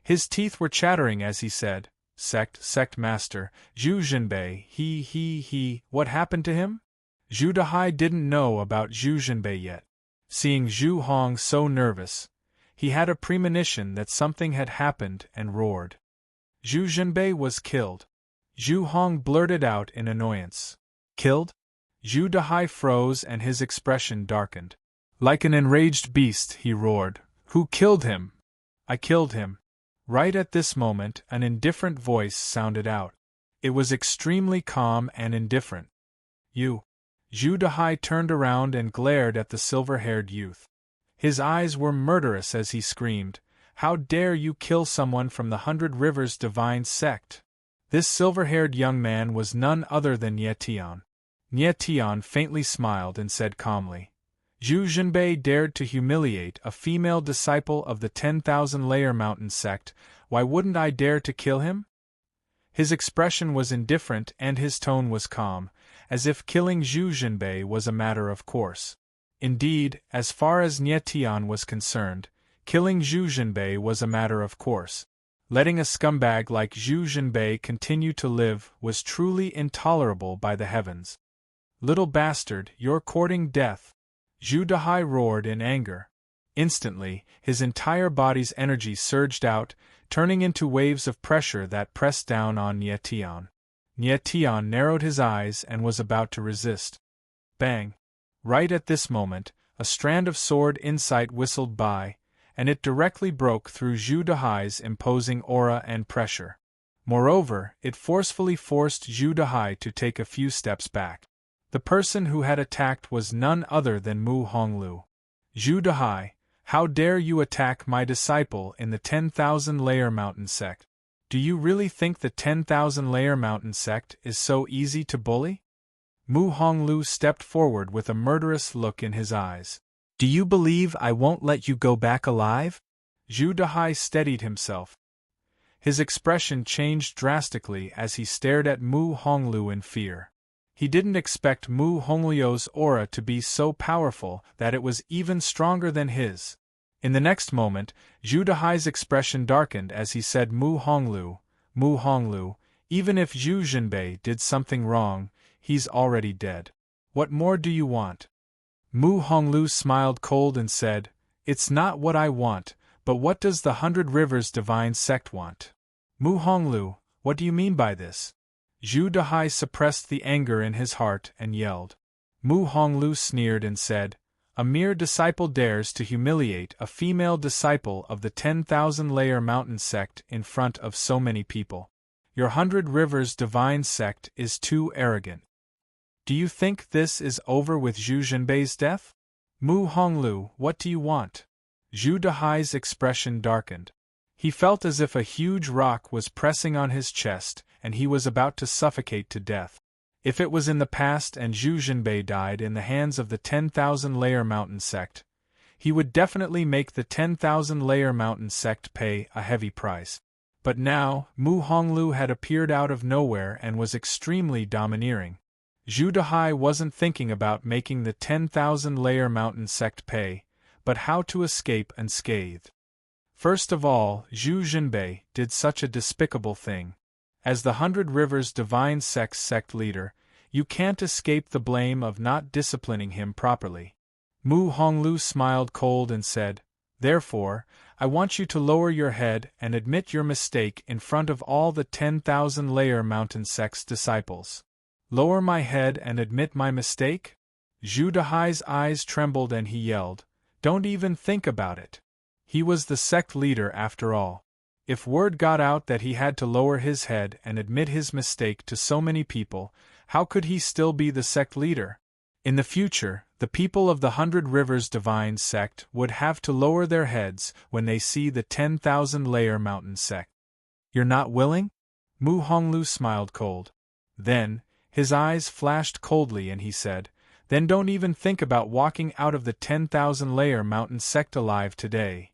His teeth were chattering as he said, Sect Master, Zhu Zhenbei, what happened to him? Zhu Dahai didn't know about Zhu Zhenbei yet. Seeing Zhu Hong so nervous, he had a premonition that something had happened and roared. Zhu Zhenbei was killed. Zhu Hong blurted out in annoyance. Killed? Zhu Dahai froze and his expression darkened. Like an enraged beast, he roared. Who killed him? I killed him. Right at this moment, an indifferent voice sounded out. It was extremely calm and indifferent. You. Zhu Dahai turned around and glared at the silver-haired youth. His eyes were murderous as he screamed, How dare you kill someone from the 100 Rivers divine sect? This silver-haired young man was none other than Ye Tian. Ye Tian faintly smiled and said calmly, Zhu Zhenbei dared to humiliate a female disciple of the 10,000-layer mountain sect, why wouldn't I dare to kill him? His expression was indifferent and his tone was calm, as if killing Zhu Zhenbei was a matter of course. Indeed, as far as Ye Tian was concerned, killing Zhu Zhenbei was a matter of course. Letting a scumbag like Zhu Zhenbei continue to live was truly intolerable by the heavens. Little bastard, you're courting death. Zhu Dahai roared in anger. Instantly, his entire body's energy surged out, turning into waves of pressure that pressed down on Ye Tian. Ye Tian narrowed his eyes and was about to resist. Bang! Right at this moment, a strand of sword insight whistled by, and it directly broke through Zhu Dahai's imposing aura and pressure. Moreover, it forcefully forced Zhu Dahai to take a few steps back. The person who had attacked was none other than Mu Honglu. Zhu Dahai, how dare you attack my disciple in the 10,000-layer mountain sect? Do you really think the 10,000-layer mountain sect is so easy to bully? Mu Honglu stepped forward with a murderous look in his eyes. Do you believe I won't let you go back alive? Zhu Dahai steadied himself. His expression changed drastically as he stared at Mu Honglu in fear. He didn't expect Mu Honglio's aura to be so powerful that it was even stronger than his. In the next moment, Zhu Dahai's expression darkened as he said, Mu Honglu, even if Zhu Jinbei did something wrong, he's already dead. What more do you want? Mu Honglu smiled cold and said, It's not what I want, but what does the 100 Rivers Divine Sect want? Mu Honglu, what do you mean by this? Zhu Dahai suppressed the anger in his heart and yelled. Mu Honglu sneered and said, A mere disciple dares to humiliate a female disciple of the 10,000-layer mountain sect in front of so many people. Your 100 Rivers Divine Sect is too arrogant. Do you think this is over with Zhu Jinbei's death? Mu Honglu, what do you want? Zhu Dahai's expression darkened. He felt as if a huge rock was pressing on his chest and he was about to suffocate to death. If it was in the past and Zhu Jinbei died in the hands of the 10,000-layer mountain sect, he would definitely make the 10,000-layer mountain sect pay a heavy price. But now, Mu Honglu had appeared out of nowhere and was extremely domineering. Zhu Dahai wasn't thinking about making the 10,000-layer mountain sect pay, but how to escape unscathed. First of all, Zhu Jinbei did such a despicable thing. As the 100 Rivers Divine Sect leader, you can't escape the blame of not disciplining him properly. Mu Honglu smiled cold and said, Therefore, I want you to lower your head and admit your mistake in front of all the 10,000-layer mountain sect's disciples. Lower my head and admit my mistake? Zhu Dahai's eyes trembled and he yelled, Don't even think about it. He was the sect leader after all. If word got out that he had to lower his head and admit his mistake to so many people, how could he still be the sect leader? In the future, the people of the 100 Rivers Divine Sect would have to lower their heads when they see the 10,000-layer mountain sect. You're not willing? Mu Honglu smiled cold. Then, his eyes flashed coldly and he said, Then don't even think about walking out of the 10,000-layer mountain sect alive today.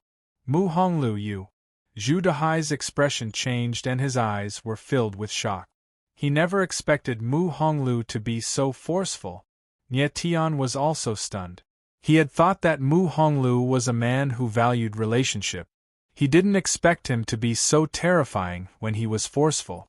Mu Honglu, you. Zhu Dahai's expression changed and his eyes were filled with shock. He never expected Mu Honglu to be so forceful. Nie Tian was also stunned. He had thought that Mu Honglu was a man who valued relationship. He didn't expect him to be so terrifying when he was forceful.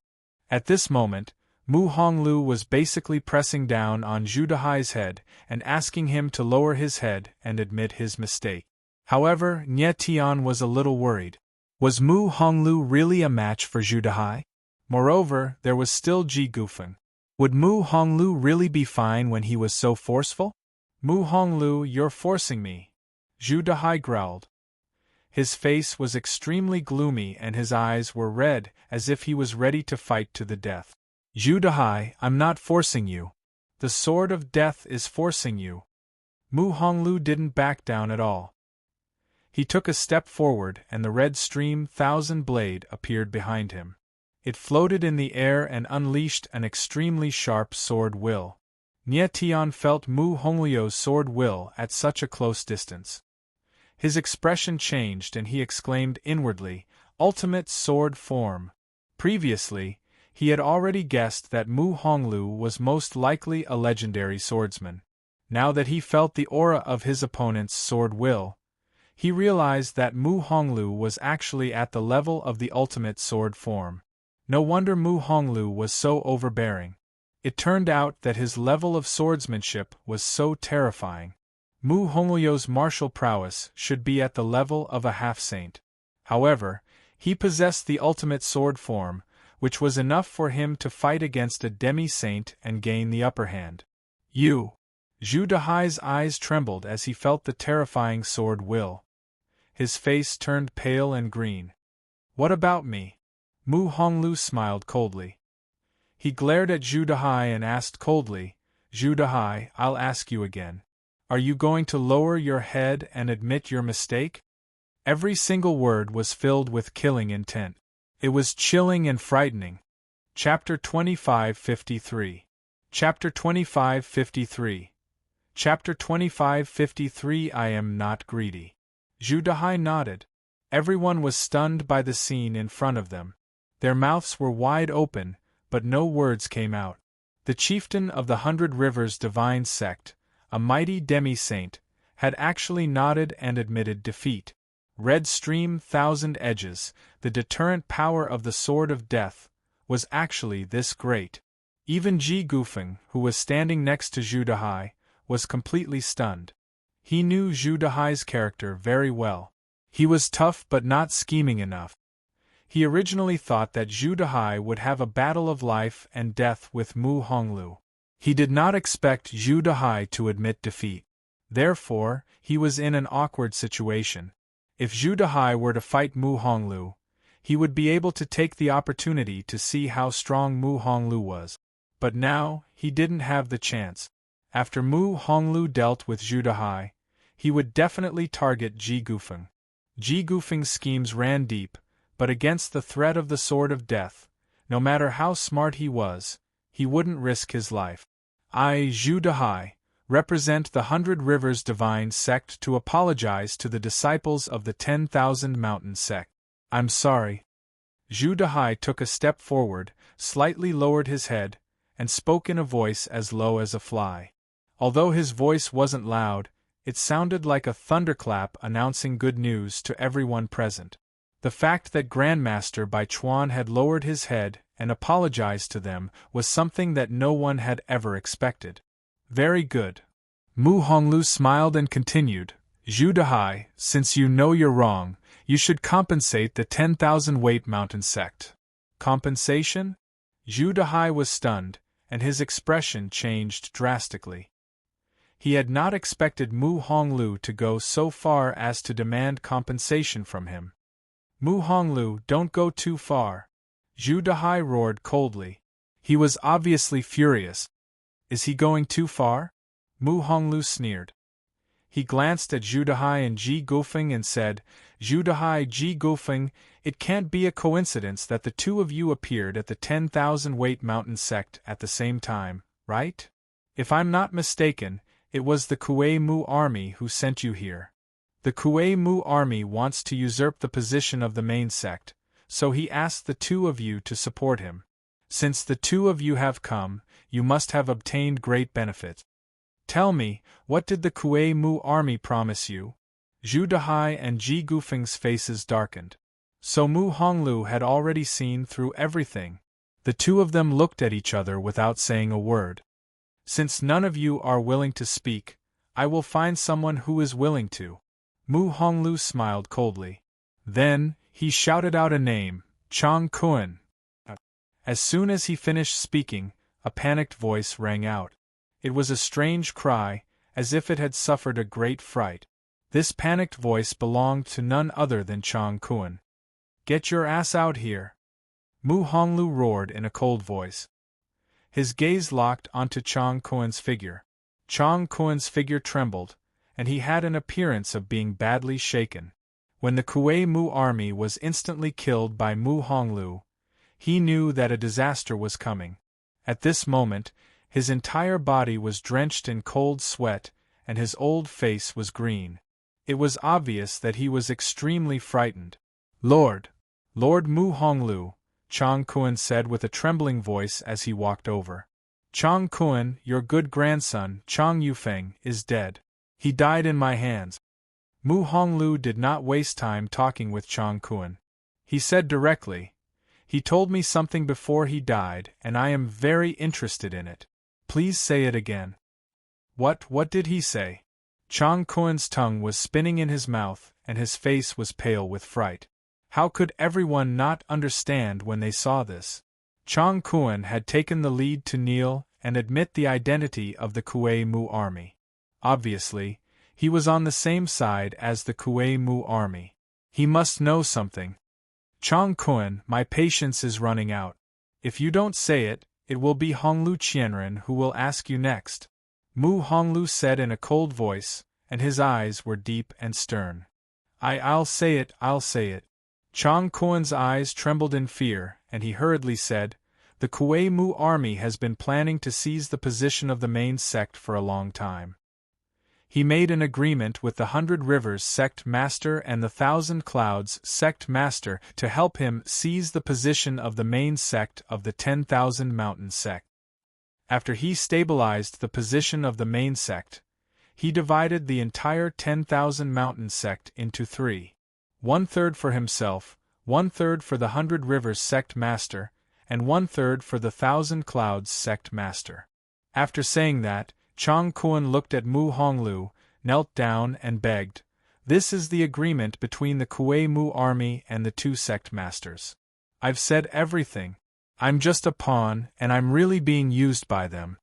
At this moment, Mu Honglu was basically pressing down on Zhu Dahai's head and asking him to lower his head and admit his mistake. However, Nie Tian was a little worried. Was Mu Honglu really a match for Zhu Dahai? Moreover, there was still Ji Gufeng. Would Mu Honglu really be fine when he was so forceful? Mu Honglu, you're forcing me. Zhu Dahai growled. His face was extremely gloomy and his eyes were red as if he was ready to fight to the death. Zhu Dahai, I'm not forcing you. The sword of death is forcing you. Mu Honglu didn't back down at all. He took a step forward and the red stream thousand blade appeared behind him. It floated in the air and unleashed an extremely sharp sword will. Nie Tian felt Mu Honglio's sword will at such a close distance. His expression changed and he exclaimed inwardly, Ultimate sword form. Previously, he had already guessed that Mu Honglu was most likely a legendary swordsman. Now that he felt the aura of his opponent's sword will, he realized that Mu Honglu was actually at the level of the ultimate sword form. No wonder Mu Honglu was so overbearing. It turned out that his level of swordsmanship was so terrifying. Mu Honglio's martial prowess should be at the level of a half-saint. However, he possessed the ultimate sword form, which was enough for him to fight against a demi-saint and gain the upper hand. You! Zhu Dahai's eyes trembled as he felt the terrifying sword will. His face turned pale and green. What about me? Mu Honglu smiled coldly. He glared at Zhu Dahai and asked coldly, Zhu Dahai, I'll ask you again. Are you going to lower your head and admit your mistake? Every single word was filled with killing intent. It was chilling and frightening. Chapter 2553. Chapter 2553. Chapter 2553 I am not greedy. Zhu Dahai nodded. Everyone was stunned by the scene in front of them. Their mouths were wide open, but no words came out. The chieftain of the 100 Rivers divine sect, a mighty demi-saint, had actually nodded and admitted defeat. Red Stream 1,000 Edges, the deterrent power of the Sword of Death, was actually this great. Even Ji Gufeng, who was standing next to Zhu Dahai, was completely stunned. He knew Zhu Dahai's character very well. He was tough but not scheming enough. He originally thought that Zhu Dahai would have a battle of life and death with Mu Honglu. He did not expect Zhu Dahai to admit defeat. Therefore, he was in an awkward situation. If Zhu Dahai were to fight Mu Honglu, he would be able to take the opportunity to see how strong Mu Honglu was. But now, he didn't have the chance. After Mu Honglu dealt with Zhu Dahai, he would definitely target Ji Gufeng. Ji Gufeng's schemes ran deep, but against the threat of the Sword of Death, no matter how smart he was, he wouldn't risk his life. I, Zhu Dahai, represent the 100 Rivers Divine Sect to apologize to the disciples of the 10,000 Mountain Sect. I'm sorry. Zhu Dahai took a step forward, slightly lowered his head, and spoke in a voice as low as a fly. Although his voice wasn't loud, it sounded like a thunderclap announcing good news to everyone present. The fact that Grandmaster Bai Chuan had lowered his head and apologized to them was something that no one had ever expected. Very good. Mu Honglu smiled and continued, Zhu Dahai, since you know you're wrong, you should compensate the 10,000 weight mountain sect. Compensation? Zhu Dahai was stunned, and his expression changed drastically. He had not expected Mu Honglu to go so far as to demand compensation from him. Mu Honglu, don't go too far. Zhu Dahai roared coldly. He was obviously furious. Is he going too far? Mu Honglu sneered. He glanced at Zhu Dahai and Ji Gufeng and said, Zhu Dahai, Ji Gufeng, it can't be a coincidence that the two of you appeared at the 10,000 weight mountain sect at the same time, right? If I'm not mistaken, it was the Kuei Mu army who sent you here. The Kuei Mu army wants to usurp the position of the main sect, so he asked the two of you to support him. Since the two of you have come, you must have obtained great benefit. Tell me, what did the Kuei Mu army promise you? Zhu Dahai and Ji Gufeng's faces darkened. So Mu Honglu had already seen through everything. The two of them looked at each other without saying a word. Since none of you are willing to speak, I will find someone who is willing to. Mu Honglu smiled coldly. Then, he shouted out a name, Chang Kuan. As soon as he finished speaking, a panicked voice rang out. It was a strange cry, as if it had suffered a great fright. This panicked voice belonged to none other than Chang Kuan. Get your ass out here! Mu Honglu roared in a cold voice. His gaze locked onto Chang Kuan's figure. Chang Kuan's figure trembled, and he had an appearance of being badly shaken. When the Kuei Mu army was instantly killed by Mu Honglu, he knew that a disaster was coming. At this moment, his entire body was drenched in cold sweat, and his old face was green. It was obvious that he was extremely frightened. Lord Mu Honglu, Chang Kuan said with a trembling voice as he walked over. Chang Kuan, your good grandson, Chang Yufeng, is dead. He died in my hands. Mu Honglu did not waste time talking with Chang Kuan. He said directly, he told me something before he died, and I am very interested in it. Please say it again. What did he say? Chang Kuan's tongue was spinning in his mouth, and his face was pale with fright. How could everyone not understand when they saw this? Chang Kuan had taken the lead to kneel and admit the identity of the Kuei Mu army. Obviously, he was on the same side as the Kuei Mu army. He must know something. Chang Kuan, my patience is running out. If you don't say it, it will be Honglu Qianren who will ask you next. Mu Honglu said in a cold voice, and his eyes were deep and stern. I'll say it, I'll say it. Chang Kuan's eyes trembled in fear, and he hurriedly said, the Kuei Mu army has been planning to seize the position of the main sect for a long time. He made an agreement with the 100 Rivers sect master and the 1,000 Clouds sect master to help him seize the position of the main sect of the 10,000 Mountain sect. After he stabilized the position of the main sect, he divided the entire 10,000 Mountain sect into three: 1/3 for himself, 1/3 for the 100 Rivers sect master, and 1/3 for the 1,000 Clouds sect master. After saying that, Chang Kuan looked at Mu Honglu, knelt down and begged, "This is the agreement between the Kuei Mu army and the two sect masters. I've said everything. I'm just a pawn, and I'm really being used by them."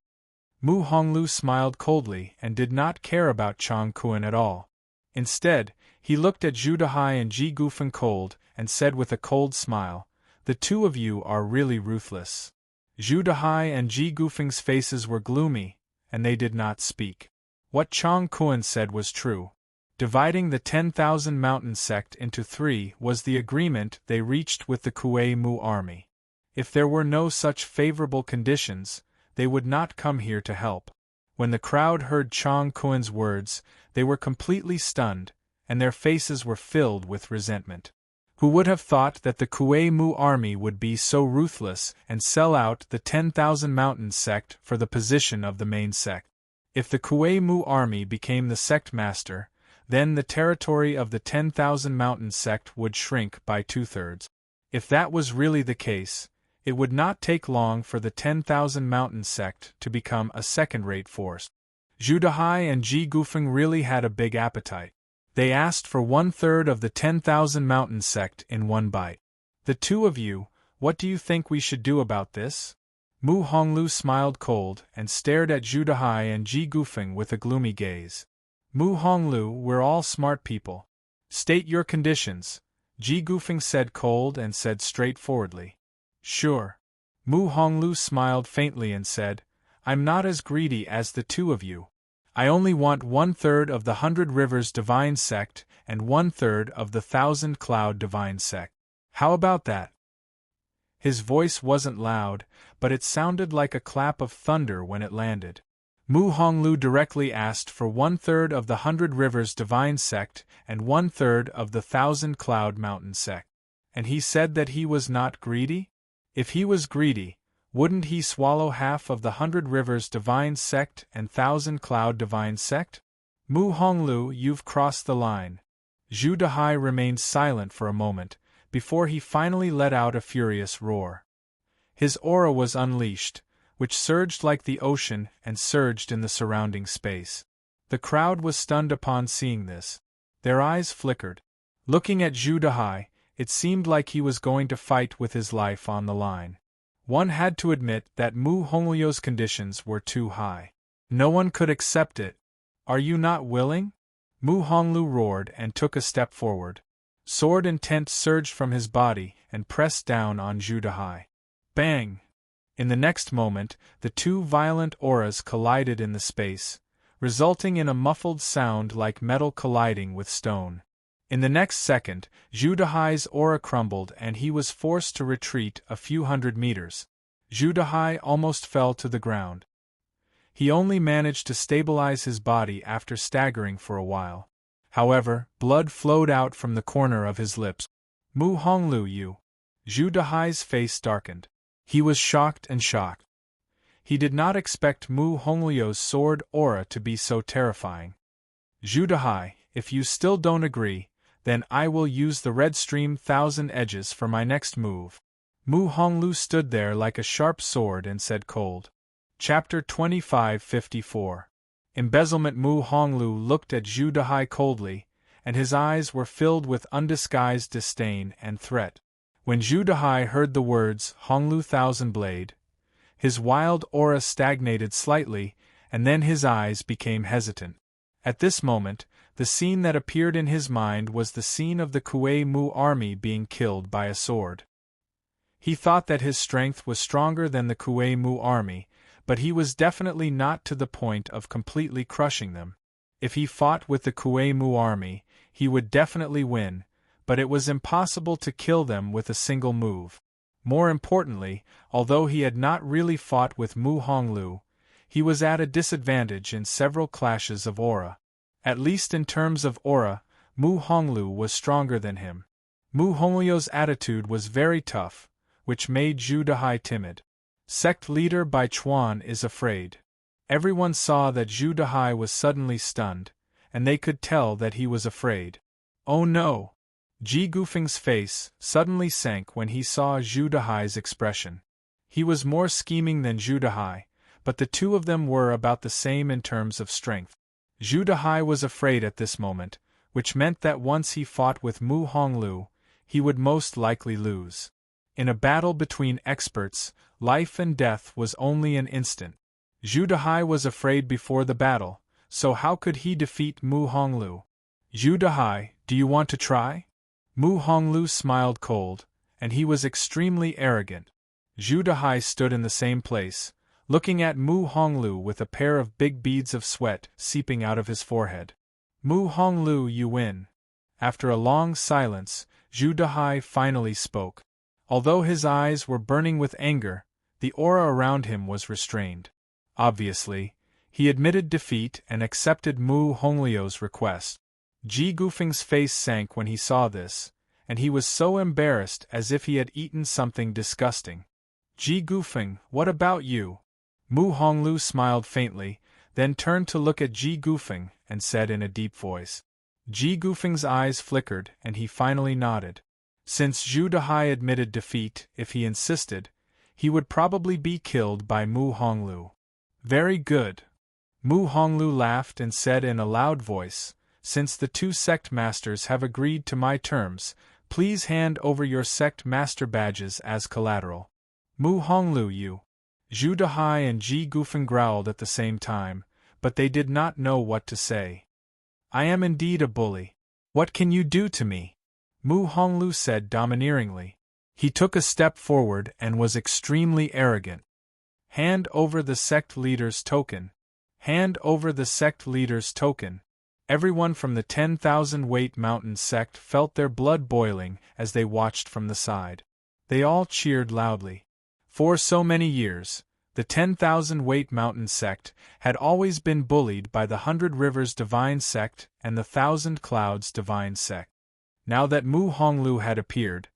Mu Honglu smiled coldly and did not care about Chang Kuan at all. Instead, he looked at Zhu Dehai and Ji Gufeng cold and said with a cold smile, "The two of you are really ruthless." Zhu Dehai and Ji Gufeng's faces were gloomy, and they did not speak. What Chang Kuan said was true. Dividing the 10,000 Mountain sect into three was the agreement they reached with the Kuei Mu army. If there were no such favorable conditions, they would not come here to help. When the crowd heard Chang Kuan's words, they were completely stunned, and their faces were filled with resentment. Who would have thought that the Kuei Mu army would be so ruthless and sell out the 10,000 Mountain sect for the position of the main sect? If the Kuei Mu army became the sect master, then the territory of the 10,000 Mountain sect would shrink by 2/3. If that was really the case, it would not take long for the 10,000 Mountain sect to become a second-rate force. Zhu Dehai and Ji Gufeng really had a big appetite. They asked for 1/3 of the 10,000 Mountain sect in one bite. "The two of you, what do you think we should do about this?" Mu Honglu smiled cold and stared at Zhu Dehai and Ji Gufeng with a gloomy gaze. "Mu Honglu, we're all smart people. State your conditions," Ji Gufeng said cold and said straightforwardly. "Sure." Mu Honglu smiled faintly and said, "I'm not as greedy as the two of you. I only want 1/3 of the 100 Rivers Divine sect and 1/3 of the 1,000 Cloud Divine sect. How about that?" His voice wasn't loud, but it sounded like a clap of thunder when it landed. Mu Honglu directly asked for 1/3 of the 100 Rivers Divine sect and 1/3 of the 1,000 Cloud Mountain sect. And he said that he was not greedy? If he was greedy, wouldn't he swallow half of the 100 Rivers Divine sect and 1,000 Cloud Divine sect? Mu Honglu, you've crossed the line. Zhu Dehai remained silent for a moment, before he finally let out a furious roar. His aura was unleashed, which surged like the ocean and surged in the surrounding space. The crowd was stunned upon seeing this. Their eyes flickered. Looking at Zhu Dehai, it seemed like he was going to fight with his life on the line. One had to admit that Mu Honglu's conditions were too high. No one could accept it. "Are you not willing?" Mu Honglu roared and took a step forward. Sword intent surged from his body and pressed down on Zhu Dehai. Bang! In the next moment, the two violent auras collided in the space, resulting in a muffled sound like metal colliding with stone. In the next second, Zhu Dehai's aura crumbled and he was forced to retreat a few hundred meters. Zhu Dehai almost fell to the ground. He only managed to stabilize his body after staggering for a while. However, blood flowed out from the corner of his lips. "Mu Honglu, you!" Zhu Dehai's face darkened. He was shocked and shocked. He did not expect Mu Honglu's sword aura to be so terrifying. "Zhu Dehai, if you still don't agree, then I will use the Red Stream 1,000 Edges for my next move." Mu Honglu stood there like a sharp sword and said cold. Chapter 2554. Embezzlement. Mu Honglu looked at Zhu Dehai coldly, and his eyes were filled with undisguised disdain and threat. When Zhu Dehai heard the words Honglu Thousand Blade, his wild aura stagnated slightly, and then his eyes became hesitant. At this moment, the scene that appeared in his mind was the scene of the Kuei Mu army being killed by a sword. He thought that his strength was stronger than the Kuei Mu army, but he was definitely not to the point of completely crushing them. If he fought with the Kuei Mu army, he would definitely win, but it was impossible to kill them with a single move. More importantly, although he had not really fought with Mu Honglu, he was at a disadvantage in several clashes of aura. At least in terms of aura, Mu Honglu was stronger than him. Mu Honglio's attitude was very tough, which made Zhu Dahai timid. Sect leader Bai Chuan is afraid. Everyone saw that Zhu Dahai was suddenly stunned, and they could tell that he was afraid. Oh no! Ji Gufeng's face suddenly sank when he saw Zhu Dahai's expression. He was more scheming than Zhu Dahai, but the two of them were about the same in terms of strength. Zhu Dahai was afraid at this moment, which meant that once he fought with Mu Honglu, he would most likely lose. In a battle between experts, life and death was only an instant. Zhu Dahai was afraid before the battle, so how could he defeat Mu Honglu? Zhu Dahai, do you want to try? Mu Honglu smiled cold, and he was extremely arrogant. Zhu Dahai stood in the same place, looking at Mu Honglu with a pair of big beads of sweat seeping out of his forehead. Mu Honglu, you win. After a long silence, Zhu Dahai finally spoke. Although his eyes were burning with anger, the aura around him was restrained. Obviously, he admitted defeat and accepted Mu Honglio's request. Ji Gufeng's face sank when he saw this, and he was so embarrassed as if he had eaten something disgusting. Ji Gufeng, what about you? Mu Honglu smiled faintly, then turned to look at Ji Gufeng and said in a deep voice. Ji Gufeng's eyes flickered and he finally nodded. Since Zhu Dahai admitted defeat, if he insisted, he would probably be killed by Mu Honglu. Very good. Mu Honglu laughed and said in a loud voice, since the two sect masters have agreed to my terms, please hand over your sect master badges as collateral. Mu Honglu, you. Zhu Dahai and Ji Gufeng growled at the same time, but they did not know what to say. I am indeed a bully. What can you do to me? Mu Honglu said domineeringly. He took a step forward and was extremely arrogant. Hand over the sect leader's token. Hand over the sect leader's token. Everyone from the 10,000-weight mountain sect felt their blood boiling as they watched from the side. They all cheered loudly. For so many years, the 10,000-weight mountain sect had always been bullied by the 100 Rivers Divine sect and the 1,000 Clouds Divine sect. Now that Mu Honglu had appeared,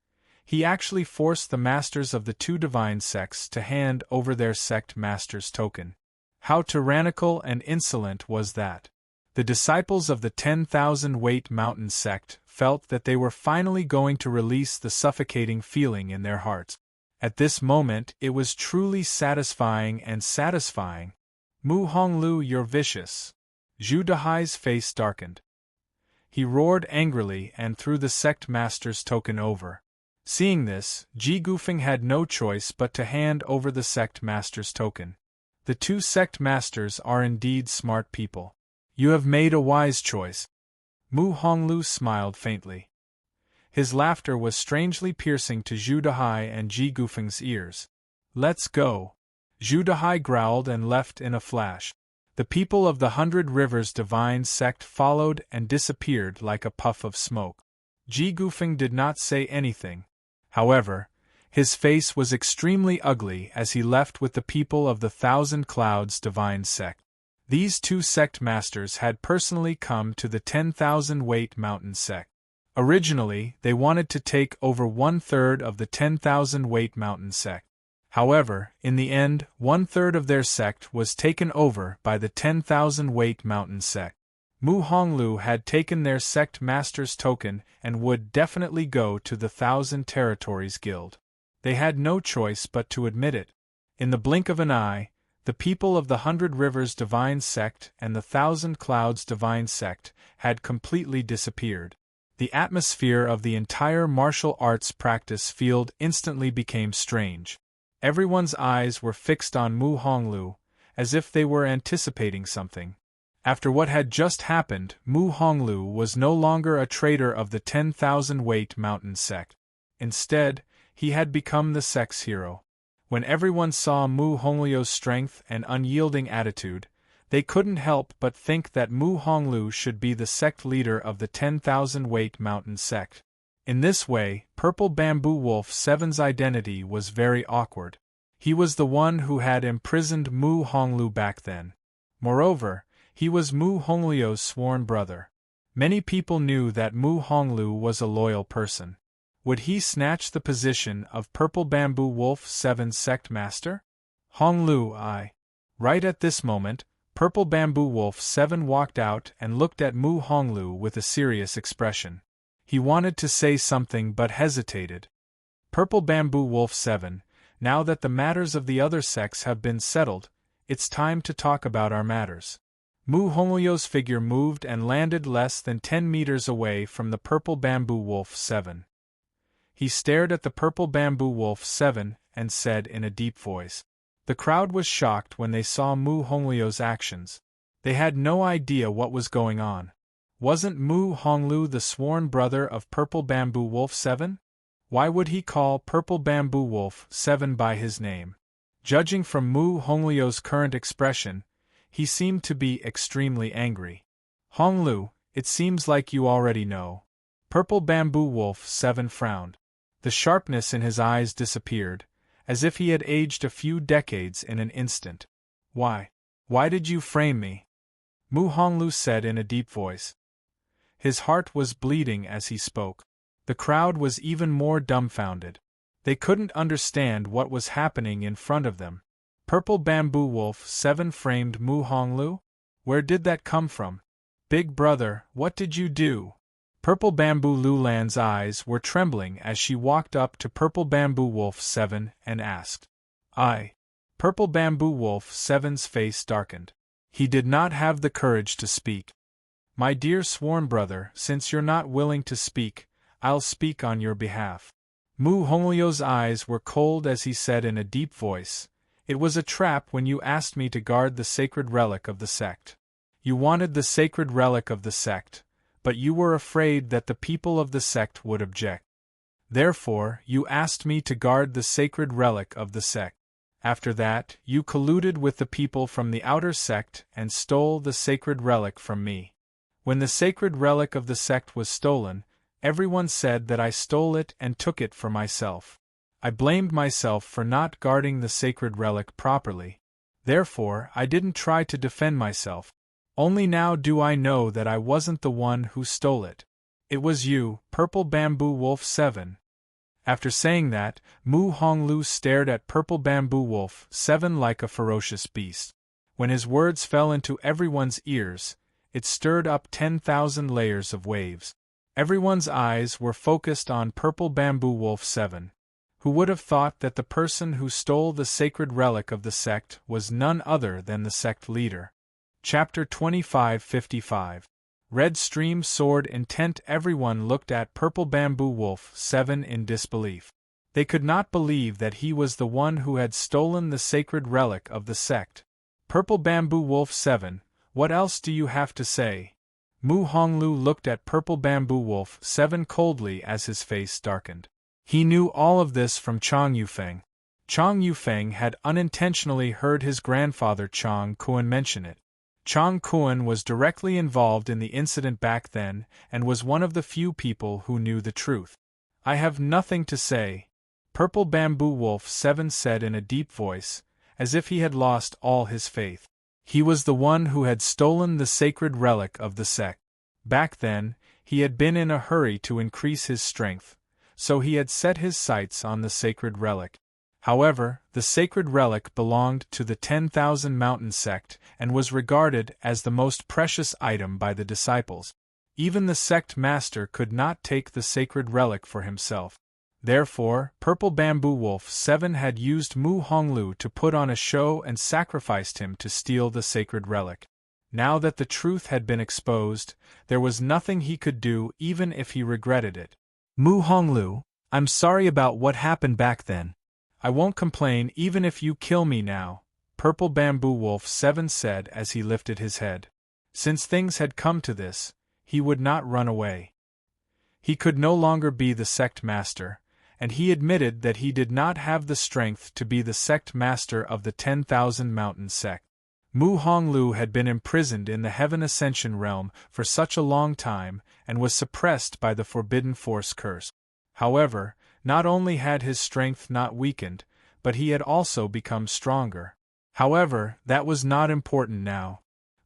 he actually forced the masters of the two divine sects to hand over their sect master's token. How tyrannical and insolent was that? The disciples of the 10,000-weight mountain sect felt that they were finally going to release the suffocating feeling in their hearts. At this moment it was truly satisfying and satisfying. Mu Honglu, you're vicious. Zhu Dahai's face darkened. He roared angrily and threw the sect master's token over. Seeing this, Ji Gufeng had no choice but to hand over the sect master's token. The two sect masters are indeed smart people. You have made a wise choice. Mu Honglu smiled faintly. His laughter was strangely piercing to Zhu Dahai and Ji Gufeng's ears. Let's go. Zhu Dahai growled and left in a flash. The people of the 100 Rivers Divine sect followed and disappeared like a puff of smoke. Ji Gufeng did not say anything. However, his face was extremely ugly as he left with the people of the 1,000 Clouds Divine sect. These two sect masters had personally come to the 10,000-weight mountain sect. Originally, they wanted to take over 1/3 of the 10,000-weight mountain sect. However, in the end, 1/3 of their sect was taken over by the 10,000-weight mountain sect. Mu Honglu had taken their sect master's token and would definitely go to the 1,000 Territories Guild. They had no choice but to admit it. In the blink of an eye, the people of the 100 Rivers Divine sect and the 1,000 Clouds Divine sect had completely disappeared. The atmosphere of the entire martial arts practice field instantly became strange. Everyone's eyes were fixed on Mu Honglu, as if they were anticipating something. After what had just happened, Mu Honglu was no longer a traitor of the 10,000-weight mountain sect. Instead, he had become the sect's hero. When everyone saw Mu Honglio's strength and unyielding attitude, they couldn't help but think that Mu Honglu should be the sect leader of the 10,000-weight mountain sect. In this way, Purple Bamboo Wolf 7's identity was very awkward. He was the one who had imprisoned Mu Honglu back then. Moreover, He was Mu Honglio's sworn brother. Many people knew that Mu Honglu was a loyal person. Would he snatch the position of Purple Bamboo Wolf 7's sect master? Honglu, I. Right at this moment, Purple Bamboo Wolf 7 walked out and looked at Mu Honglu with a serious expression. He wanted to say something but hesitated. Purple Bamboo Wolf 7, now that the matters of the other sects have been settled, it's time to talk about our matters. Mu Honglio's figure moved and landed less than 10 meters away from the Purple Bamboo Wolf 7. He stared at the Purple Bamboo Wolf 7 and said in a deep voice. The crowd was shocked when they saw Mu Honglio's actions. They had no idea what was going on. Wasn't Mu Honglu the sworn brother of Purple Bamboo Wolf 7? Why would he call Purple Bamboo Wolf 7 by his name? Judging from Mu Honglio's current expression, he seemed to be extremely angry. Honglu, it seems like you already know. Purple Bamboo Wolf 7 frowned. The sharpness in his eyes disappeared, as if he had aged a few decades in an instant. Why did you frame me? Mu Honglu said in a deep voice. His heart was bleeding as he spoke. The crowd was even more dumbfounded. They couldn't understand what was happening in front of them. Purple Bamboo Wolf 7 framed Mu Honglu? Where did that come from? Big brother, what did you do? Purple Bamboo Lulan's eyes were trembling as she walked up to Purple Bamboo Wolf 7 and asked. Purple Bamboo Wolf 7's face darkened. He did not have the courage to speak. My dear sworn brother, since you're not willing to speak, I'll speak on your behalf. Mu Honglio's eyes were cold as he said in a deep voice, It was a trap when you asked me to guard the sacred relic of the sect. You wanted the sacred relic of the sect, but you were afraid that the people of the sect would object. Therefore, you asked me to guard the sacred relic of the sect. After that, you colluded with the people from the outer sect and stole the sacred relic from me. When the sacred relic of the sect was stolen, everyone said that I stole it and took it for myself. I blamed myself for not guarding the sacred relic properly. Therefore, I didn't try to defend myself. Only now do I know that I wasn't the one who stole it. It was you, Purple Bamboo Wolf 7. After saying that, Mu Honglu stared at Purple Bamboo Wolf 7 like a ferocious beast. When his words fell into everyone's ears, it stirred up 10,000 layers of waves. Everyone's eyes were focused on Purple Bamboo Wolf 7. Who would have thought that the person who stole the sacred relic of the sect was none other than the sect leader? Chapter 2555. Red stream soared intent. Everyone looked at Purple Bamboo Wolf 7 in disbelief. They could not believe that he was the one who had stolen the sacred relic of the sect. Purple Bamboo Wolf 7, what else do you have to say? Mu Honglu looked at Purple Bamboo Wolf 7 coldly as his face darkened. He knew all of this from Chong Yufeng. Chong Yufeng had unintentionally heard his grandfather Chong Kuan mention it. Chong Kuan was directly involved in the incident back then and was one of the few people who knew the truth. I have nothing to say, Purple Bamboo Wolf 7 said in a deep voice, as if he had lost all his faith. He was the one who had stolen the sacred relic of the sect. Back then, he had been in a hurry to increase his strength, so he had set his sights on the sacred relic. However, the sacred relic belonged to the 10,000 Mountain sect and was regarded as the most precious item by the disciples. Even the sect master could not take the sacred relic for himself. Therefore, Purple Bamboo Wolf 7 had used Mu Honglu to put on a show and sacrificed him to steal the sacred relic. Now that the truth had been exposed, there was nothing he could do even if he regretted it. Mu Honglu, I'm sorry about what happened back then. I won't complain even if you kill me now, Purple Bamboo Wolf 7 said as he lifted his head. Since things had come to this, he would not run away. He could no longer be the sect master, and he admitted that he did not have the strength to be the sect master of the 10,000 Mountain sect. Mu Honglu had been imprisoned in the Heaven Ascension realm for such a long time and was suppressed by the Forbidden Force curse. However, not only had his strength not weakened, but he had also become stronger. However, that was not important now.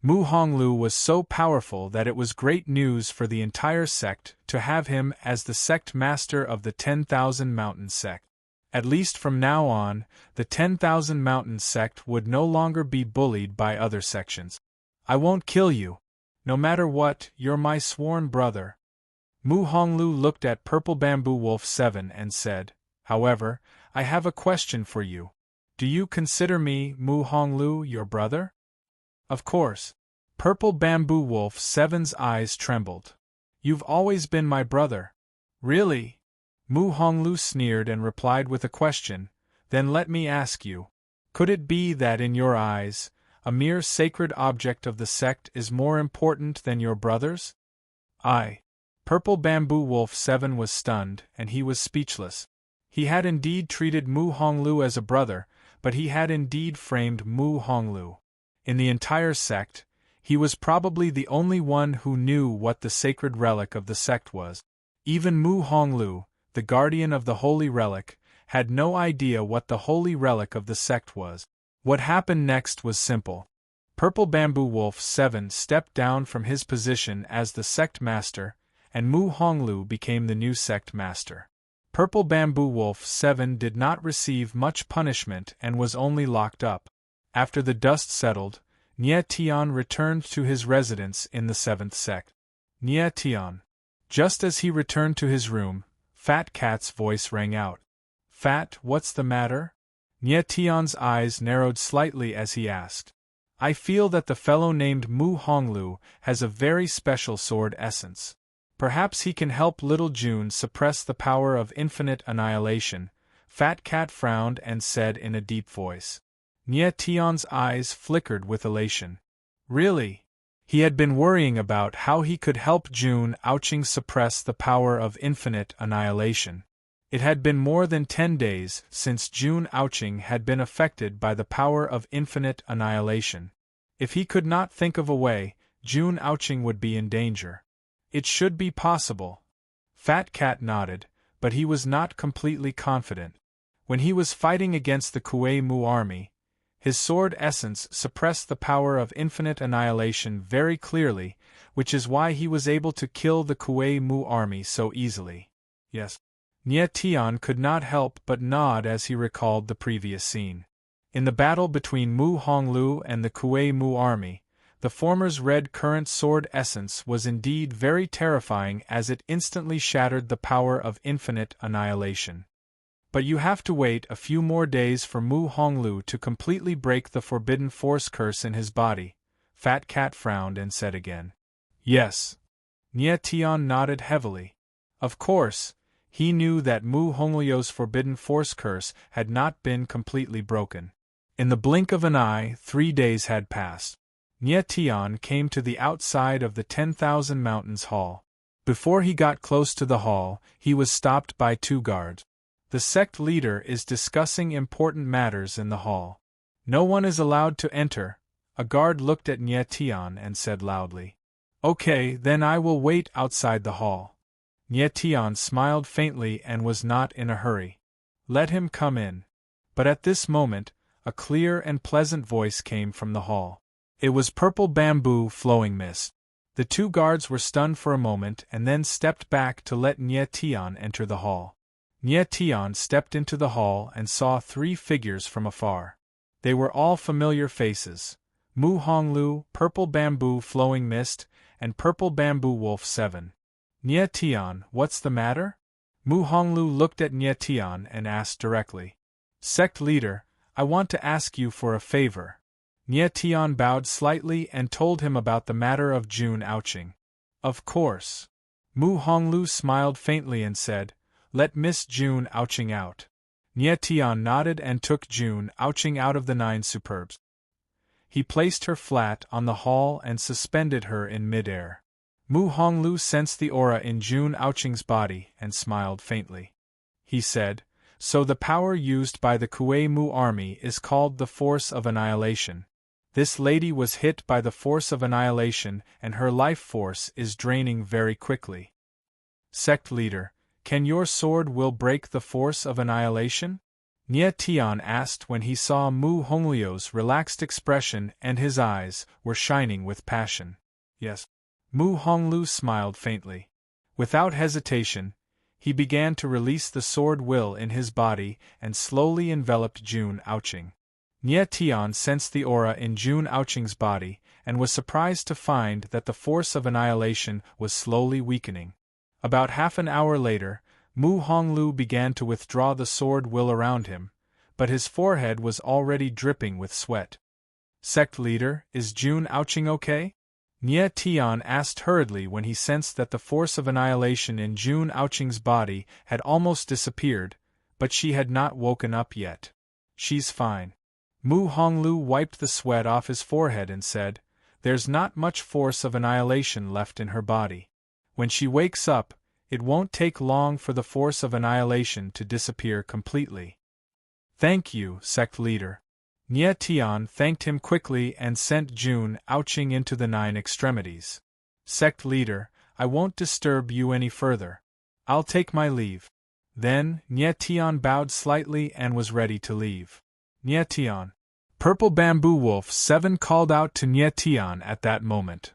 Mu Honglu was so powerful that it was great news for the entire sect to have him as the sect master of the 10,000 Mountain sect. At least from now on, the 10,000 Mountain sect would no longer be bullied by other sections. I won't kill you. No matter what, you're my sworn brother. Mu Honglu looked at Purple Bamboo Wolf 7 and said, however, I have a question for you. Do you consider me, Mu Honglu, your brother? Of course. Purple Bamboo Wolf 7's eyes trembled. You've always been my brother. Really? Mu Honglu sneered and replied with a question, then let me ask you. Could it be that in your eyes, a mere sacred object of the sect is more important than your brothers? Purple Bamboo Wolf 7 was stunned, and he was speechless. He had indeed treated Mu Honglu as a brother, but he had indeed framed Mu Honglu. In the entire sect, he was probably the only one who knew what the sacred relic of the sect was. Even Mu Honglu, the guardian of the holy relic, had no idea what the holy relic of the sect was. What happened next was simple. Purple Bamboo Wolf 7 stepped down from his position as the sect master, and Mu Honglu became the new sect master. Purple Bamboo Wolf 7 did not receive much punishment and was only locked up. After the dust settled, Nie Tian returned to his residence in the 7th sect. Nie Tian. Just as he returned to his room, Fat Cat's voice rang out. Fat, what's the matter? Nie Tian's eyes narrowed slightly as he asked. I feel that the fellow named Mu Honglu has a very special sword essence. Perhaps he can help little June suppress the power of infinite annihilation. Fat Cat frowned and said in a deep voice. Nie Tian's eyes flickered with elation. Really? He had been worrying about how he could help June Ouching suppress the power of infinite annihilation. It had been more than 10 days since June Ouching had been affected by the power of infinite annihilation. If he could not think of a way, June Ouching would be in danger. It should be possible. Fat Cat nodded, but he was not completely confident. When he was fighting against the Kuei Mu army, his sword essence suppressed the power of infinite annihilation very clearly, which is why he was able to kill the Kuei Mu army so easily. Yes. Nie Tian could not help but nod as he recalled the previous scene. In the battle between Mu Honglu and the Kuei Mu army, the former's red current sword essence was indeed very terrifying as it instantly shattered the power of infinite annihilation. But you have to wait a few more days for Mu Honglu to completely break the forbidden force curse in his body. Fat Cat frowned and said again. Yes. Nie Tian nodded heavily. Of course, he knew that Mu Honglu's forbidden force curse had not been completely broken. In the blink of an eye, 3 days had passed. Nie Tian came to the outside of the 10,000 Mountains Hall. Before he got close to the hall, he was stopped by 2 guards. The sect leader is discussing important matters in the hall. No one is allowed to enter. A guard looked at Nie Tian and said loudly. Okay, then I will wait outside the hall. Nie Tian smiled faintly and was not in a hurry. Let him come in. But at this moment, a clear and pleasant voice came from the hall. It was Purple Bamboo Flowing Mist. The 2 guards were stunned for a moment and then stepped back to let Nie Tian enter the hall. Nie Tian stepped into the hall and saw 3 figures from afar. They were all familiar faces: Mu Honglu, Purple Bamboo Flowing Mist, and Purple Bamboo Wolf 7. Nie Tian, what's the matter? Mu Honglu looked at Nie Tian and asked directly. Sect leader, I want to ask you for a favor. Nie Tian bowed slightly and told him about the matter of June Ouching. Of course. Mu Honglu smiled faintly and said, Let Miss June Ouching out. Nie Tian nodded and took June Ouching out of the 9 superbs. He placed her flat on the hall and suspended her in mid-air. Mu Honglu sensed the aura in June Ouching's body and smiled faintly. He said, So the power used by the Kuei Mu army is called the Force of Annihilation. This lady was hit by the Force of Annihilation and her life force is draining very quickly. Sect leader, can your sword will break the Force of Annihilation? Nie Tian asked when he saw Mu Honglio's relaxed expression and his eyes were shining with passion. Yes. Mu Honglu smiled faintly. Without hesitation, he began to release the sword will in his body and slowly enveloped Jun Aoqing. Nie Tian sensed the aura in Jun Aoqing's body and was surprised to find that the force of annihilation was slowly weakening. About half an hour later, Mu Honglu began to withdraw the sword will around him, but his forehead was already dripping with sweat. Sect leader, is Jun Aoqing okay? Nie Tian asked hurriedly when he sensed that the force of annihilation in Jun Aoqing's body had almost disappeared, but she had not woken up yet. She's fine. Mu Honglu wiped the sweat off his forehead and said, "There's not much force of annihilation left in her body. When she wakes up, it won't take long for the force of annihilation to disappear completely." "Thank you, sect leader." Nie Tian thanked him quickly and sent Jun Aoqing into the 9 extremities. "Sect leader, I won't disturb you any further. I'll take my leave." Then, Nie Tian bowed slightly and was ready to leave. Nie Tian. Purple Bamboo Wolf 7 called out to Nie Tian at that moment.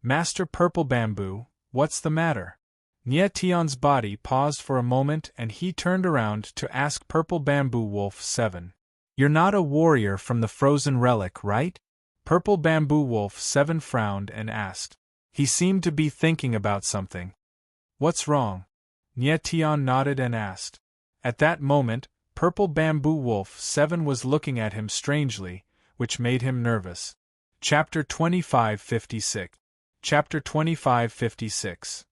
"Master Purple Bamboo, what's the matter?" Nie Tian's body paused for a moment and he turned around to ask Purple Bamboo Wolf 7. "You're not a warrior from the frozen relic, right?" Purple Bamboo Wolf 7 frowned and asked. He seemed to be thinking about something. "What's wrong?" Nie Tian nodded and asked. At that moment, Purple Bamboo Wolf 7 was looking at him strangely, which made him nervous. Chapter 2556. Chapter 2556.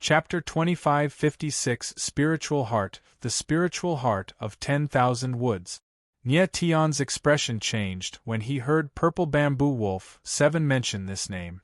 Chapter 2556 Spiritual Heart, the Spiritual Heart of 10,000 Woods. Nie Tian's expression changed when he heard Purple Bamboo Wolf 7 mention this name.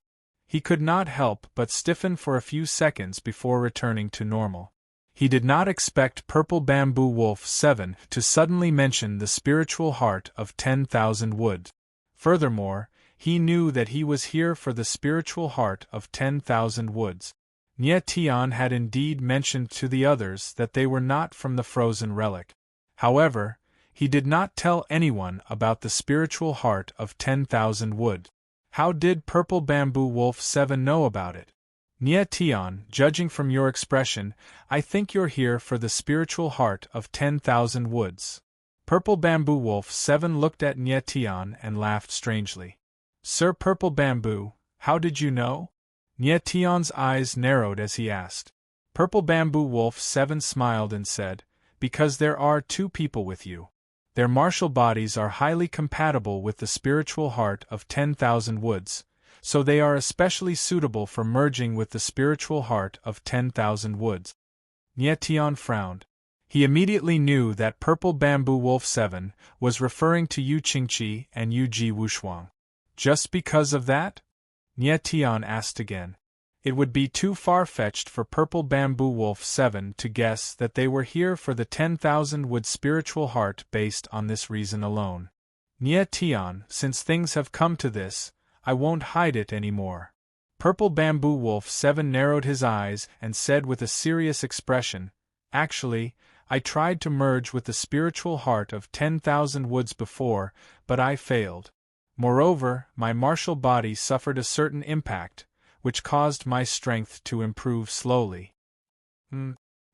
He could not help but stiffen for a few seconds before returning to normal. He did not expect Purple Bamboo Wolf 7 to suddenly mention the spiritual heart of 10,000 Woods. Furthermore, he knew that he was here for the spiritual heart of 10,000 Woods. Nie Tian had indeed mentioned to the others that they were not from the frozen relic. However, he did not tell anyone about the spiritual heart of 10,000 Wood. How did Purple Bamboo Wolf 7 know about it? Nie Tian, judging from your expression, I think you're here for the spiritual heart of 10,000 Woods. Purple Bamboo Wolf 7 looked at Nie Tian and laughed strangely. Sir Purple Bamboo, how did you know? Nie Tian's eyes narrowed as he asked. Purple Bamboo Wolf 7 smiled and said, "Because there are 2 people with you. Their martial bodies are highly compatible with the spiritual heart of 10,000 Woods, so they are especially suitable for merging with the spiritual heart of 10,000 Woods." Nie Tian frowned. He immediately knew that Purple Bamboo Wolf 7 was referring to Yu Qingqi and Yu Ji Wushuang. Just because of that? Nie Tian asked again. It would be too far-fetched for Purple Bamboo Wolf 7 to guess that they were here for the 10,000 Wood spiritual heart based on this reason alone. Nie Tian, since things have come to this, I won't hide it anymore. Purple Bamboo Wolf 7 narrowed his eyes and said with a serious expression, "Actually, I tried to merge with the spiritual heart of 10,000 Woods before, but I failed. Moreover, my martial body suffered a certain impact, which caused my strength to improve slowly."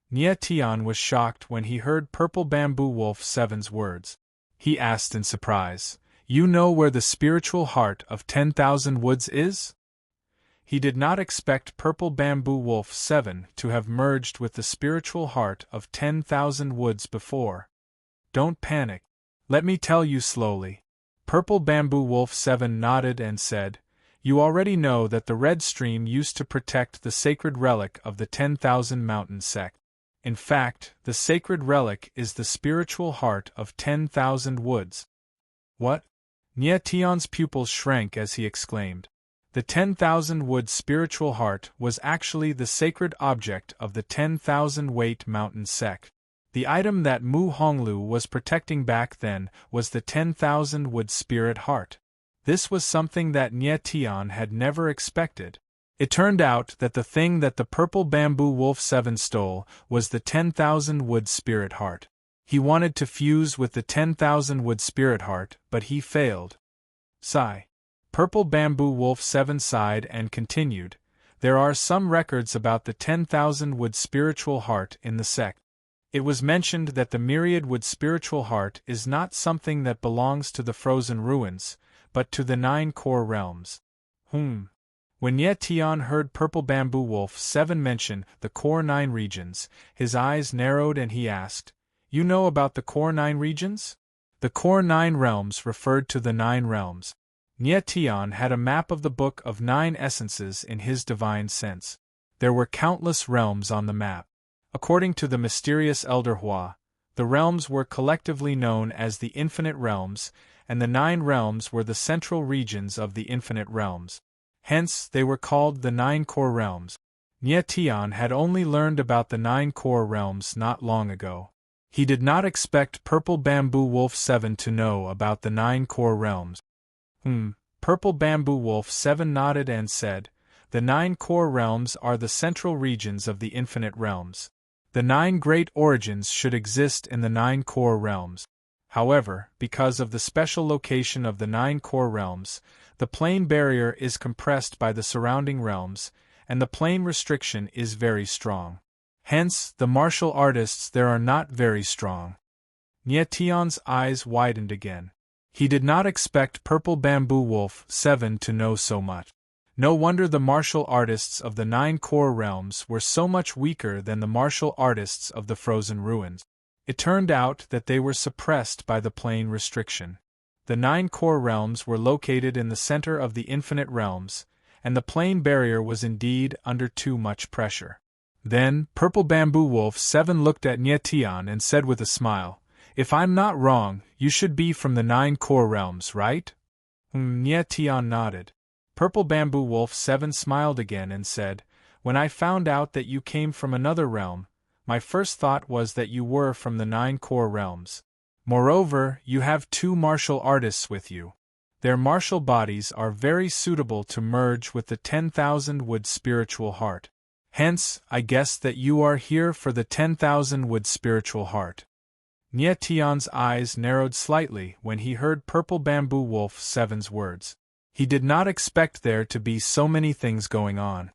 Nie Tian was shocked when he heard Purple Bamboo Wolf 7's words. He asked in surprise, "You know where the spiritual heart of 10,000 Woods is?" He did not expect Purple Bamboo Wolf 7 to have merged with the spiritual heart of 10,000 Woods before. "Don't panic. Let me tell you slowly." Purple Bamboo Wolf 7 nodded and said, "You already know that the Red Stream used to protect the sacred relic of the 10,000 Mountain sect. In fact, the sacred relic is the spiritual heart of 10,000 Woods." "What?" Nie Tian's pupils shrank as he exclaimed. The 10,000 Wood spiritual heart was actually the sacred object of the 10,000 Weight Mountain sect. The item that Mu Honglu was protecting back then was the 10,000 Wood spirit heart. This was something that Nie Tian had never expected. It turned out that the thing that the Purple Bamboo Wolf 7 stole was the 10,000 Wood spirit heart. He wanted to fuse with the 10,000 wood spirit heart, but he failed. Sigh. Purple Bamboo Wolf 7 sighed and continued, there are some records about the 10,000 wood spiritual heart in the sect. It was mentioned that the myriad wood spiritual heart is not something that belongs to the frozen ruins, but to the 9 core realms. When Nye Tian heard Purple Bamboo Wolf 7 mention the core 9 regions, his eyes narrowed and he asked, you know about the core 9 regions? The core 9 realms referred to the 9 realms. Nye Tian had a map of the Book of 9 Essences in his divine sense. There were countless realms on the map. According to the mysterious Elder Hua, the realms were collectively known as the Infinite Realms, and the 9 realms were the central regions of the Infinite Realms. Hence, they were called the 9 core realms. Nye Tian had only learned about the 9 core realms not long ago. He did not expect Purple Bamboo Wolf 7 to know about the 9 core realms. Purple Bamboo Wolf 7 nodded and said, the 9 core realms are the central regions of the Infinite Realms. The 9 great origins should exist in the 9 core realms. However, because of the special location of the 9 core realms, the plane barrier is compressed by the surrounding realms, and the plane restriction is very strong. Hence, the martial artists there are not very strong. Nye Tian's eyes widened again. He did not expect Purple Bamboo Wolf 7 to know so much. No wonder the martial artists of the 9 core realms were so much weaker than the martial artists of the frozen ruins. It turned out that they were suppressed by the plane restriction. The 9 core realms were located in the center of the Infinite Realms, and the plane barrier was indeed under too much pressure. Then, Purple Bamboo Wolf 7 looked at Nye Tian and said with a smile, if I'm not wrong, you should be from the 9 core realms, right? Nye Tian nodded. Purple Bamboo Wolf 7 smiled again and said, when I found out that you came from another realm, my first thought was that you were from the 9 core realms. Moreover, you have 2 martial artists with you. Their martial bodies are very suitable to merge with the 10,000 wood spiritual heart. Hence, I guess that you are here for the 10,000 wood spiritual heart. Nye Tian's eyes narrowed slightly when he heard Purple Bamboo Wolf 7's words. He did not expect there to be so many things going on.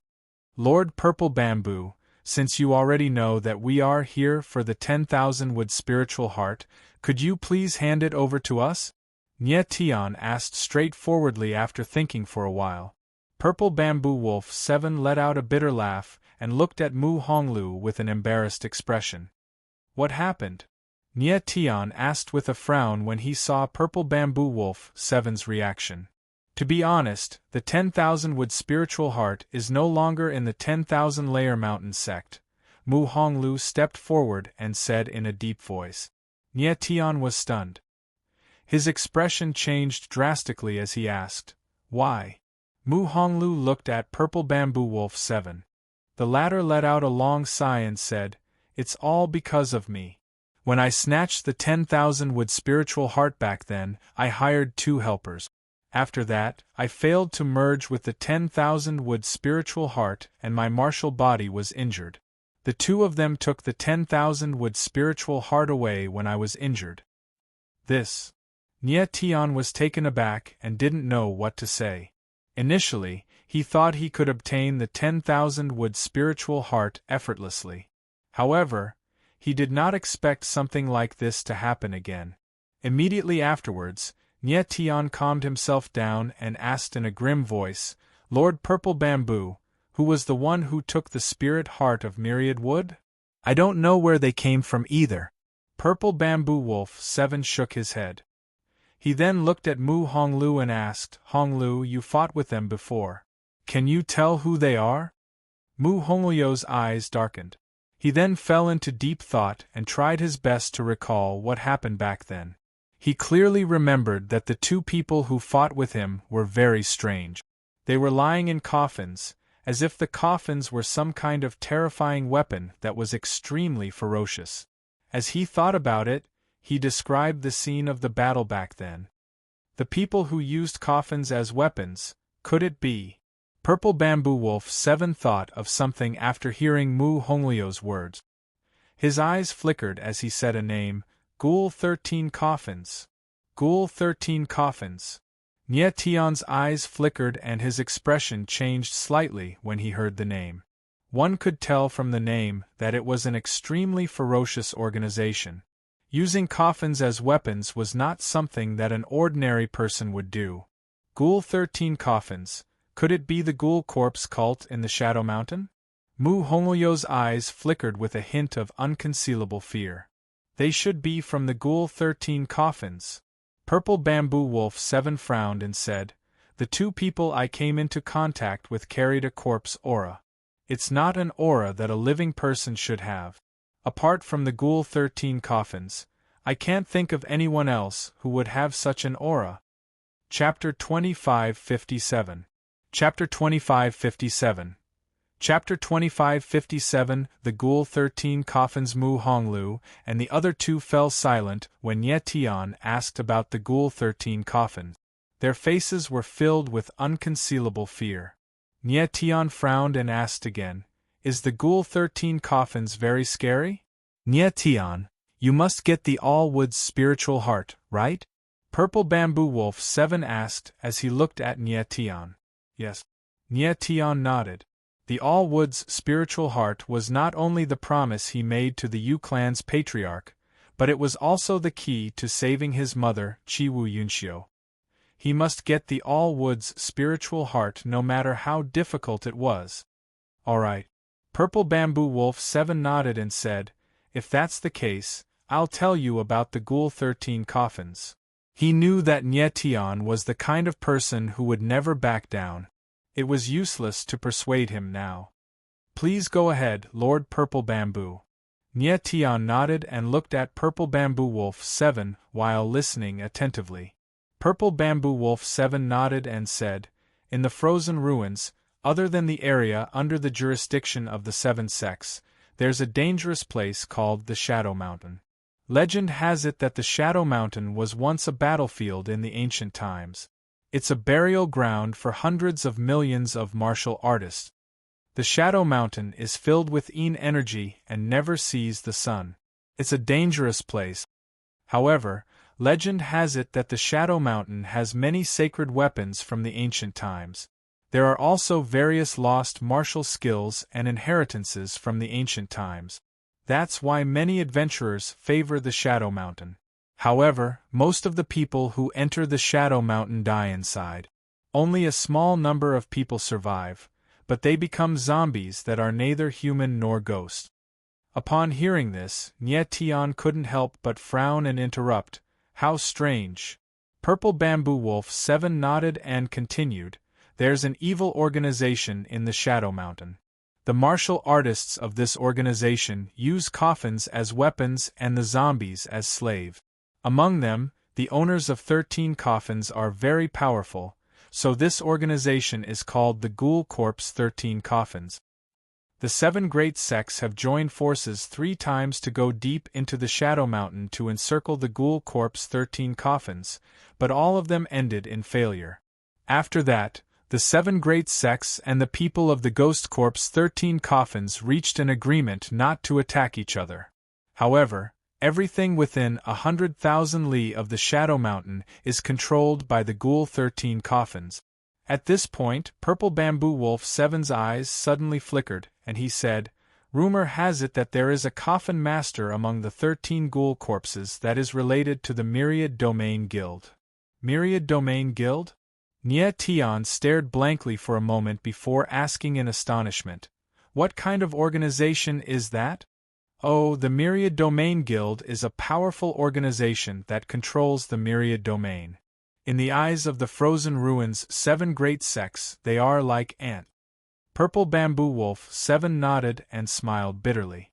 Lord Purple Bamboo, since you already know that we are here for the 10,000 wood spiritual heart, could you please hand it over to us? Nye Tian asked straightforwardly after thinking for a while. Purple Bamboo Wolf 7 let out a bitter laugh and looked at Mu Honglu with an embarrassed expression. What happened? Nye Tian asked with a frown when he saw Purple Bamboo Wolf 7's reaction. To be honest, the 10,000 wood spiritual heart is no longer in the 10,000 layer mountain sect. Mu Honglu stepped forward and said in a deep voice. Nye Tian was stunned. His expression changed drastically as he asked, why? Mu Honglu looked at Purple Bamboo Wolf 7. The latter let out a long sigh and said, it's all because of me. When I snatched the 10,000 wood spiritual heart back then, I hired 2 helpers. After that, I failed to merge with the 10,000 wood spiritual heart and my martial body was injured. The 2 of them took the 10,000 wood spiritual heart away when I was injured. This. Nye Tian was taken aback and didn't know what to say. Initially, he thought he could obtain the 10,000 wood spiritual heart effortlessly. However, he did not expect something like this to happen again. Immediately afterwards, Nye Tian calmed himself down and asked in a grim voice, Lord Purple Bamboo, who was the one who took the spirit heart of Myriad Wood? I don't know where they came from either. Purple Bamboo Wolf 7 shook his head. He then looked at Mu Honglu and asked, Honglu, you fought with them before. Can you tell who they are? Mu Honglu's eyes darkened. He then fell into deep thought and tried his best to recall what happened back then. He clearly remembered that the 2 people who fought with him were very strange. They were lying in coffins, as if the coffins were some kind of terrifying weapon that was extremely ferocious. As he thought about it, he described the scene of the battle back then. The people who used coffins as weapons, could it be? Purple Bamboo Wolf 7 thought of something after hearing Mu Honglu's words. His eyes flickered as he said a name, Ghoul 13 coffins. Ghoul 13 coffins. Nye Tian's eyes flickered and his expression changed slightly when he heard the name. One could tell from the name that it was an extremely ferocious organization. Using coffins as weapons was not something that an ordinary person would do. Ghoul 13 coffins. Could it be the Ghoul Corpse cult in the Shadow Mountain? Mu Hongyo's eyes flickered with a hint of unconcealable fear. They should be from the Ghoul 13 coffins. Purple Bamboo Wolf 7 frowned and said, "The two people I came into contact with carried a corpse aura. It's not an aura that a living person should have. Apart from the Ghoul 13 coffins, I can't think of anyone else who would have such an aura." Chapter 2557. Chapter 2557. Chapter 2557. The Ghoul 13 coffins. Mu Honglu and the other two fell silent when Nye Tian asked about the Ghoul 13 coffins. Their faces were filled with unconcealable fear. Nye Tian frowned and asked again, "Is the Ghoul 13 coffins very scary?" "Nye Tian, you must get the All-Woods spiritual heart, right?" Purple Bamboo Wolf 7 asked as he looked at Nye Tian. "Yes." Nye Tian nodded. The All-Woods spiritual heart was not only the promise he made to the Yu clan's patriarch, but it was also the key to saving his mother, Chiwu Yunxiu. He must get the All-Woods spiritual heart no matter how difficult it was. "All right." Purple Bamboo Wolf 7 nodded and said, "If that's the case, I'll tell you about the Ghoul 13 coffins." He knew that Nye Tian was the kind of person who would never back down. It was useless to persuade him now. "Please go ahead, Lord Purple Bamboo." Nye Tian nodded and looked at Purple Bamboo Wolf 7 while listening attentively. Purple Bamboo Wolf 7 nodded and said, "In the frozen ruins, other than the area under the jurisdiction of the 7 sects, there's a dangerous place called the Shadow Mountain. Legend has it that the Shadow Mountain was once a battlefield in the ancient times. It's a burial ground for hundreds of millions of martial artists. The Shadow Mountain is filled with Yin energy and never sees the sun. It's a dangerous place. However, legend has it that the Shadow Mountain has many sacred weapons from the ancient times. There are also various lost martial skills and inheritances from the ancient times. That's why many adventurers favor the Shadow Mountain. However, most of the people who enter the Shadow Mountain die inside. Only a small number of people survive, but they become zombies that are neither human nor ghost." Upon hearing this, Nye Tian couldn't help but frown and interrupt, "How strange." Purple Bamboo Wolf 7 nodded and continued, "There's an evil organization in the Shadow Mountain. The martial artists of this organization use coffins as weapons and the zombies as slaves. Among them, the owners of 13 coffins are very powerful, so this organization is called the Ghoul Corpse 13 coffins. The 7 great sects have joined forces 3 times to go deep into the Shadow Mountain to encircle the Ghoul Corpse 13 coffins, but all of them ended in failure. After that, the 7 great sects and the people of the Ghost Corpse 13 coffins reached an agreement not to attack each other. However, everything within 100,000 li of the Shadow Mountain is controlled by the Ghoul 13 coffins." At this point, Purple Bamboo Wolf 7's eyes suddenly flickered, and he said, "Rumor has it that there is a coffin master among the 13 ghoul corpses that is related to the Myriad Domain Guild." Myriad Domain Guild? Nye Tian stared blankly for a moment before asking in astonishment, "What kind of organization is that?" "Oh, the Myriad Domain Guild is a powerful organization that controls the Myriad Domain. In the eyes of the frozen ruins 7 great sects, they are like ants." Purple Bamboo Wolf 7 nodded and smiled bitterly.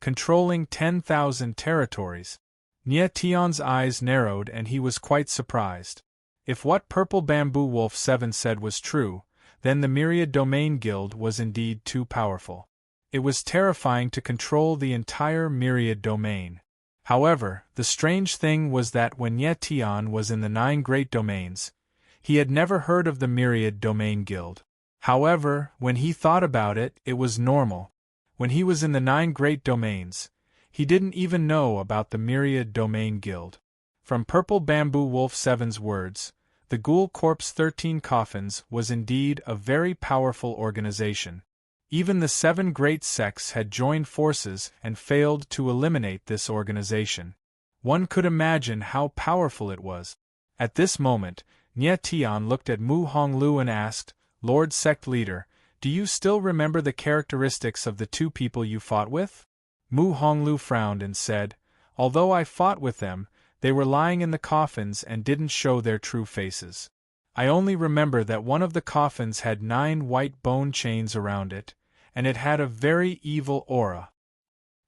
"Controlling 10,000 territories." Nye Tian's eyes narrowed and he was quite surprised. If what Purple Bamboo Wolf 7 said was true, then the Myriad Domain Guild was indeed too powerful. It was terrifying to control the entire Myriad Domain. However, the strange thing was that when Nye Tian was in the 9 Great Domains, he had never heard of the Myriad Domain Guild. However, when he thought about it, it was normal. When he was in the 9 Great Domains, He didn't even know about the Myriad Domain Guild. From Purple Bamboo Wolf 7's words, the Ghoul Corps 13 Coffins was indeed a very powerful organization. Even the 7 great sects had joined forces and failed to eliminate this organization. One could imagine how powerful it was. At this moment, Nye Tian looked at Mu Honglu and asked, "Lord Sect Leader, do you still remember the characteristics of the 2 people you fought with?" Mu Honglu frowned and said, "Although I fought with them, they were lying in the coffins and didn't show their true faces. I only remember that one of the coffins had 9 white bone chains around it, and it had a very evil aura.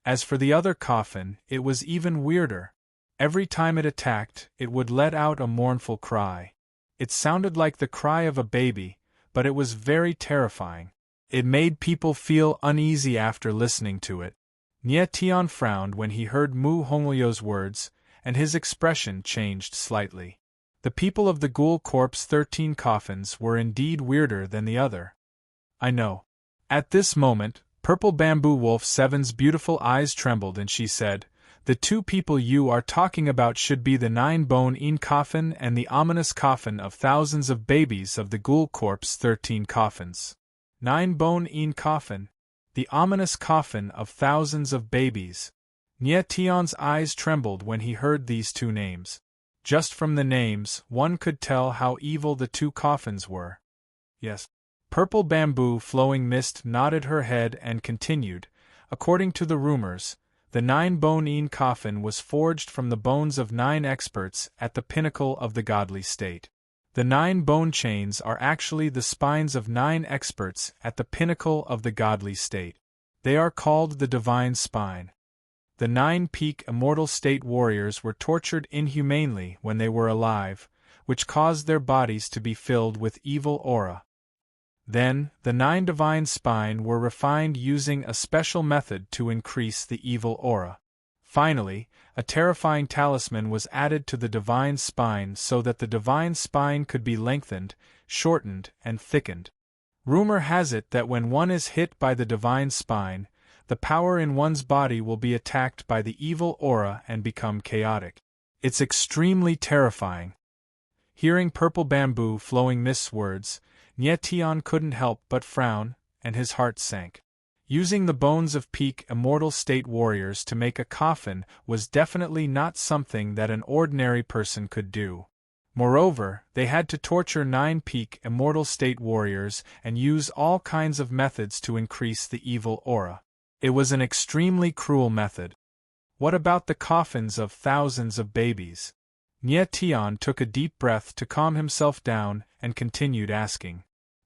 As for the other coffin, it was even weirder. Every time it attacked, it would let out a mournful cry. It sounded like the cry of a baby, but it was very terrifying. It made people feel uneasy after listening to it." Nye Tian frowned when he heard Mu Honglyo's words, and his expression changed slightly. The people of the Ghoul Corps 13 Coffins were indeed weirder than the other. "I know." At this moment, Purple Bamboo Wolf 7's beautiful eyes trembled and she said, "The 2 people you are talking about should be the 9-bone coffin and the ominous coffin of thousands of babies of the Ghoul Corps 13 Coffins. 9-bone coffin. The ominous coffin of thousands of babies." Nye Tian's eyes trembled when he heard these 2 names. Just from the names, one could tell how evil the 2 coffins were. "Yes." Purple Bamboo Flowing Mist nodded her head and continued, "According to the rumors, the 9-bone coffin was forged from the bones of 9 experts at the pinnacle of the godly state. The 9 bone chains are actually the spines of 9 experts at the pinnacle of the godly state. They are called the Divine Spine. The 9-peak Immortal State warriors were tortured inhumanely when they were alive, which caused their bodies to be filled with evil aura. Then, the 9 Divine Spine were refined using a special method to increase the evil aura. Finally, a terrifying talisman was added to the Divine Spine so that the Divine Spine could be lengthened, shortened, and thickened. Rumor has it that when one is hit by the Divine Spine, the power in one's body will be attacked by the evil aura and become chaotic. It's extremely terrifying." Hearing Purple Bamboo Flowing Mist's words, Nye Tian couldn't help but frown, and his heart sank. Using the bones of peak Immortal State warriors to make a coffin was definitely not something that an ordinary person could do. Moreover, they had to torture 9 peak Immortal State warriors and use all kinds of methods to increase the evil aura. It was an extremely cruel method. What about the coffins of thousands of babies? Nye Tian took a deep breath to calm himself down and continued asking.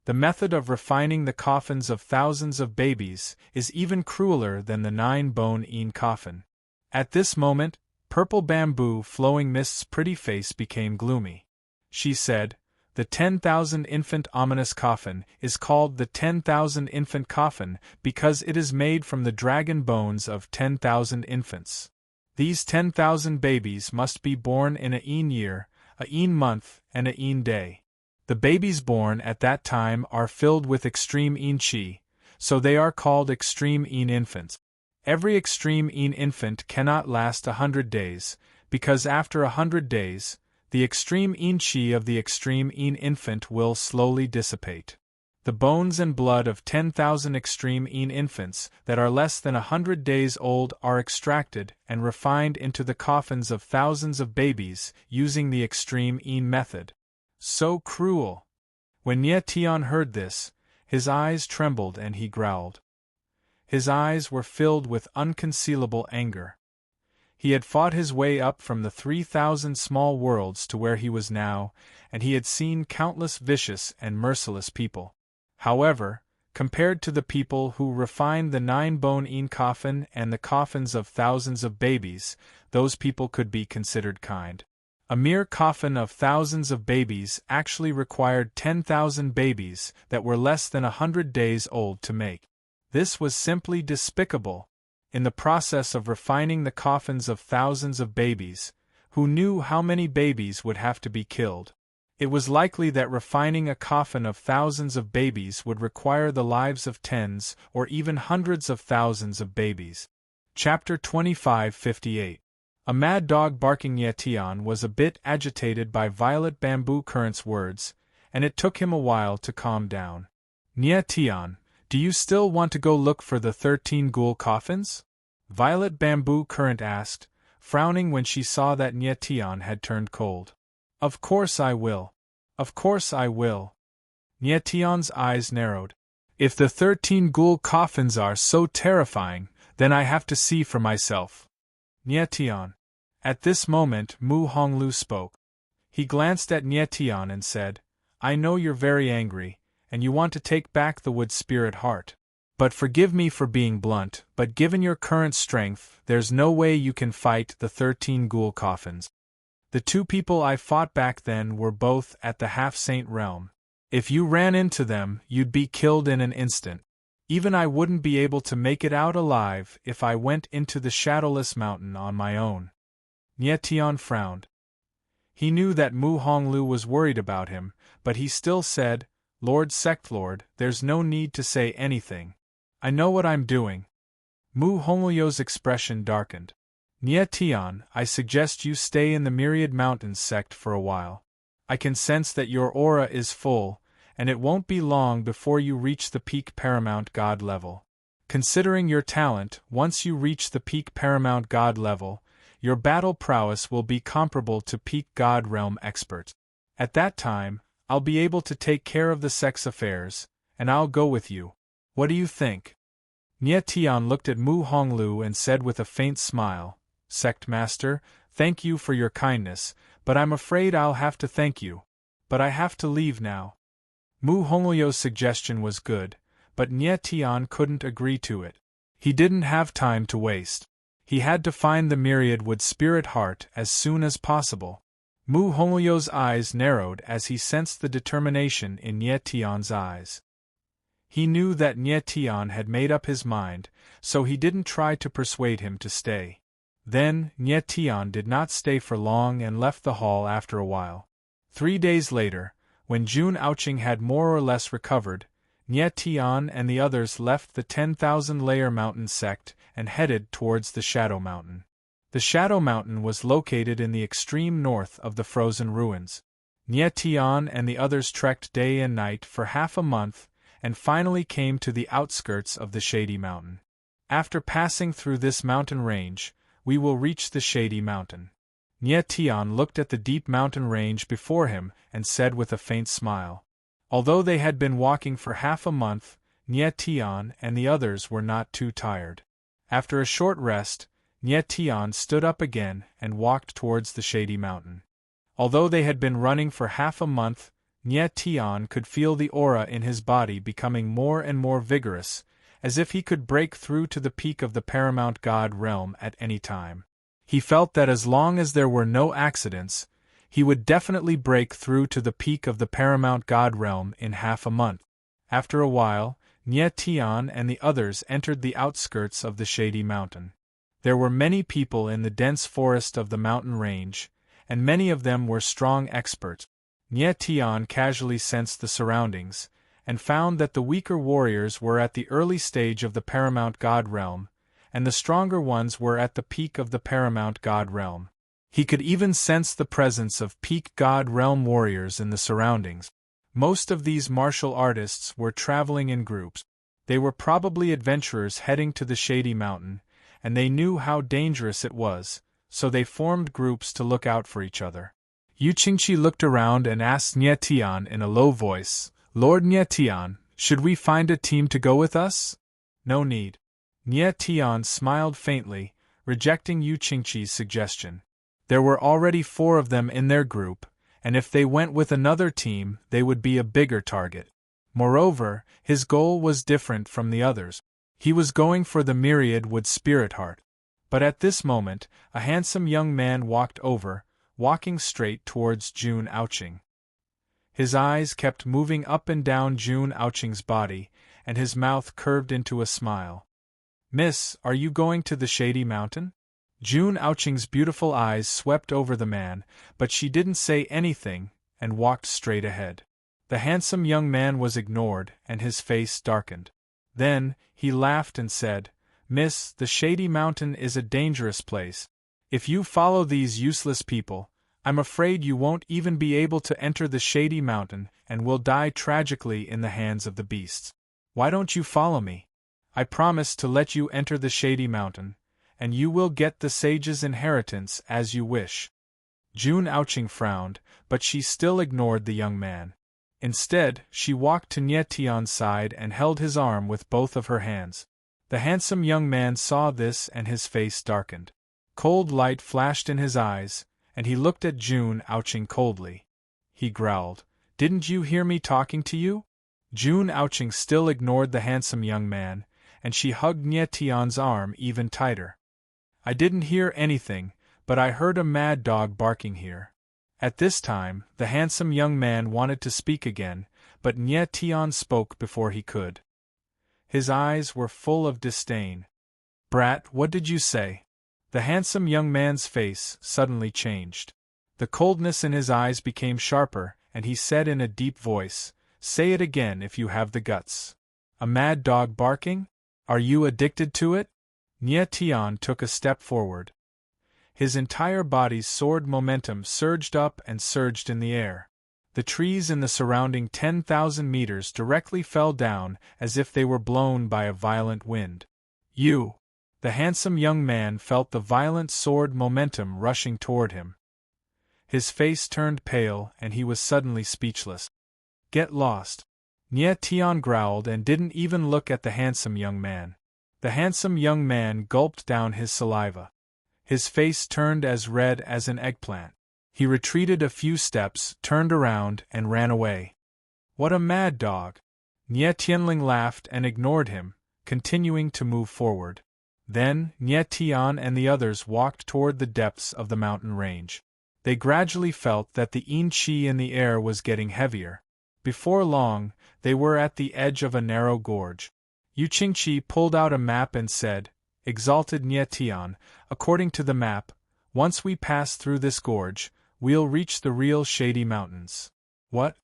"The method of refining the coffins of thousands of babies is even crueler than the 9-bone coffin." At this moment, Purple Bamboo Flowing Mist's pretty face became gloomy. She said, "The 10,000 infant ominous coffin is called the 10,000 infant coffin because it is made from the dragon bones of 10,000 infants. These 10,000 babies must be born in a year, a month, and a day. The babies born at that time are filled with extreme chi, so they are called extreme infants. Every extreme infant cannot last 100 days, because after 100 days, the extreme chi of the extreme infant will slowly dissipate. The bones and blood of 10,000 extreme infants that are less than 100 days old are extracted and refined into the coffins of thousands of babies using the extreme method." So cruel! When Nye Tian heard this, his eyes trembled and he growled. His eyes were filled with unconcealable anger. He had fought his way up from the 3,000 small worlds to where he was now, and he had seen countless vicious and merciless people. However, compared to the people who refined the 9-bone coffin and the coffins of thousands of babies, those people could be considered kind. A mere coffin of thousands of babies actually required 10,000 babies that were less than 100 days old to make. This was simply despicable. In the process of refining the coffins of thousands of babies, who knew how many babies would have to be killed? It was likely that refining a coffin of thousands of babies would require the lives of tens or even hundreds of thousands of babies. Chapter 2558. A mad dog barking. Nye was a bit agitated by Violet Bamboo Current's words, and it took him a while to calm down. Nye, do you still want to go look for the 13 ghoul coffins? Violet Bamboo Current asked, frowning when she saw that Nye had turned cold. Of course I will. Of course I will. Nyetion's eyes narrowed. If the 13 ghoul coffins are so terrifying, then I have to see for myself. Nyetion. At this moment Mu Honglu spoke. He glanced at Nyetion and said, I know you're very angry, and you want to take back the wood spirit heart. But forgive me for being blunt, but given your current strength, there's no way you can fight the 13 ghoul coffins. The two people I fought back then were both at the half-saint realm. If you ran into them, you'd be killed in an instant. Even I wouldn't be able to make it out alive if I went into the Shadowless Mountain on my own. Nyetion frowned. He knew that Mu Honglu was worried about him, but he still said, Lord Sectlord, there's no need to say anything. I know what I'm doing. Mu Honglu's expression darkened. Nyetion, I suggest you stay in the Myriad Mountains sect for a while. I can sense that your aura is full, and it won't be long before you reach the peak Paramount God level. Considering your talent, once you reach the peak Paramount God level, your battle prowess will be comparable to peak God Realm experts. At that time, I'll be able to take care of the sect's affairs, and I'll go with you. What do you think? Nyetion looked at Mu Honglu and said with a faint smile, Sect Master, thank you for your kindness, but I'm afraid I'll have to thank you. But I have to leave now. Mu Honglu's suggestion was good, but Nyetion couldn't agree to it. He didn't have time to waste. He had to find the Myriad Wood Spirit Heart as soon as possible. Mu Honglu's eyes narrowed as he sensed the determination in Nyetion's eyes. He knew that Nyetion had made up his mind, so he didn't try to persuade him to stay. Then, Nyetion did not stay for long and left the hall after a while. 3 days later, when Jun Aoqing had more or less recovered, Nyetion and the others left the 10,000-layer mountain sect and headed towards the Shadow Mountain. The Shadow Mountain was located in the extreme north of the frozen ruins. Nyetion and the others trekked day and night for half a month and finally came to the outskirts of the Shady Mountain. After passing through this mountain range, we will reach the Shady Mountain. Nyetion looked at the deep mountain range before him and said with a faint smile. Although they had been walking for half a month, Nyetion and the others were not too tired. After a short rest, Nyetion stood up again and walked towards the Shady Mountain. Although they had been running for half a month, Nyetion could feel the aura in his body becoming more and more vigorous, as if he could break through to the peak of the Paramount God realm at any time. He felt that as long as there were no accidents, he would definitely break through to the peak of the Paramount God realm in half a month. After a while, Nyetion and the others entered the outskirts of the Shady Mountain. There were many people in the dense forest of the mountain range, and many of them were strong experts. Nyetion casually sensed the surroundings, and found that the weaker warriors were at the early stage of the Paramount God realm, and the stronger ones were at the peak of the Paramount God realm. He could even sense the presence of peak God realm warriors in the surroundings. Most of these martial artists were traveling in groups. They were probably adventurers heading to the Shady Mountain, and they knew how dangerous it was, so they formed groups to look out for each other. Yu Qingqi looked around and asked Nyetion in a low voice, Lord Nyetion, should we find a team to go with us? No need. Nyetion smiled faintly, rejecting Yu Qingqi's suggestion. There were already 4 of them in their group, and if they went with another team, they would be a bigger target. Moreover, his goal was different from the others. He was going for the Myriad Wood Spirit Heart. But at this moment, a handsome young man walked over, walking straight towards Jun Aoqing. His eyes kept moving up and down Jun Aoqing's body, and his mouth curved into a smile. Miss, are you going to the Shady Mountain? Jun Aoqing's beautiful eyes swept over the man, but she didn't say anything, and walked straight ahead. The handsome young man was ignored, and his face darkened. Then, he laughed and said, Miss, the Shady Mountain is a dangerous place. If you follow these useless people, I'm afraid you won't even be able to enter the Shady Mountain and will die tragically in the hands of the beasts. Why don't you follow me? I promise to let you enter the Shady Mountain, and you will get the sage's inheritance as you wish." June Ouching frowned, but she still ignored the young man. Instead, she walked to Nye Tian's side and held his arm with both of her hands. The handsome young man saw this and his face darkened. Cold light flashed in his eyes, and he looked at June Ouching coldly. He growled, "Didn't you hear me talking to you?" June Ouching still ignored the handsome young man, and she hugged Nye Tian's arm even tighter. "I didn't hear anything, but I heard a mad dog barking here." At this time, the handsome young man wanted to speak again, but Nye Tian spoke before he could. His eyes were full of disdain. "Brat, what did you say?" The handsome young man's face suddenly changed. The coldness in his eyes became sharper, and he said in a deep voice, "Say it again if you have the guts." "A mad dog barking? Are you addicted to it?" Nye Tian took a step forward. His entire body's sword momentum surged up and surged in the air. The trees in the surrounding 10,000 meters directly fell down as if they were blown by a violent wind. "You!" The handsome young man felt the violent sword momentum rushing toward him. His face turned pale and he was suddenly speechless. "Get lost!" Nye Tian growled and didn't even look at the handsome young man. The handsome young man gulped down his saliva. His face turned as red as an eggplant. He retreated a few steps, turned around, and ran away. "What a mad dog!" Nye Tianling laughed and ignored him, continuing to move forward. Then, Nye Tian and the others walked toward the depths of the mountain range. They gradually felt that the yin qi in the air was getting heavier. Before long, they were at the edge of a narrow gorge. Yu Qingqi pulled out a map and said, "Exalted Nye Tian, according to the map, once we pass through this gorge, we'll reach the real Shady Mountains." "What?"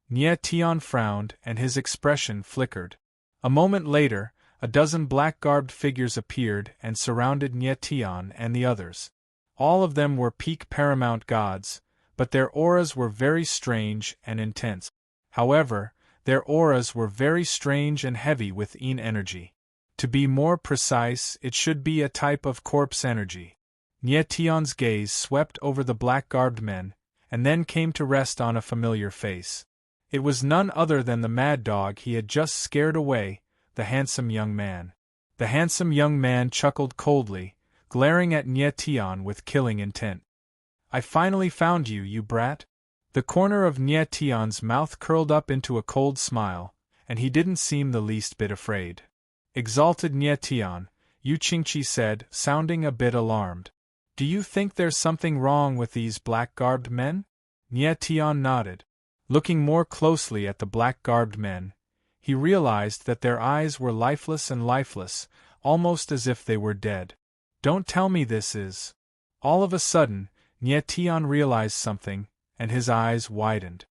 Nye Tian frowned and his expression flickered. A moment later, a dozen black-garbed figures appeared and surrounded Nye Tian and the others. All of them were peak paramount gods, but their auras were very strange and intense. However, their auras were very strange and heavy with yin energy. To be more precise, it should be a type of corpse energy. Nye Tian's gaze swept over the black-garbed men, and then came to rest on a familiar face. It was none other than the mad dog he had just scared away, the handsome young man. The handsome young man chuckled coldly, glaring at Nye Tian with killing intent. "I finally found you, you brat." The corner of Nye Tian's mouth curled up into a cold smile, and he didn't seem the least bit afraid. "Exalted Nye Tian," Yu Qingqi said, sounding a bit alarmed. "Do you think there's something wrong with these black-garbed men?" Nye Tian nodded. Looking more closely at the black-garbed men, he realized that their eyes were lifeless and lifeless, almost as if they were dead. "Don't tell me this is—" All of a sudden, Nye Tian realized something, and his eyes widened.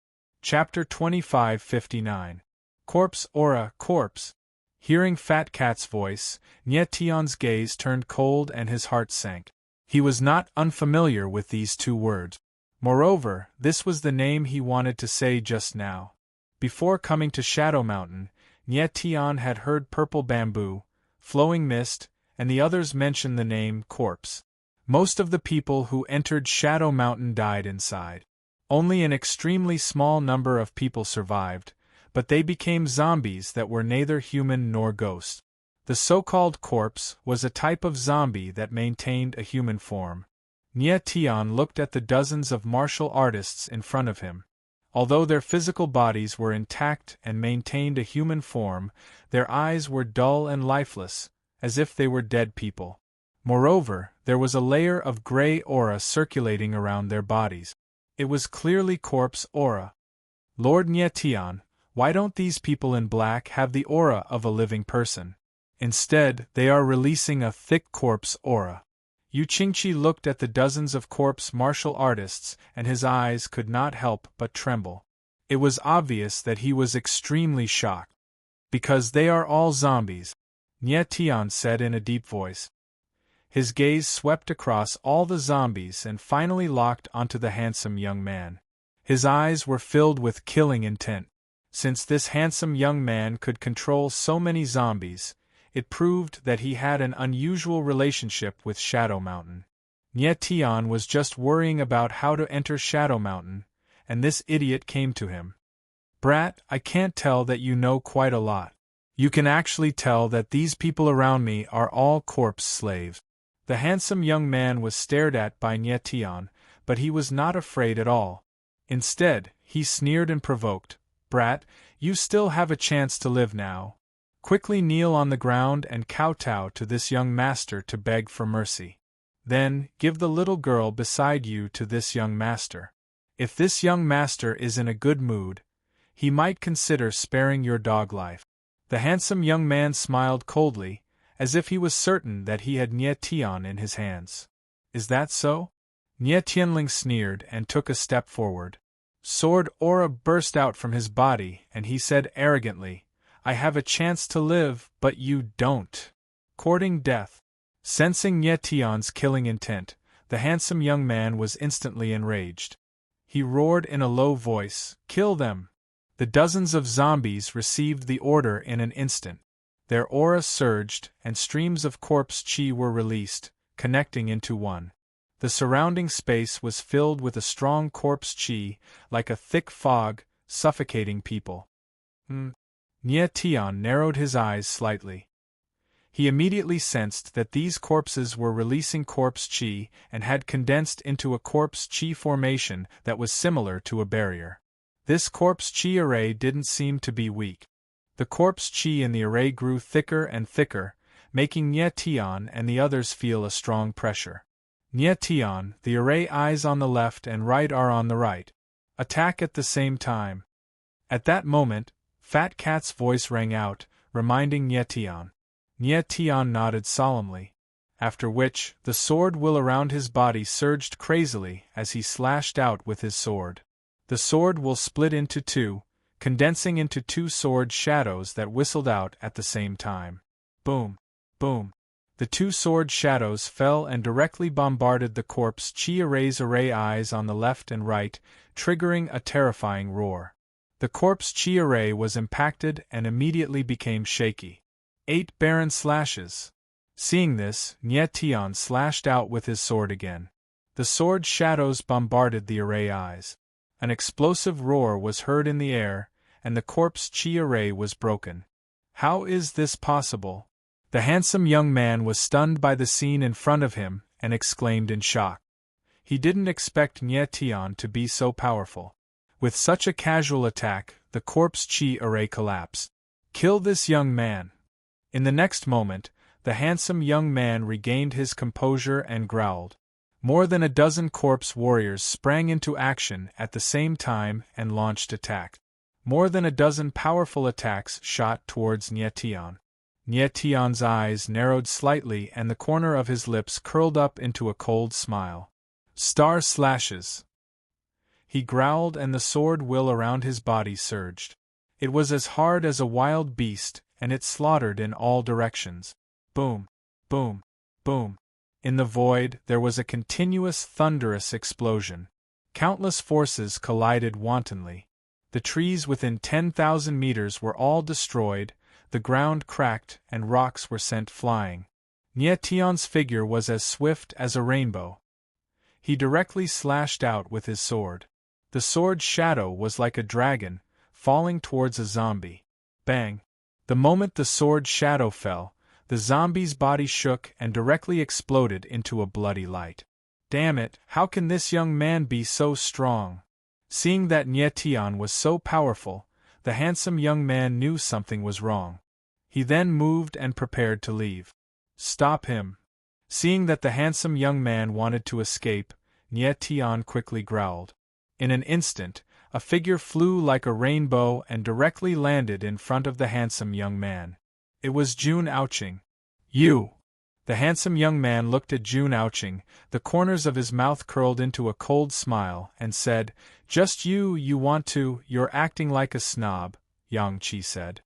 Chapter 2559. Corpse Aura Corpse. Hearing Fat Cat's voice, Nye Tian's gaze turned cold and his heart sank. He was not unfamiliar with these two words. Moreover, this was the name he wanted to say just now. Before coming to Shadow Mountain, Nye Tian had heard Purple Bamboo, Flowing Mist, and the others mention the name Corpse. Most of the people who entered Shadow Mountain died inside. Only an extremely small number of people survived, but they became zombies that were neither human nor ghost. The so-called corpse was a type of zombie that maintained a human form. Nye Tian looked at the dozens of martial artists in front of him. Although their physical bodies were intact and maintained a human form, their eyes were dull and lifeless, as if they were dead people. Moreover, there was a layer of gray aura circulating around their bodies. It was clearly corpse aura. "Lord Nye Tian, why don't these people in black have the aura of a living person? Instead, they are releasing a thick corpse aura." Yu Qingqi looked at the dozens of corpse martial artists and his eyes could not help but tremble. It was obvious that he was extremely shocked. "Because they are all zombies." Nie Tian said in a deep voice. His gaze swept across all the zombies and finally locked onto the handsome young man. His eyes were filled with killing intent. Since this handsome young man could control so many zombies, it proved that he had an unusual relationship with Shadow Mountain. Nie Tian was just worrying about how to enter Shadow Mountain, and this idiot came to him. Brat, I can't tell that you know quite a lot. You can actually tell that these people around me are all corpse slaves. The handsome young man was stared at by Nie Tian, but he was not afraid at all. Instead, he sneered and provoked. Brat, you still have a chance to live now. Quickly kneel on the ground and kowtow to this young master to beg for mercy. Then, give the little girl beside you to this young master. If this young master is in a good mood, he might consider sparing your dog life. The handsome young man smiled coldly, as if he was certain that he had Nie Tian in his hands. Is that so? Nie Tianling sneered and took a step forward. Sword aura burst out from his body, and he said arrogantly, I have a chance to live, but you don't. Courting death. Sensing Nie Tian's killing intent, the handsome young man was instantly enraged. He roared in a low voice, Kill them! The dozens of zombies received the order in an instant. Their aura surged, and streams of corpse chi were released, connecting into one. The surrounding space was filled with a strong corpse chi, like a thick fog, suffocating people. Nie Tian narrowed his eyes slightly. He immediately sensed that these corpses were releasing corpse chi and had condensed into a corpse chi formation that was similar to a barrier. This corpse chi array didn't seem to be weak. The corpse chi in the array grew thicker and thicker, making Nie Tian and the others feel a strong pressure. Nie Tian, the array eyes on the left and right are on the right. Attack at the same time. At that moment, Fat Cat's voice rang out, reminding Nie Tian. Nie Tian nodded solemnly. After which, the sword will around his body surged crazily as he slashed out with his sword. The sword will split into two, condensing into two sword shadows that whistled out at the same time. Boom! Boom! The two sword shadows fell and directly bombarded the corpse chi array's array eyes on the left and right, triggering a terrifying roar. The corpse chi array was impacted and immediately became shaky. 8 barren slashes. Seeing this, Nie Tian slashed out with his sword again. The sword shadows bombarded the array eyes. An explosive roar was heard in the air, and the corpse chi array was broken. How is this possible? The handsome young man was stunned by the scene in front of him and exclaimed in shock. He didn't expect Nie Tian to be so powerful. With such a casual attack, the corpse chi array collapsed. Kill this young man. In the next moment, the handsome young man regained his composure and growled. More than a dozen corpse warriors sprang into action at the same time and launched attack. More than a dozen powerful attacks shot towards Nie Tian. Nie Tian's eyes narrowed slightly and the corner of his lips curled up into a cold smile. Star slashes! He growled and the sword will around his body surged. It was as hard as a wild beast, and it slaughtered in all directions. Boom! Boom! Boom! In the void, there was a continuous thunderous explosion. Countless forces collided wantonly. The trees within 10,000 meters were all destroyed, the ground cracked, and rocks were sent flying. Nie Tian's figure was as swift as a rainbow. He directly slashed out with his sword. The sword's shadow was like a dragon, falling towards a zombie. Bang! The moment the sword's shadow fell, the zombie's body shook and directly exploded into a bloody light. Damn it, how can this young man be so strong? Seeing that Nie Tian was so powerful, the handsome young man knew something was wrong. He then moved and prepared to leave. Stop him! Seeing that the handsome young man wanted to escape, Nie Tian quickly growled. In an instant, a figure flew like a rainbow and directly landed in front of the handsome young man. It was Jun Aoqing. You! The handsome young man looked at Jun Aoqing, the corners of his mouth curled into a cold smile, and said, Just you want to, you're acting like a snob, Yang Qi said.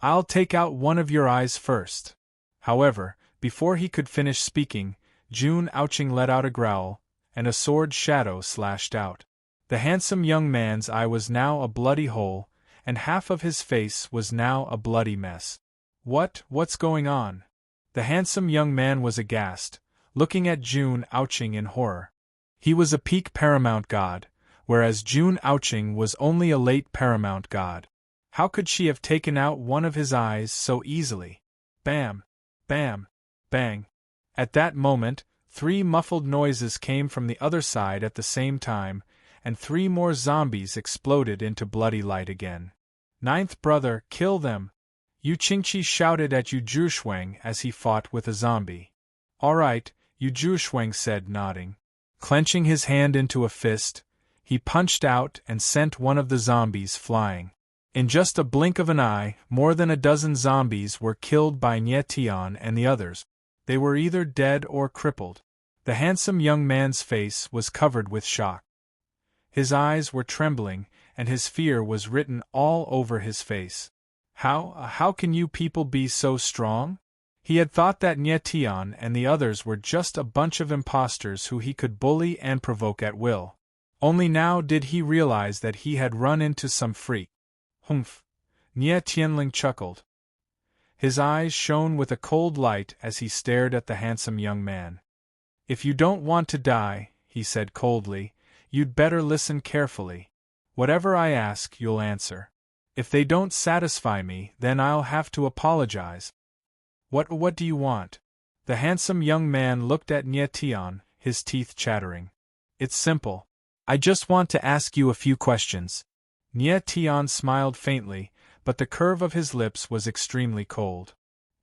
I'll take out one of your eyes first. However, before he could finish speaking, June Ouching let out a growl, and a sword shadow slashed out. The handsome young man's eye was now a bloody hole, and half of his face was now a bloody mess. What's going on? The handsome young man was aghast, looking at June Ouching in horror. He was a peak paramount god, whereas June Ouching was only a late paramount god. How could she have taken out one of his eyes so easily? Bam! Bam! Bang! At that moment, 3 muffled noises came from the other side at the same time, and 3 more zombies exploded into bloody light again. Ninth brother, kill them! Yu Qingqi shouted at Yu Zhuosheng as he fought with a zombie. All right, Yu Zhuosheng said, nodding. Clenching his hand into a fist, he punched out and sent one of the zombies flying. In just a blink of an eye, more than a dozen zombies were killed by Nie Tian and the others. They were either dead or crippled. The handsome young man's face was covered with shock. His eyes were trembling, and his fear was written all over his face. How can you people be so strong? He had thought that Nie Tian and the others were just a bunch of impostors who he could bully and provoke at will. Only now did he realize that he had run into some freak. Humph! Nie Tianling chuckled. His eyes shone with a cold light as he stared at the handsome young man. If you don't want to die, he said coldly, you'd better listen carefully. Whatever I ask, you'll answer. If they don't satisfy me, then I'll have to apologize. What do you want? The handsome young man looked at Nie Tian, his teeth chattering. It's simple. I just want to ask you a few questions. Nie Tian smiled faintly, but the curve of his lips was extremely cold.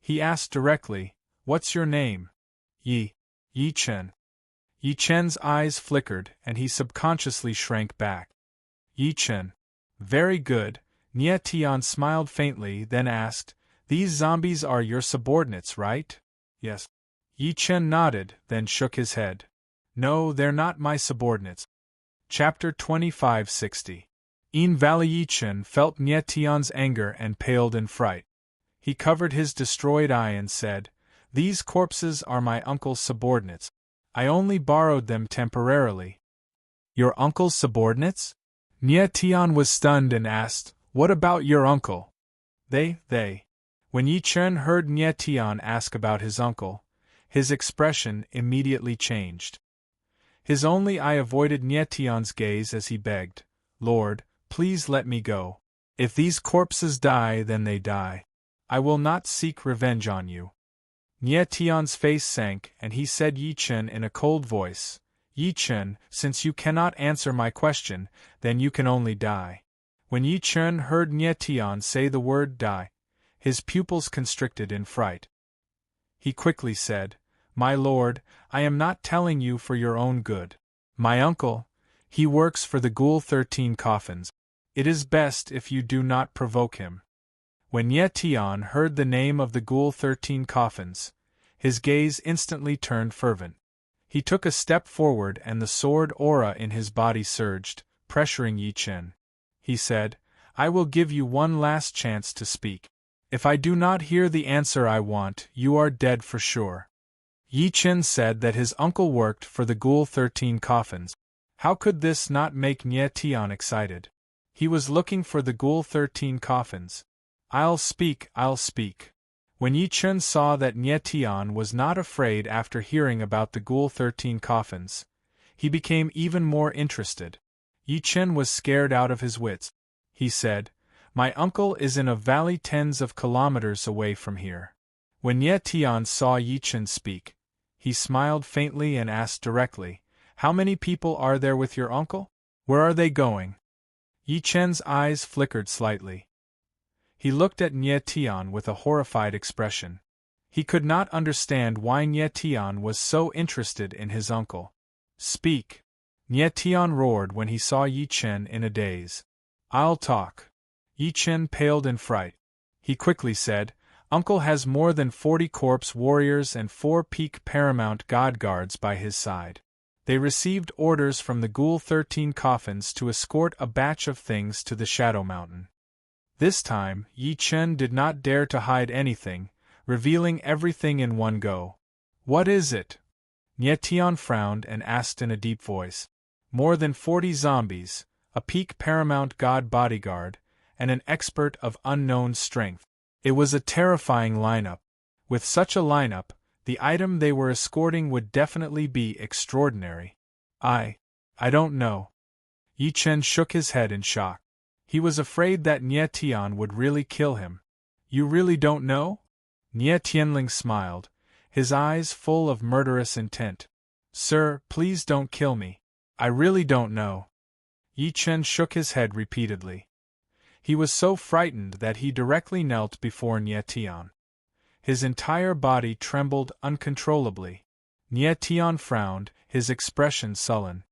He asked directly, What's your name? Yi Chen. Yi Chen's eyes flickered and he subconsciously shrank back. Yi Chen. Very good. Nie Tian smiled faintly, then asked, These zombies are your subordinates, right? Yes. Yi Chen nodded, then shook his head. No, they're not my subordinates. Chapter 2560. In Valley Yi Chen felt Nie Tian's anger and paled in fright. He covered his destroyed eye and said, These corpses are my uncle's subordinates. I only borrowed them temporarily. Your uncle's subordinates? Nie Tian was stunned and asked, What about your uncle? They. When Yi Chen heard Nie Tian ask about his uncle, his expression immediately changed. His only eye avoided Nie Tian's gaze as he begged, Lord, please let me go. If these corpses die, then they die. I will not seek revenge on you. Nie Tian's face sank and he said Yi Chen in a cold voice, Yi Chen, since you cannot answer my question, then you can only die. When Yi Chen heard Nie Tian say the word die, his pupils constricted in fright. He quickly said, My lord, I am not telling you for your own good. My uncle, he works for the Ghoul 13 Coffins. It is best if you do not provoke him. When Nie Tian heard the name of the Ghoul 13 Coffins, his gaze instantly turned fervent. He took a step forward and the sword aura in his body surged, pressuring Yi Chen. He said, I will give you one last chance to speak. If I do not hear the answer I want, you are dead for sure. Yi Chen said that his uncle worked for the Ghoul 13 Coffins. How could this not make Nie Tian excited? He was looking for the Ghoul 13 Coffins. I'll speak. When Yi Chen saw that Nie Tian was not afraid after hearing about the Ghoul 13 Coffins, he became even more interested. Yi Chen was scared out of his wits. He said, My uncle is in a valley tens of kilometers away from here. When Nie Tian saw Yi Chen speak, he smiled faintly and asked directly, How many people are there with your uncle? Where are they going? Yi Chen's eyes flickered slightly. He looked at Nie Tian with a horrified expression. He could not understand why Nie Tian was so interested in his uncle. Speak! Nie Tian roared when he saw Yi Chen in a daze. I'll talk. Yi Chen paled in fright. He quickly said, Uncle has more than 40 corpse warriors and 4 peak paramount god guards by his side. They received orders from the Ghoul 13 Coffins to escort a batch of things to the Shadow Mountain. This time, Yi Chen did not dare to hide anything, revealing everything in one go. What is it? Nye Tian frowned and asked in a deep voice. More than 40 zombies, a peak paramount god bodyguard, and an expert of unknown strength. It was a terrifying lineup. With such a lineup, the item they were escorting would definitely be extraordinary. I don't know. Yi Chen shook his head in shock. He was afraid that Nye Tian would really kill him. You really don't know? Nye Tianling smiled, his eyes full of murderous intent. Sir, please don't kill me. I really don't know. Yi Chen shook his head repeatedly. He was so frightened that he directly knelt before Nye Tian. His entire body trembled uncontrollably. Nye Tian frowned, his expression sullen.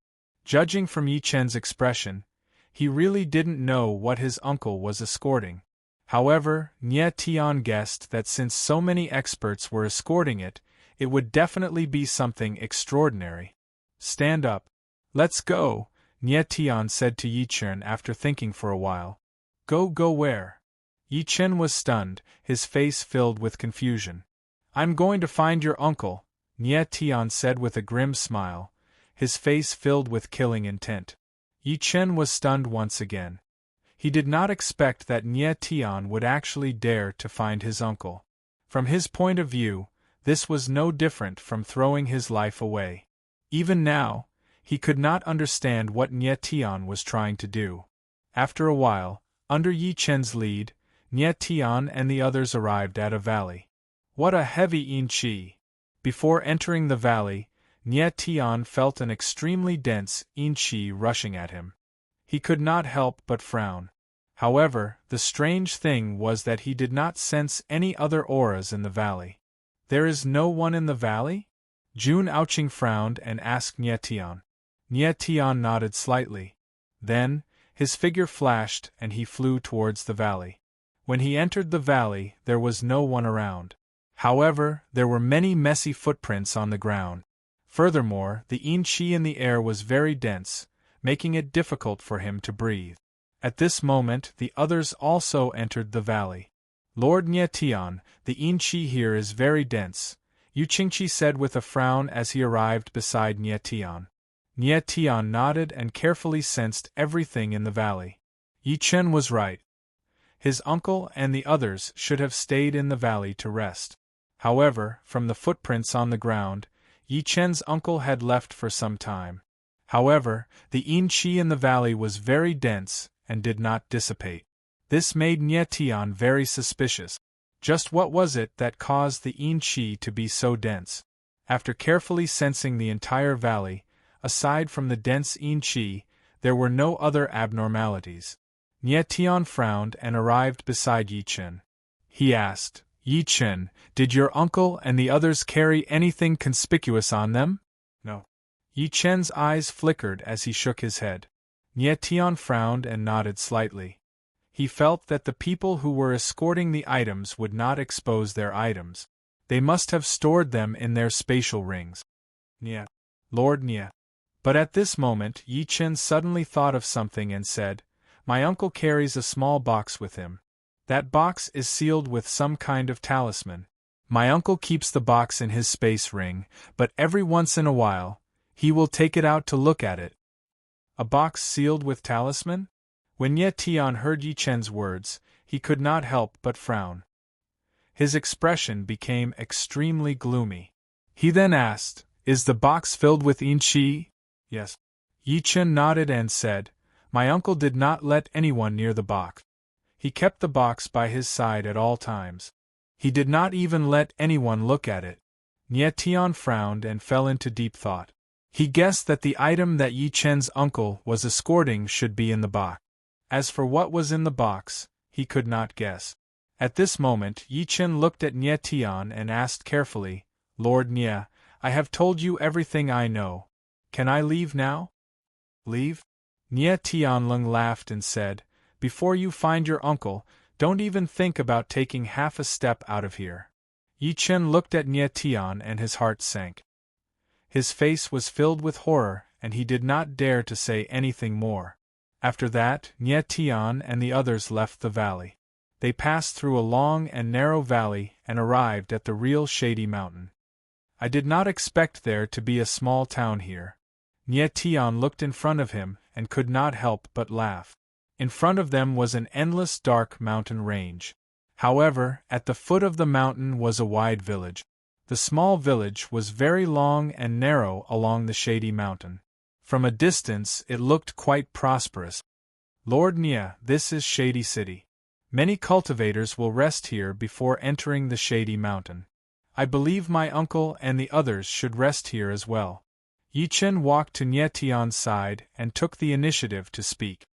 Judging from Yi Chen's expression, he really didn't know what his uncle was escorting. However, Nye Tian guessed that since so many experts were escorting it, it would definitely be something extraordinary. Stand up. Let's go, Nye Tian said to Yi Chen after thinking for a while. Go where? Yi Chen was stunned, his face filled with confusion. I'm going to find your uncle, Nye Tian said with a grim smile, his face filled with killing intent. Yi Chen was stunned once again. He did not expect that Nye Tian would actually dare to find his uncle. From his point of view, this was no different from throwing his life away. Even now, he could not understand what Nye Tian was trying to do. After a while, under Yi Chen's lead, Nye Tian and the others arrived at a valley. What a heavy yin qi! Before entering the valley, Nye Tian felt an extremely dense yin qi rushing at him. He could not help but frown. However, the strange thing was that he did not sense any other auras in the valley. There is no one in the valley? Jun Aoqing frowned and asked Nye Tian. Nye Tian nodded slightly. Then, his figure flashed and he flew towards the valley. When he entered the valley, there was no one around. However, there were many messy footprints on the ground. Furthermore, the yin qi in the air was very dense, making it difficult for him to breathe. At this moment, the others also entered the valley. Lord Nye Tian, the yin qi here is very dense, Yu Qingqi said with a frown as he arrived beside Nye Tian. Nye Tian nodded and carefully sensed everything in the valley. Yi Chen was right. His uncle and the others should have stayed in the valley to rest. However, from the footprints on the ground, Yi Chen's uncle had left for some time. However, the yin qi in the valley was very dense and did not dissipate. This made Nye Tian very suspicious. Just what was it that caused the yin qi to be so dense? After carefully sensing the entire valley, aside from the dense yin qi, there were no other abnormalities. Nye Tian frowned and arrived beside Yi Chen. He asked, Yi Chen, did your uncle and the others carry anything conspicuous on them? No. Yi Chen's eyes flickered as he shook his head. Nye Tian frowned and nodded slightly. He felt that the people who were escorting the items would not expose their items. They must have stored them in their spatial rings. Nye. Lord Nye. But at this moment Yi Chen suddenly thought of something and said, My uncle carries a small box with him. That box is sealed with some kind of talisman. My uncle keeps the box in his space ring, but every once in a while, he will take it out to look at it. A box sealed with talisman? When Nye Tian heard Yi Chen's words, he could not help but frown. His expression became extremely gloomy. He then asked, Is the box filled with yin qi? Yes. Yi Chen nodded and said, My uncle did not let anyone near the box. He kept the box by his side at all times. He did not even let anyone look at it. Nye Tian frowned and fell into deep thought. He guessed that the item that Yi Chen's uncle was escorting should be in the box. As for what was in the box, he could not guess. At this moment Yi Chen looked at Nye Tian and asked carefully, Lord Nye, I have told you everything I know. Can I leave now? Leave? Nye Tianlong laughed and said, Before you find your uncle, don't even think about taking half a step out of here. Yi Chen looked at Nye Tian and his heart sank. His face was filled with horror and he did not dare to say anything more. After that, Nye Tian and the others left the valley. They passed through a long and narrow valley and arrived at the real shady mountain. I did not expect there to be a small town here. Nye Tian looked in front of him and could not help but laugh. In front of them was an endless dark mountain range. However, at the foot of the mountain was a wide village. The small village was very long and narrow along the shady mountain. From a distance it looked quite prosperous. Lord Nye, this is Shady City. Many cultivators will rest here before entering the shady mountain. I believe my uncle and the others should rest here as well. Yi Chen walked to Nye Tian's side and took the initiative to speak.